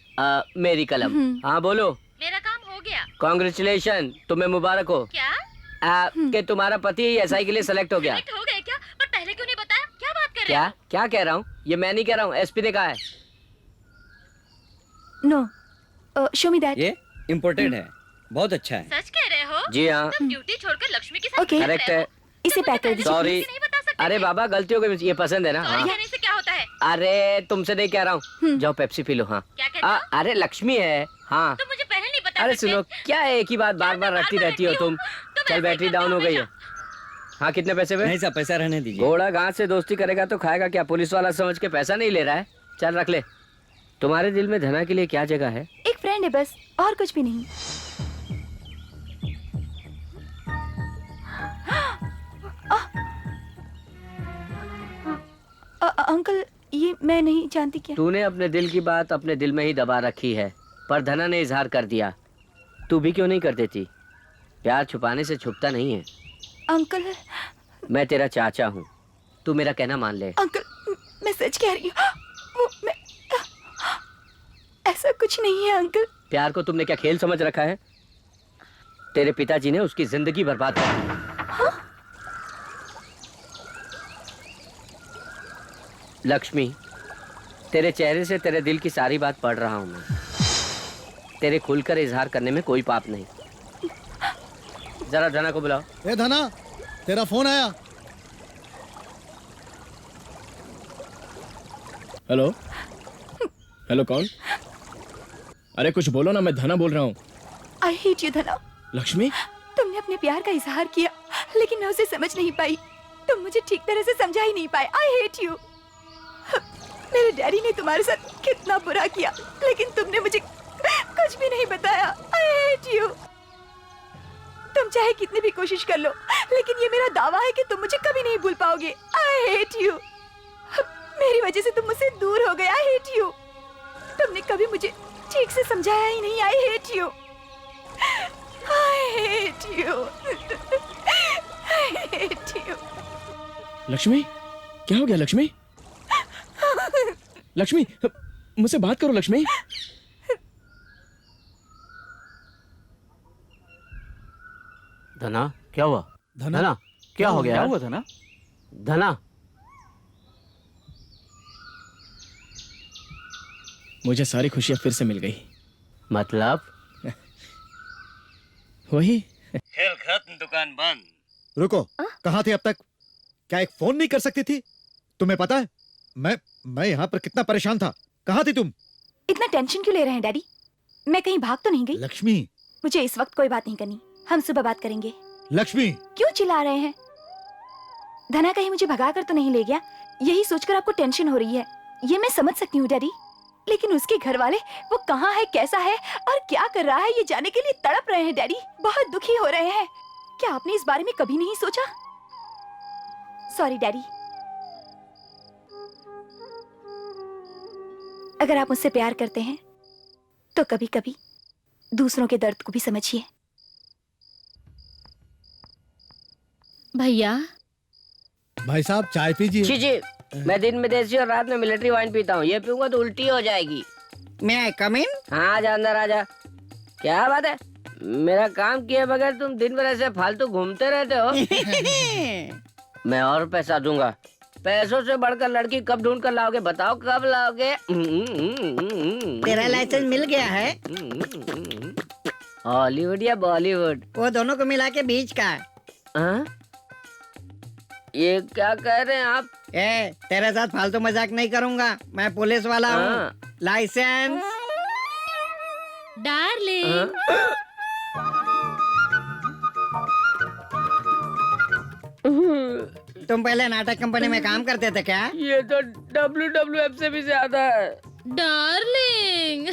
मेरी कलम। हाँ बोलो। मेरा काम हो गया। कॉन्ग्रेचुलेशन, तुम्हें मुबारक हो क्या? कि तुम्हारा पति एसआई के लिए सेलेक्ट हो गया। हो गए क्या? पर पहले क्यों नहीं बताया? क्या बात कर रहे क्या क्या कह रहा हूँ? ये मैं नहीं कह रहा हूँ, एसपी ने कहा है। No, show me that. ये इम्पोर्टेड है, बहुत अच्छा है। सच कह रहे हो? जी हाँ, तुम ड्यूटी छोड़कर लक्ष्मी के साथ Okay. घूम करेक्ट रहे है। हो? इसे पैक कर दीजिए। सॉरी। नहीं बता सकते अरे थे? बाबा, गलती हो गई, ये पसंद है ना। सॉरी हाँ। कहने से क्या होता है? अरे तुमसे नहीं कह रहा हूँ, जाओ पेप्सी पी लो। हाँ क्या कहते हो? अरे लक्ष्मी है। हाँ तुम मुझे पहले नहीं बता अरे सकते? सुनो, क्या है एक ही बात बार बार रखती रहती हो तुम। चल बैटरी डाउन हो गई है। हाँ कितने पैसे में? नहीं साहब, पैसा रहने दीजिए। घोड़ा घास से दोस्ती करेगा तो खाएगा क्या? पुलिस वाला समझ के पैसा नहीं ले रहा है। चल रख ले। तुम्हारे दिल में धना के लिए क्या जगह है? एक फ्रेंड है बस, और कुछ भी नहीं। अंकल, ये मैं नहीं जानती क्या। तूने अपने दिल की बात अपने दिल में ही दबा रखी है, पर धना ने इजहार कर दिया। तू भी क्यों नहीं कर देती? प्यार छुपाने से छुपता नहीं है। अंकल, मैं तेरा चाचा हूँ, तू मेरा कहना मान ले। अंकल मैं सच कह रही हूँ। मैं ऐसा कुछ नहीं है अंकल। प्यार को तुमने क्या खेल समझ रखा है? तेरे पिताजी ने उसकी जिंदगी बर्बाद कर दी। लक्ष्मी, तेरे चेहरे से तेरे दिल की सारी बात पढ़ रहा हूँ मैं। तेरे खुलकर इजहार करने में कोई पाप नहीं। जरा धना को बुलाओ। ए धना, तेरा फोन आया। हेलो हेलो, कौन? अरे कुछ बोलो ना, मैं धना बोल रहा हूँ। आई हेट यू धना। लक्ष्मी, तुमने अपने प्यार का इजहार किया, लेकिन मैं उसे समझ नहीं पाई। तुम मुझे ठीक तरह से समझा ही नहीं पाए। आई हेट यू। मेरे डैडी ने तुम्हारे साथ कितना बुरा किया, लेकिन तुमने मुझे कुछ भी नहीं बताया। आई हेट यू। तुम चाहे कितनी भी कोशिश कर लो, लेकिन ये मेरा दावा है कि तुम मुझे कभी नहीं भूल पाओगे। आई हेट यू। मेरी वजह से तुम मुझसे दूर हो गए। आई हेट यू। तुमने कभी मुझे ठीक से समझाया ही नहीं। आई hate you. I hate you. I hate you. Lakshmi, क्या हो गया लक्ष्मी? लक्ष्मी, मुझसे बात करो लक्ष्मी। धना, क्या हुआ? धना? धना, क्या हो गया क्या यार? हुआ धना? धना, मुझे सारी खुशियां फिर से मिल गई। मतलब? वही खेल खत्म, दुकान बंद। रुको, कहाँ थे अब तक? क्या एक फोन नहीं कर सकती थी? तुम्हें पता है मैं यहाँ पर कितना परेशान था। कहाँ थी तुम? इतना टेंशन क्यों ले रहे हैं डैडी? मैं कहीं भाग तो नहीं गई? लक्ष्मी, मुझे इस वक्त कोई बात नहीं करनी। हम सुबह बात करेंगे। लक्ष्मी, क्यों चिल्ला रहे हैं? धना कहीं मुझे भगा कर तो नहीं ले गया? यही सोचकर आपको टेंशन हो रही है। ये मैं समझ सकती हूँ डैडी, लेकिन उसके घर वाले, वो कहाँ है, कैसा है और क्या कर रहा है, ये जानने के लिए तड़प रहे हैं डैडी। बहुत दुखी हो रहे हैं। क्या आपने इस बारे में कभी नहीं सोचा? Sorry daddy. अगर आप मुझसे प्यार करते हैं तो कभी कभी दूसरों के दर्द को भी समझिए। भैया, भाई साहब चाय पीजिए। जी, मैं दिन में देसी और रात में मिलिट्री वाइन पीता हूँ। ये पीऊंगा तो उल्टी हो जाएगी। मैं आई कम इन? हाँ आजा, अंदर आजा। क्या बात है? मेरा काम किए बगैर तुम दिन भर ऐसे फालतू घूमते रहते हो। मैं और पैसा दूंगा। पैसों से बढ़कर लड़की कब ढूंढ कर लाओगे बताओ, कब लाओगे? तेरा लाइसेंस मिल गया है? हॉलीवुड या बॉलीवुड? वो दोनों को मिला के बीच का। हाँ? ये क्या कह रहे हैं आप? तेरे साथ फालतू मजाक नहीं करूंगा, मैं पुलिस वाला हूँ। लाइसेंस। डार्लिंग। तुम पहले नाटक कंपनी में काम करते थे क्या? ये तो WWF से भी ज्यादा है। डार्लिंग।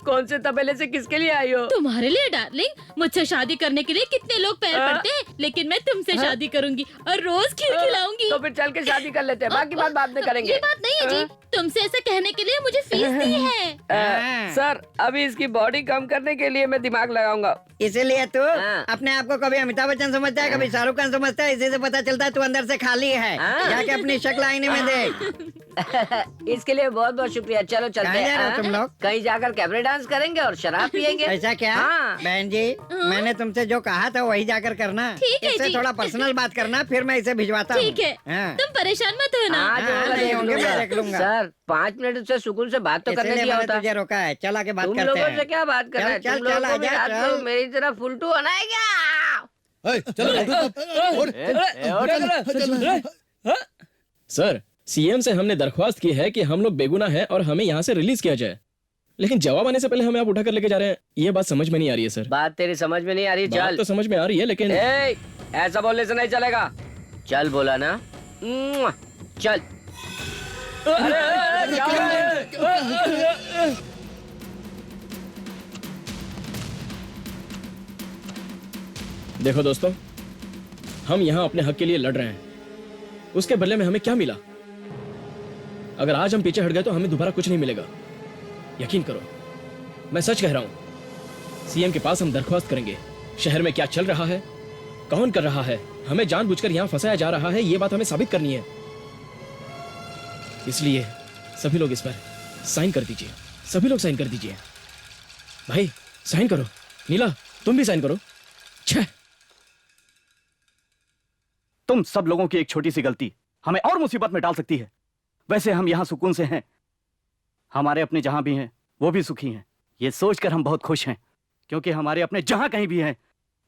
कौन से तबेले से किसके लिए आई हो? तुम्हारे लिए डार्लिंग। मुझसे शादी करने के लिए कितने लोग पैर पड़ते हैं, लेकिन मैं तुमसे शादी करूंगी और रोज खीर खिलाऊंगी। तो फिर चल के शादी कर लेते हैं, बाकी बात बाद में करेंगे। ये बात नहीं है जी, तुमसे ऐसा कहने के लिए मुझे फीस दी है। सर अभी इसकी बॉडी कम करने के लिए मैं दिमाग लगाऊंगा। इसीलिए तू अपने आप को कभी अमिताभ बच्चन समझता है, कभी शाहरुख खान समझता है। इसी से पता चलता है तू अंदर से खाली है। जाके अपनी शक्ल आईने में देख। इसके लिए बहुत बहुत शुक्रिया। चलो चलते कहाँ जा रहे हो हैं। तुम लोग? कहीं जाकर कैबरे डांस करेंगे और शराब पियेंगे। ऐसा क्या? हाँ। बहन जी, मैंने तुमसे जो कहा था वही जाकर करना। ठीक है इससे जी। थोड़ा पर्सनल बात करना, फिर मैं इसे भिजवाता हूँ। ठीक है, हाँ। तुम परेशान मत हो ना। हाँ, जो होगा नहीं देख होंगे, मैं लूंगा। देख लूंगा। सर 5 मिनट से सुकून से बात तो करने इसीलिए दिया मैंने होता। तुझे रोका है। चल आके बात तुम करते लोगों हैं। से क्या बात करना है? चल, तुम चल, लोगों को भी आजा, रात को चल। मेरी तरह फुलटू होना है क्या? चलो सर सीएम से हमने दरख्वास्त की है कि हम लोग बेगुनाह हैं और हमें यहाँ से रिलीज किया जाए, लेकिन जवाब आने से पहले हमें आप उठा कर लेके जा रहे हैं। ये बात समझ में नहीं आ रही है सर। बात तेरी समझ में नहीं आ रही। बात चल तो समझ में आ रही है लेकिन ऐसा बोलने से नहीं चलेगा। चल बोला ना। चल। अरे, क्या हो रहा है? देखो दोस्तों, हम यहाँ अपने हक के लिए लड़ रहे हैं, उसके बदले में हमें क्या मिला? अगर आज हम पीछे हट गए तो हमें दोबारा कुछ नहीं मिलेगा। यकीन करो, मैं सच कह रहा हूं। सीएम के पास हम दरख्वास्त करेंगे। शहर में क्या चल रहा है, कौन कर रहा है, हमें जानबूझकर यहां फंसाया जा रहा है, यह बात हमें साबित करनी है। इसलिए सभी लोग इस पर साइन कर दीजिए। सभी लोग साइन कर दीजिए। भाई साइन करो। नीला तुम भी साइन करो। छह। तुम सब लोगों की एक छोटी सी गलती हमें और मुसीबत में डाल सकती है। वैसे हम यहाँ सुकून से हैं, हमारे अपने जहां भी हैं वो भी सुखी हैं। ये सोचकर हम बहुत खुश हैं, क्योंकि हमारे अपने जहां कहीं भी हैं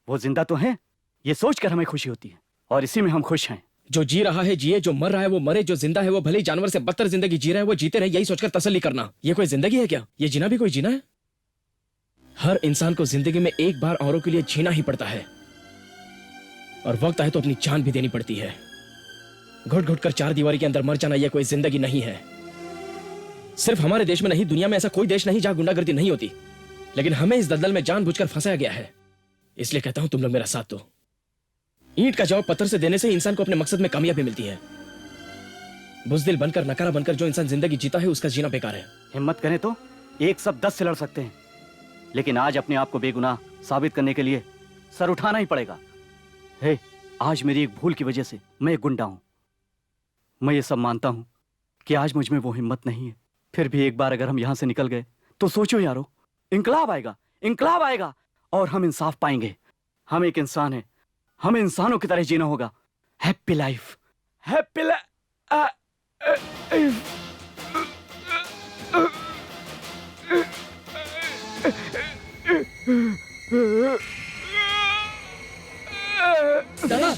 वो जिंदा तो हैं। ये सोचकर हमें खुशी होती है और इसी में हम खुश हैं। जो जी रहा है जिए, जो मर रहा है वो मरे, जो जिंदा है वो भले ही जानवर से बदतर जिंदगी जी रहा है वो जीते रहे, यही सोचकर तसल्ली करना। ये कोई जिंदगी है क्या? ये जीना भी कोई जीना है? हर इंसान को जिंदगी में एक बार औरों के लिए जीना ही पड़ता है, और वक्त आए तो अपनी जान भी देनी पड़ती है। घुट घुट कर 4 दीवारी के अंदर मर जाना यह कोई जिंदगी नहीं है। सिर्फ हमारे देश में नहीं, दुनिया में ऐसा कोई देश नहीं जहां गुंडागर्दी नहीं होती, लेकिन हमें इस दलदल में जानबूझकर फंसाया गया है। इसलिए कहता हूं तुम लोग मेरा साथ दो। ईंट का जवाब पत्थर से देने से इंसान को अपने मकसद में कामयाबी मिलती है। बुज़दिल बनकर, नकारा बनकर जो इंसान जिंदगी जीता है उसका जीना बेकार है। हिम्मत करें तो एक सब 10 से लड़ सकते हैं, लेकिन आज अपने आप को बेगुनाह साबित करने के लिए सर उठाना ही पड़ेगा। हे, आज मेरी एक भूल की वजह से मैं एक गुंडा हूं। मैं ये सब मानता हूं कि आज मुझ में वो हिम्मत नहीं है। फिर भी एक बार अगर हम यहां से निकल गए तो सोचो यारो, इंकलाब आएगा, इंकलाब आएगा और हम इंसाफ पाएंगे। हम एक इंसान हैं, हमें इंसानों की तरह जीना होगा। Happy life, happy life. दादा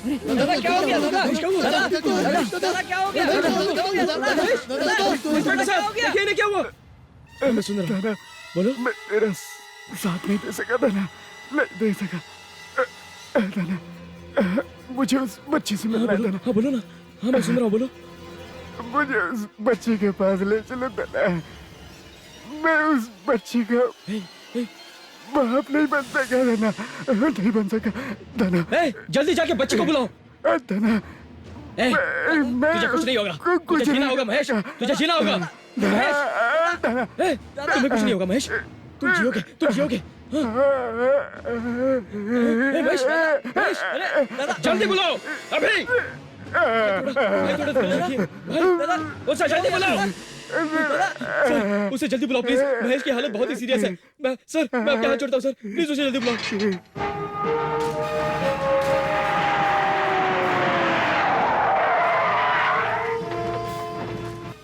क्या हो गया? दादा क्या हो गया? देखिए क्या हुआ? मैं सुन रहा हूं। बोलो। मेरा साथ नहीं दे सका दाना, नहीं दे सका दाना। मुझे उस बच्ची से मिलना है दाना। हाँ बोलो ना। हाँ मैं सुन रहा हूँ, बोलो। मुझे उस बच्ची के पास ले चलो दाना। मैं उस बच्ची का बाप नहीं बन सका दाना, नहीं बन सका दाना। जल्दी जाके बच्चे को बुलाओ। दाना तुझे कुछ नहीं होगा, तुझे जीना होगा महेश, तुझे जीना होगा महेश। तुम्हें कुछ नहीं होगा महेश, तुम जियोगे, तुम जियोगे। महेश, महेश, जल्दी बुलाओ अभी। भाई, जल्दी बुलाओ। सर, उसे जल्दी बुलाओ प्लीज। महेश की हालत बहुत ही सीरियस है। मैं आपके हाथ जोड़ता हूँ सर, प्लीज उसे जल्दी बुलाओ।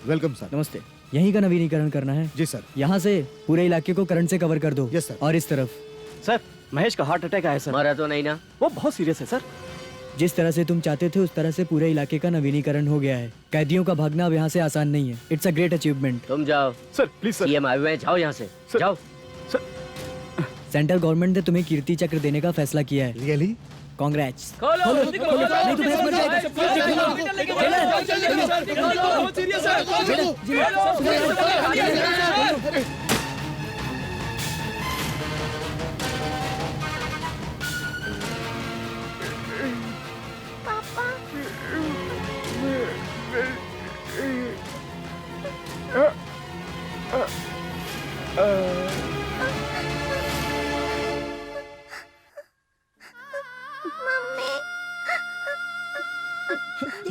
Welcome sir. नमस्ते। यहीं का नवीनीकरण करना है? जी सर। यहाँ से पूरे इलाके को करंट से कवर कर दो। Yes sir. और इस तरफ। सर महेश का हार्ट अटैक आया सर। मरा तो नहीं ना? वो बहुत सीरियस है सर। जिस तरह से तुम चाहते थे उस तरह से पूरे इलाके का नवीनीकरण हो गया है। कैदियों का भागना अब यहाँ से आसान नहीं है। It's a great achievement. तुम जाओ सर प्लीज सर। सीएम आए हुए हैं, जाओ यहाँ से जाओ। सेंट्रल गवर्नमेंट ने तुम्हें कीर्ति चक्र देने का फैसला किया है। रियली? कांग्रेट्स। खोलो नहीं तो बहस मर जाएगी। पापा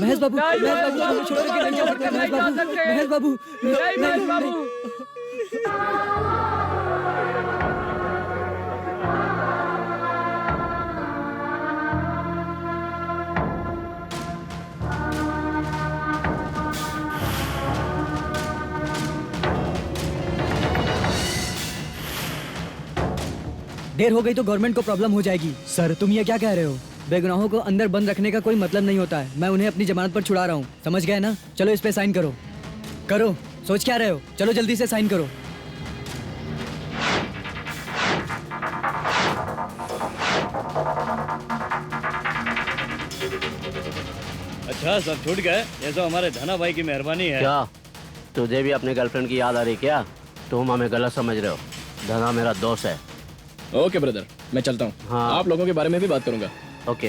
महेश बाबू, महेश बाबू, हमें छोड़ के नहीं जा सकते। महेश बाबू, महेश बाबू, महेश बाबू। देर हो गई तो गवर्नमेंट को प्रॉब्लम हो जाएगी। सर तुम ये क्या कह रहे हो? बेगुनाहों को अंदर बंद रखने का कोई मतलब नहीं होता है। मैं उन्हें अपनी जमानत पर छुड़ा रहा हूँ, समझ गए ना? चलो इस पे साइन करो। करो, सोच क्या रहे हो? चलो जल्दी से साइन करो। अच्छा सब छूट गए, ये तो हमारे धना भाई की मेहरबानी है। क्या तुझे भी अपने गर्लफ्रेंड की याद आ रही क्या? तुम हमें गलत समझ रहे हो। धना मेरा दोस्त है। ओके ब्रदर, मैं चलता हूँ। हाँ। आप लोगों के बारे में भी बात करूंगा। ओके।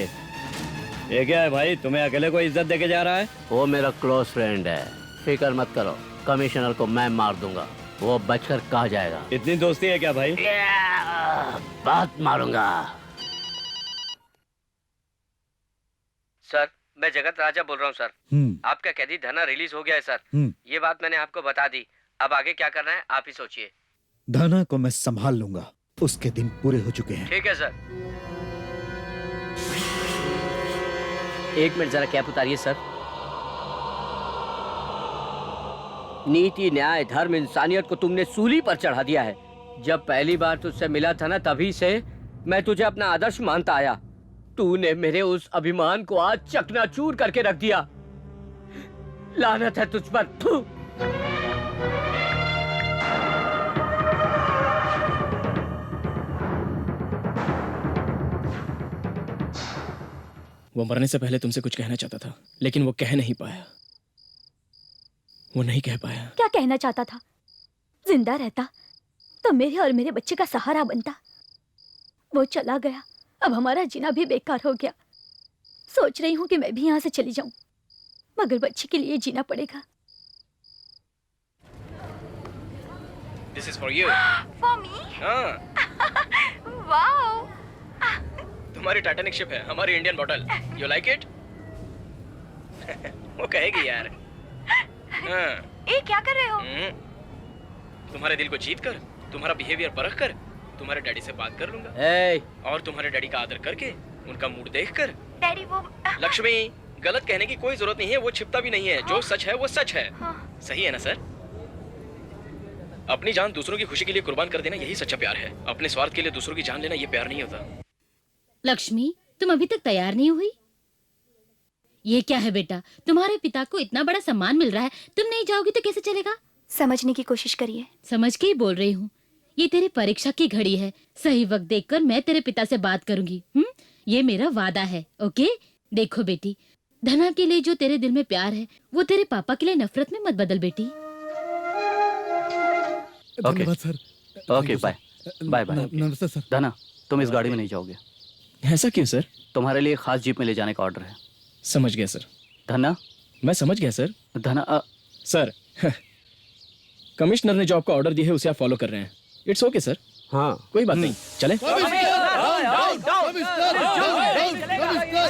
ये क्या है भाई, तुम्हें अकेले को इज्जत देके जा रहा है? वो मेरा क्लोज फ्रेंड है, फिक्र मत करो। कमिश्नर को मैं मार दूंगा, वो बचकर कहाँ जाएगा। इतनी दोस्ती है क्या भाई? बात मारूंगा। सर मैं जगत राजा बोल रहा हूँ सर। आपका कैदी धना रिलीज हो गया है सर। ये बात मैंने आपको बता दी। अब आगे क्या करना है आप ही सोचिए। धना को मैं संभाल लूंगा, उसके दिन पूरे हो चुके हैं। ठीक है सर। एक मिनट जरा कैप उतारिए सर। नीति, न्याय, धर्म, इंसानियत को तुमने सूली पर चढ़ा दिया है। जब पहली बार तुझसे मिला था ना, तभी से मैं तुझे अपना आदर्श मानता आया। तूने मेरे उस अभिमान को आज चकनाचूर करके रख दिया। लानत है तुझ पर। थू। वो मरने से पहले तुमसे कुछ कहना चाहता था, लेकिन वो कह नहीं पाया। वो नहीं कह पाया। क्या कहना चाहता था? जिंदा रहता तो मेरे और मेरे बच्चे का सहारा बनता। वो चला गया, अब हमारा जीना भी बेकार हो गया। सोच रही हूँ कि मैं भी यहाँ से चली जाऊं, मगर बच्चे के लिए जीना पड़ेगा। This is for you. For me? हाँ, Wow! तुम्हारी टाइटैनिक शिप है, हमारी Indian bottle. You like it? वो कहेगी यार। हाँ। ये क्या कर रहे हो? तुम्हारे दिल को जीत कर, तुम्हारा बिहेवियर परख कर, तुम्हारे डैडी से बात कर लूंगा। और तुम्हारे डैडी का आदर करके, उनका मूड देखकर। डैडी वो लक्ष्मी, गलत कहने की कोई जरूरत नहीं है, वो छिपता भी नहीं है। जो सच है वो सच है। सही है ना सर? अपनी जान दूसरों की खुशी के लिए कुर्बान कर देना, यही सच्चा प्यार है। अपने स्वार्थ के लिए दूसरों की जान लेना, ये प्यार नहीं होता। लक्ष्मी तुम अभी तक तैयार नहीं हुई? ये क्या है बेटा, तुम्हारे पिता को इतना बड़ा सम्मान मिल रहा है, तुम नहीं जाओगी तो कैसे चलेगा? समझने की कोशिश करिए। समझ के ही बोल रही हूँ। ये तेरी परीक्षा की घड़ी है। सही वक्त देखकर मैं तेरे पिता से बात करूंगी। ये मेरा वादा है। ओके? देखो बेटी, धना के लिए जो तेरे दिल में प्यार है, वो तेरे पापा के लिए नफरत में मत बदल बेटी। Okay sir. Okay bye bye bye. नमस्ते सर। धना तुम इस गाड़ी में नहीं जाओगे। ऐसा क्यों सर? तुम्हारे लिए खास जीप में ले जाने का ऑर्डर है। समझ गया सर। धना, मैं समझ गया सर। धना सर, कमिश्नर ने जो आपको ऑर्डर दिया है उसे आप फॉलो कर रहे हैं। It's okay sir. हाँ कोई बात नहीं, चले।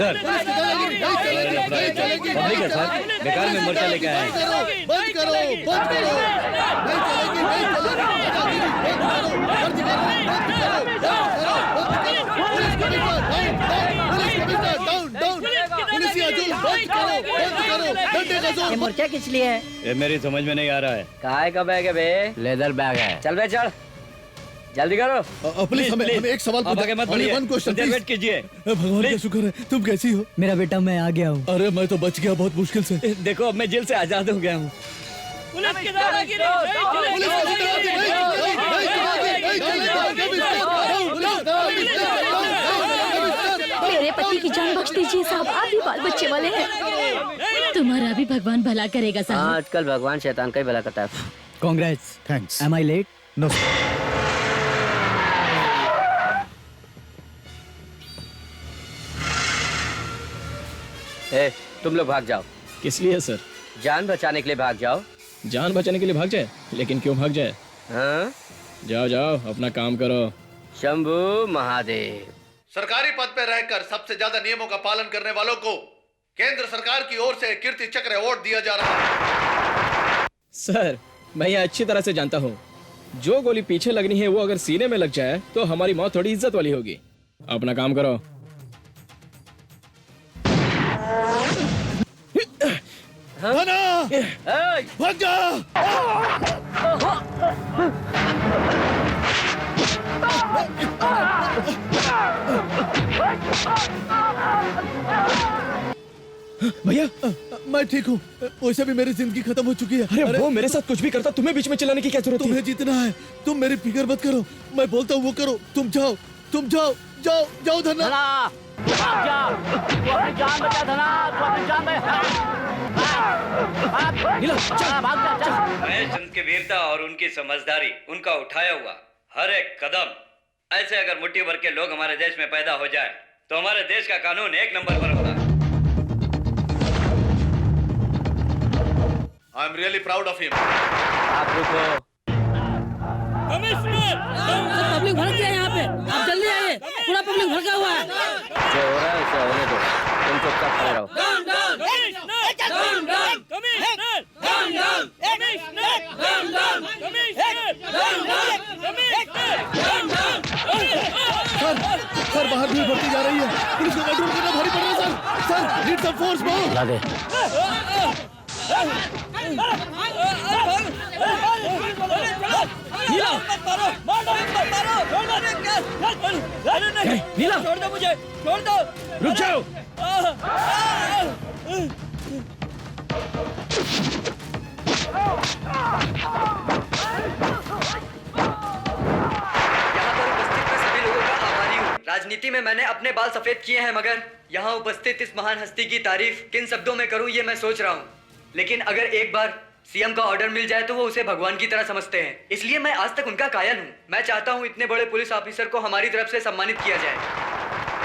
सर पब्लिक है सर, बेकार में मोर्चा लेके आए हैं। बंद करो, बंद करो, नहीं चलेगी, नहीं चलेगी, पुलिस कमिश्नर डाउन, पुलिस ये मोर्चा किस लिए है? ये मेरी समझ में नहीं आ रहा है। काय का बैग है बे? लेदर बैग है। चल बे चल, जल्दी करो। प्लीज हमें एक सवाल पूछिए, मत बोलिए, वेट कीजिए। भगवान का शुक्र है, तुम कैसी हो? मेरा बेटा, मैं आ गया हूँ। अरे मैं तो बच गया बहुत मुश्किल से। देखो अब मैं जेल से आजाद हो गया हूँ। मेरे पति की जान बख्श दीजिए साहब, आप भी बाल बच्चे वाले हैं। तुम्हारा भी भगवान भला करेगा साहब। आजकल भगवान शैतान का ही भला करता है। Congrats. Thanks. Am I late? No ए, तुम लोग भाग जाओ। किस लिए सर? जान बचाने के लिए भाग जाओ। जान बचाने के लिए भाग जाए, लेकिन क्यों भाग जाए? हाँ? जाओ जाओ, अपना काम करो। शंभू महादेव। सरकारी पद पर रहकर सबसे ज्यादा नियमों का पालन करने वालों को केंद्र सरकार की ओर से कीर्ति चक्र अवार्ड दिया जा रहा है। सर, मैं ये अच्छी तरह से जानता हूँ, जो गोली पीछे लगनी है वो अगर सीने में लग जाए तो हमारी मौत थोड़ी इज्जत वाली होगी। अपना काम करो। भाग जा! भैया, मैं ठीक हूँ, वैसे भी मेरी जिंदगी खत्म हो चुकी है। अरे वो मेरे साथ कुछ भी करता, तुम्हें बीच में चिल्लाने की क्या जरूरत थी? तुम्हें जीतना है, तुम मेरी फिक्र मत करो, मैं बोलता हूँ वो करो। तुम जाओ, तुम जाओ, जाओ जाओ धना। महेश चंद की वीरता और उनकी समझदारी, उनका उठाया हुआ हर एक कदम, ऐसे अगर मुट्ठी भर के लोग हमारे देश में पैदा हो जाए तो हमारे देश का कानून एक नंबर पर होगा। I am really proud of him. आप रुको। पब्लिक भड़क गया यहाँ पे, आप जल्दी आइए, पूरा पब्लिक भड़का हुआ है। जो हो रहा है उसे होने दो, तुम चुपचाप खड़े रहो। सर बाहर भीड़ बढ़ती जा रही है, पुलिस को कंट्रोल करना भारी पड़ रहा है। सर नीड सम फोर्स मोर। ला दे। नीला, छोड़ दो मुझे, छोड़ दो। रुक जाओ। यहाँ पर उपस्थित मैं सभी लोगों का आभारी हूँ। राजनीति में मैंने अपने बाल सफेद किए हैं, मगर यहाँ उपस्थित इस महान हस्ती की तारीफ किन शब्दों में करूँ ये मैं सोच रहा हूँ। लेकिन अगर एक बार सीएम का ऑर्डर मिल जाए तो वो उसे भगवान की तरह समझते हैं, इसलिए मैं आज तक उनका कायल हूँ। मैं चाहता हूँ इतने बड़े पुलिस ऑफिसर को हमारी तरफ से सम्मानित किया जाए।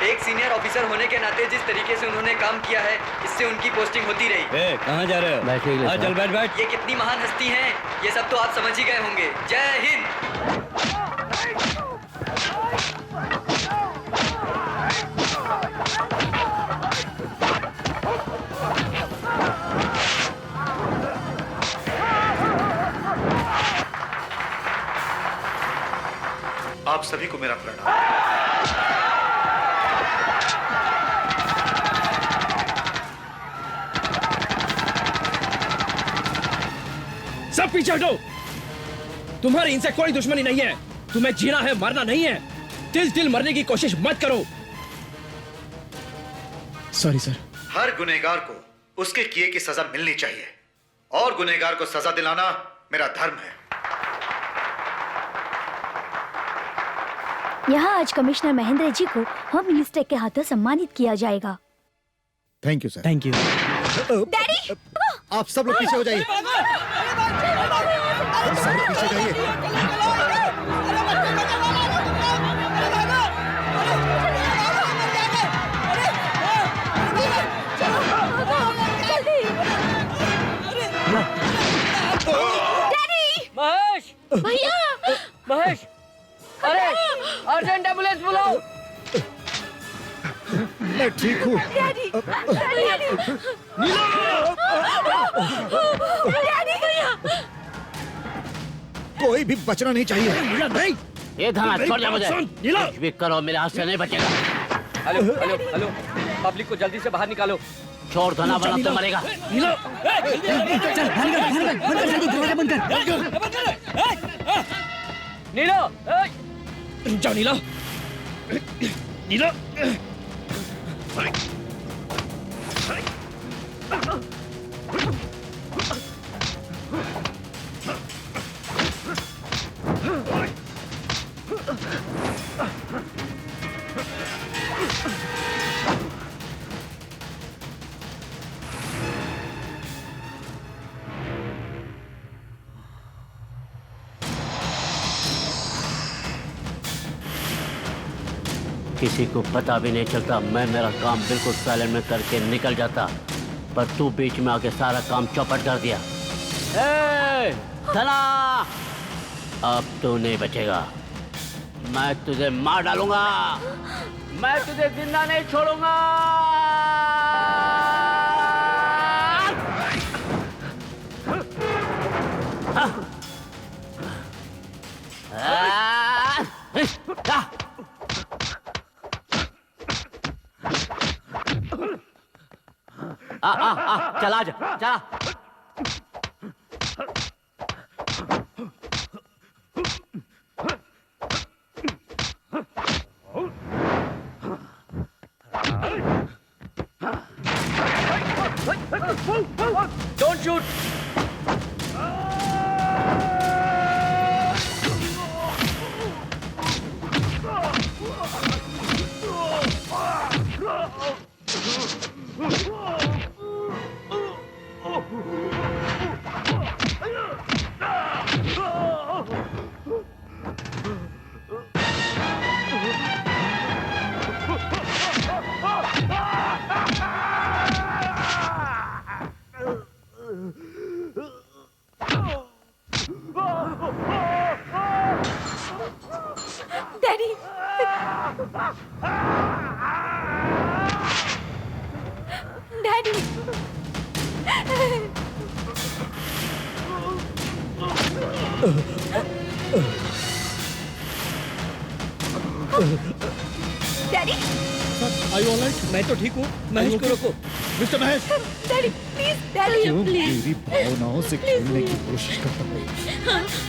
एक सीनियर ऑफिसर होने के नाते जिस तरीके से उन्होंने काम किया है, इससे उनकी पोस्टिंग होती रही। कहाँ जा रहे हो? चल बैठ बैठ। ये कितनी महान हस्ती हैं, ये सब तो आप समझ ही गए होंगे। जय हिंद। आप सभी को मेरा प्रणाम। सब पीछे हटो। तुम्हारी इनसे कोई दुश्मनी नहीं है, तुम्हें जीना है, मरना नहीं है। तिल तिल मरने की कोशिश मत करो। Sorry sir. हर गुनहगार को उसके किए की सजा मिलनी चाहिए, और गुनहगार को सजा दिलाना मेरा धर्म है। यहाँ आज कमिश्नर महेंद्र जी को होम मिनिस्टर के हाथों सम्मानित किया जाएगा। Thank you sir. Thank you. Daddy, आप सब लोग पीछे हो जाइए। सब लोग पीछे जाइए। महेश, भैया, महेश, अरे अर्जेंट एम्बुलेंस बुलाओ। मैं ठीक हूँ। डैडी डैडी कोई भी बचना नहीं चाहिए। नहीं, ये धना छोड़ जा मुझे। कुछ भी करो मेरे हाथ से नहीं बचेगा। हेलो हेलो हेलो, पब्लिक को जल्दी से बाहर निकालो। छोड़ धना, वरना तो मरेगा। नीलो, जाओ नीला। नीला। किसी को पता भी नहीं चलता, मैं मेरा काम बिल्कुल साइलेंट में करके निकल जाता, पर तू बीच में आके सारा काम चौपट कर दिया। ए, धना, अब तू नहीं बचेगा। मैं तुझे मार डालूंगा, मैं तुझे जिंदा नहीं छोड़ूंगा। चला जा, चला। Don't shoot! Daddy daddy daddy Are you all right? मैं तो ठीक हूँ। महेश को रोको। Mister Mahesh, daddy please daddy क्यों मेरी भावनाओं से खेलने की कोशिश करता है?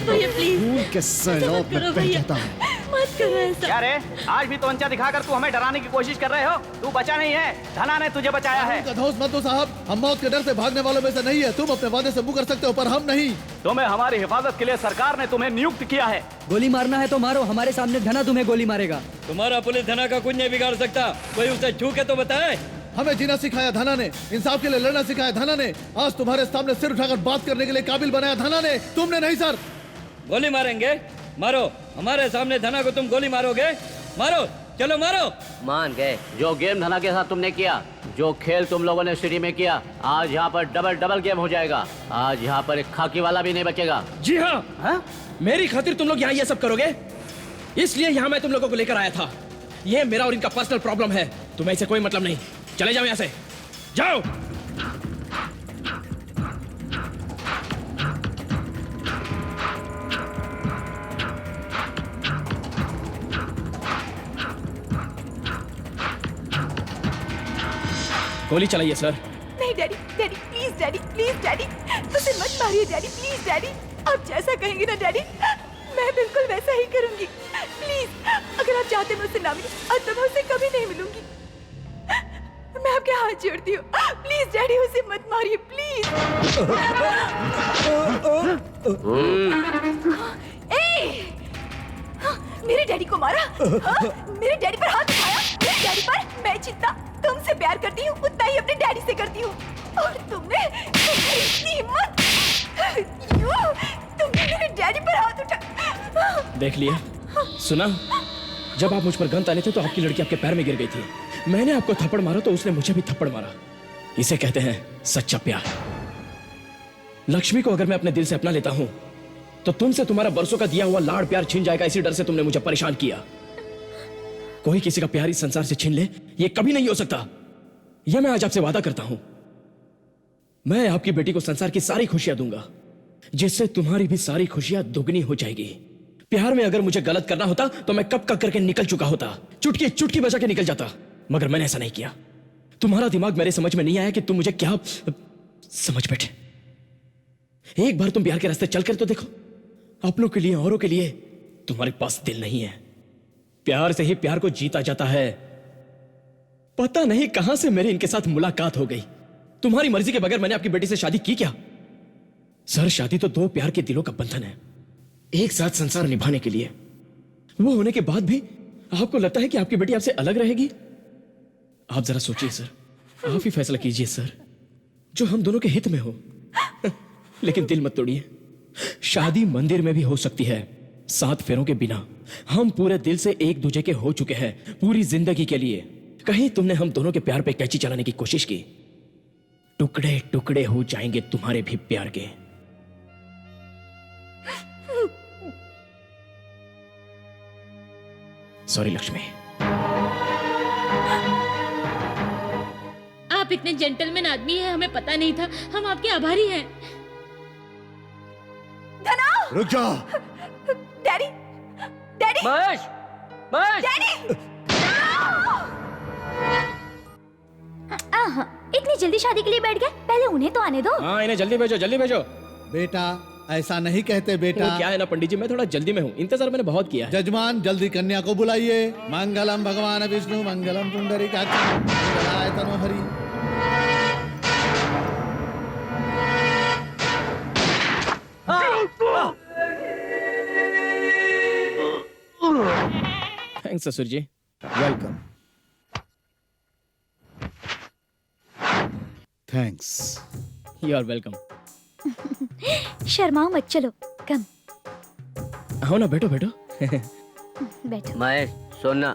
भैया प्लीज खून के सैलाब में बह जाता है। मत करो ऐसा। क्या रे, आज भी तो अंचा दिखाकर तू हमें डराने की कोशिश कर रहे हो? तू बचा नहीं है, धना ने तुझे बचाया है। गधौस मत दो साहब, हम मौत के डर से भागने वालों में से नहीं है। तुम अपने वादे से मुंह कर सकते हो, पर हम नहीं। तुम्हें हमारी हिफाजत के लिए सरकार ने तुम्हें नियुक्त किया है। गोली मारना है तो मारो, हमारे सामने धना तुम्हें गोली मारेगा। तुम्हारा पुलिस धना का कुछ नहीं बिगाड़ सकता, कोई उसे छू के तो बताए। हमें जीना सिखाया धना ने, इंसाफ के लिए लड़ना सिखाया धना ने, आज तुम्हारे सामने सिर उठाकर बात करने के लिए काबिल बनाया धना ने, तुमने नहीं सर। गोली मारेंगे? मारो, हमारे सामने धना को तुम गोली मारोगे? मारो, चलो मारो। मान गए, जो गेम धना के साथ तुमने किया, जो खेल तुम लोगों ने सिटी में किया, आज यहाँ पर डबल डबल गेम हो जाएगा। आज यहाँ पर एक खाकी वाला भी नहीं बचेगा। जी हाँ, हाँ? मेरी खातिर तुम लोग यहाँ ये सब करोगे, इसलिए यहाँ मैं तुम लोगों को लेकर आया था। ये मेरा और इनका पर्सनल प्रॉब्लम है, तुम्हें इससे कोई मतलब नहीं। चले जाओ यहाँ से, जाओ। गोली चलाइए सर। नहीं डैडी डैडी प्लीज डैडी उसे मत मारिए डैडी प्लीज डैडी। आप जैसा कहेंगे ना डैडी, मैं बिल्कुल वैसा ही करूंगी। प्लीज, अगर आप चाहते मैं उससे ना मिलूं, और तो मैं उससे कभी नहीं मिलूंगी। मैं आपके हाथ जोड़ती हूँ, प्लीज डैडी उसे मत मारिए प्लीज। मेरे डैडी को मारा? मेरे डैडी पर हाथ उठाया? मेरे डैडी पर? मैं जितना तुमसे प्यार करती हूँ उतना ही अपने डैडी से करती हूँ, और तुमने इतनी हिम्मत, तुमने मेरे डैडी पर हाथ उठा। देख लिया, सुना? जब आप मुझ पर गन ताने थे तो आपकी लड़की आपके पैर में गिर गई थी। मैंने आपको थप्पड़ मारा तो उसने मुझे भी थप्पड़ मारा। इसे कहते हैं सच्चा प्यार। लक्ष्मी को अगर मैं अपने दिल से अपना लेता हूं तो तुमसे तुम्हारा बरसों का दिया हुआ लाड़ प्यार छिन जाएगा। इसी डर से तुमने मुझे परेशान किया। कोई किसी का प्यार इस संसार से छीन ले, ये कभी नहीं हो सकता। यह मैं आज आपसे वादा करता हूं। मैं आपकी बेटी को संसार की सारी खुशियां दूंगा, जिससे तुम्हारी भी सारी खुशियां दुगनी हो जाएगी। प्यार में अगर मुझे गलत करना होता तो मैं कब करके निकल चुका होता, चुटकी चुटकी बजा के निकल जाता, मगर मैंने ऐसा नहीं किया। तुम्हारा दिमाग मेरे समझ में नहीं आया कि तुम मुझे क्या समझ बैठे। एक बार तुम प्यार के रास्ते चल कर तो देखो। अपनों के लिए, औरों के लिए तुम्हारे पास दिल नहीं है। प्यार से ही प्यार को जीता जाता है। पता नहीं कहां से मेरी इनके साथ मुलाकात हो गई। तुम्हारी मर्जी के बगैर मैंने आपकी बेटी से शादी की क्या? सर, शादी तो दो प्यार के दिलों का बंधन है, एक साथ संसार निभाने के लिए। वो होने के बाद भी आपको लगता है कि आपकी बेटी आपसे अलग रहेगी? आप जरा सोचिए सर, आप ही फैसला कीजिए सर, जो हम दोनों के हित में हो। लेकिन दिल मत तोड़िए। शादी मंदिर में भी हो सकती है, 7 फेरों के बिना। हम पूरे दिल से एक दूसरे के हो चुके हैं पूरी जिंदगी के लिए। कहीं तुमने हम दोनों के प्यार पे कैंची चलाने की कोशिश की, टुकड़े टुकड़े हो जाएंगे तुम्हारे भी प्यार के। सॉरी लक्ष्मी। आप इतने जेंटलमैन आदमी हैं, हमें पता नहीं था। हम आपके आभारी हैं। धना! रुक जा। डैडी! डैडी! बस बस। डैडी! इतनी जल्दी शादी के लिए बैठ गए? पहले उन्हें तो आने दो। हाँ, इन्हें जल्दी भेजो, जल्दी भेजो। बेटा ऐसा नहीं कहते बेटा। वो क्या है ना पंडित जी, मैं थोड़ा जल्दी में हूँ, इंतजार मैंने बहुत किया है। जजमान जल्दी कन्या को बुलाइए। मंगलम भगवान विष्णु मंगलम पुंडरीकाक्ष मंगलाय तनोहरि। थैंक्स ससुर जी। Welcome. Thanks. You are welcome. शर्माओ मत, चलो कम आओ ना, बैठो बैठो। बैठो। महेश सोना,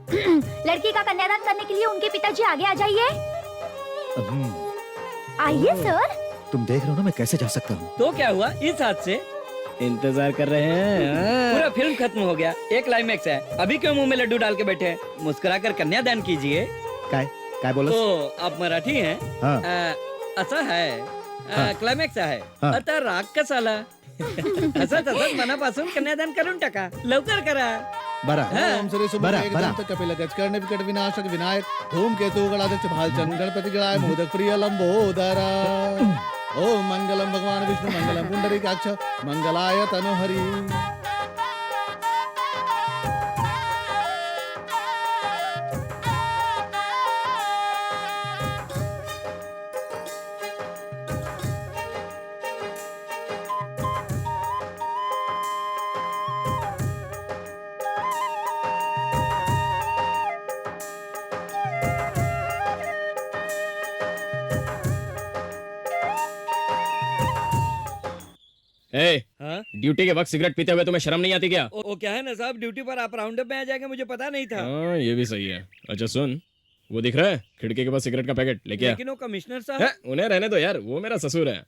लड़की का कन्यादान करने के लिए उनके पिताजी आगे आ जाइए। आइए सर। तुम देख रहे हो ना मैं कैसे जा सकता हूँ। तो क्या हुआ इस हाथ से? इंतजार कर रहे हैं। पूरा फिल्म खत्म हो गया, एक क्लाइमेक्स है। अभी क्यों मुंह में लड्डू डाल के बैठे हैं? मुस्कुराकर कन्यादान कीजिए। काय बोला? तो आप मराठी हैं? हाँ। असं आहे, क्लायमॅक्स आहे। आता राग कसाला? असंच मनापासून कन्यादान करून टाका, लवकर करा। बरा ओम श्री बरा, सुब्रह्मण्य बरा। एकदंत कपिल गजकर्ण विकट विनाशक विनायक धूमकेतु गणाध्यक्ष भालचंद्र गणपति गणाय मोदक प्रिय लंबोदर। ओम मंगलम भगवान विष्णु मंगलम पुंडरीकाक्ष मंगलाय तनोहरि। ड्यूटी के वक्त सिगरेट पीते हुए तुम्हें शर्म नहीं आती क्या? वो क्या है ना साहब, ड्यूटी पर आप राउंड अप में आ जाएंगे, मुझे पता नहीं था। हाँ, ये भी सही है। अच्छा सुन, वो दिख रहा है खिड़की के पास सिगरेट का पैकेट लेके आ। लेकिन वो कमिश्नर साहब। है, उन्हें रहने दो यार, वो मेरा ससुर है।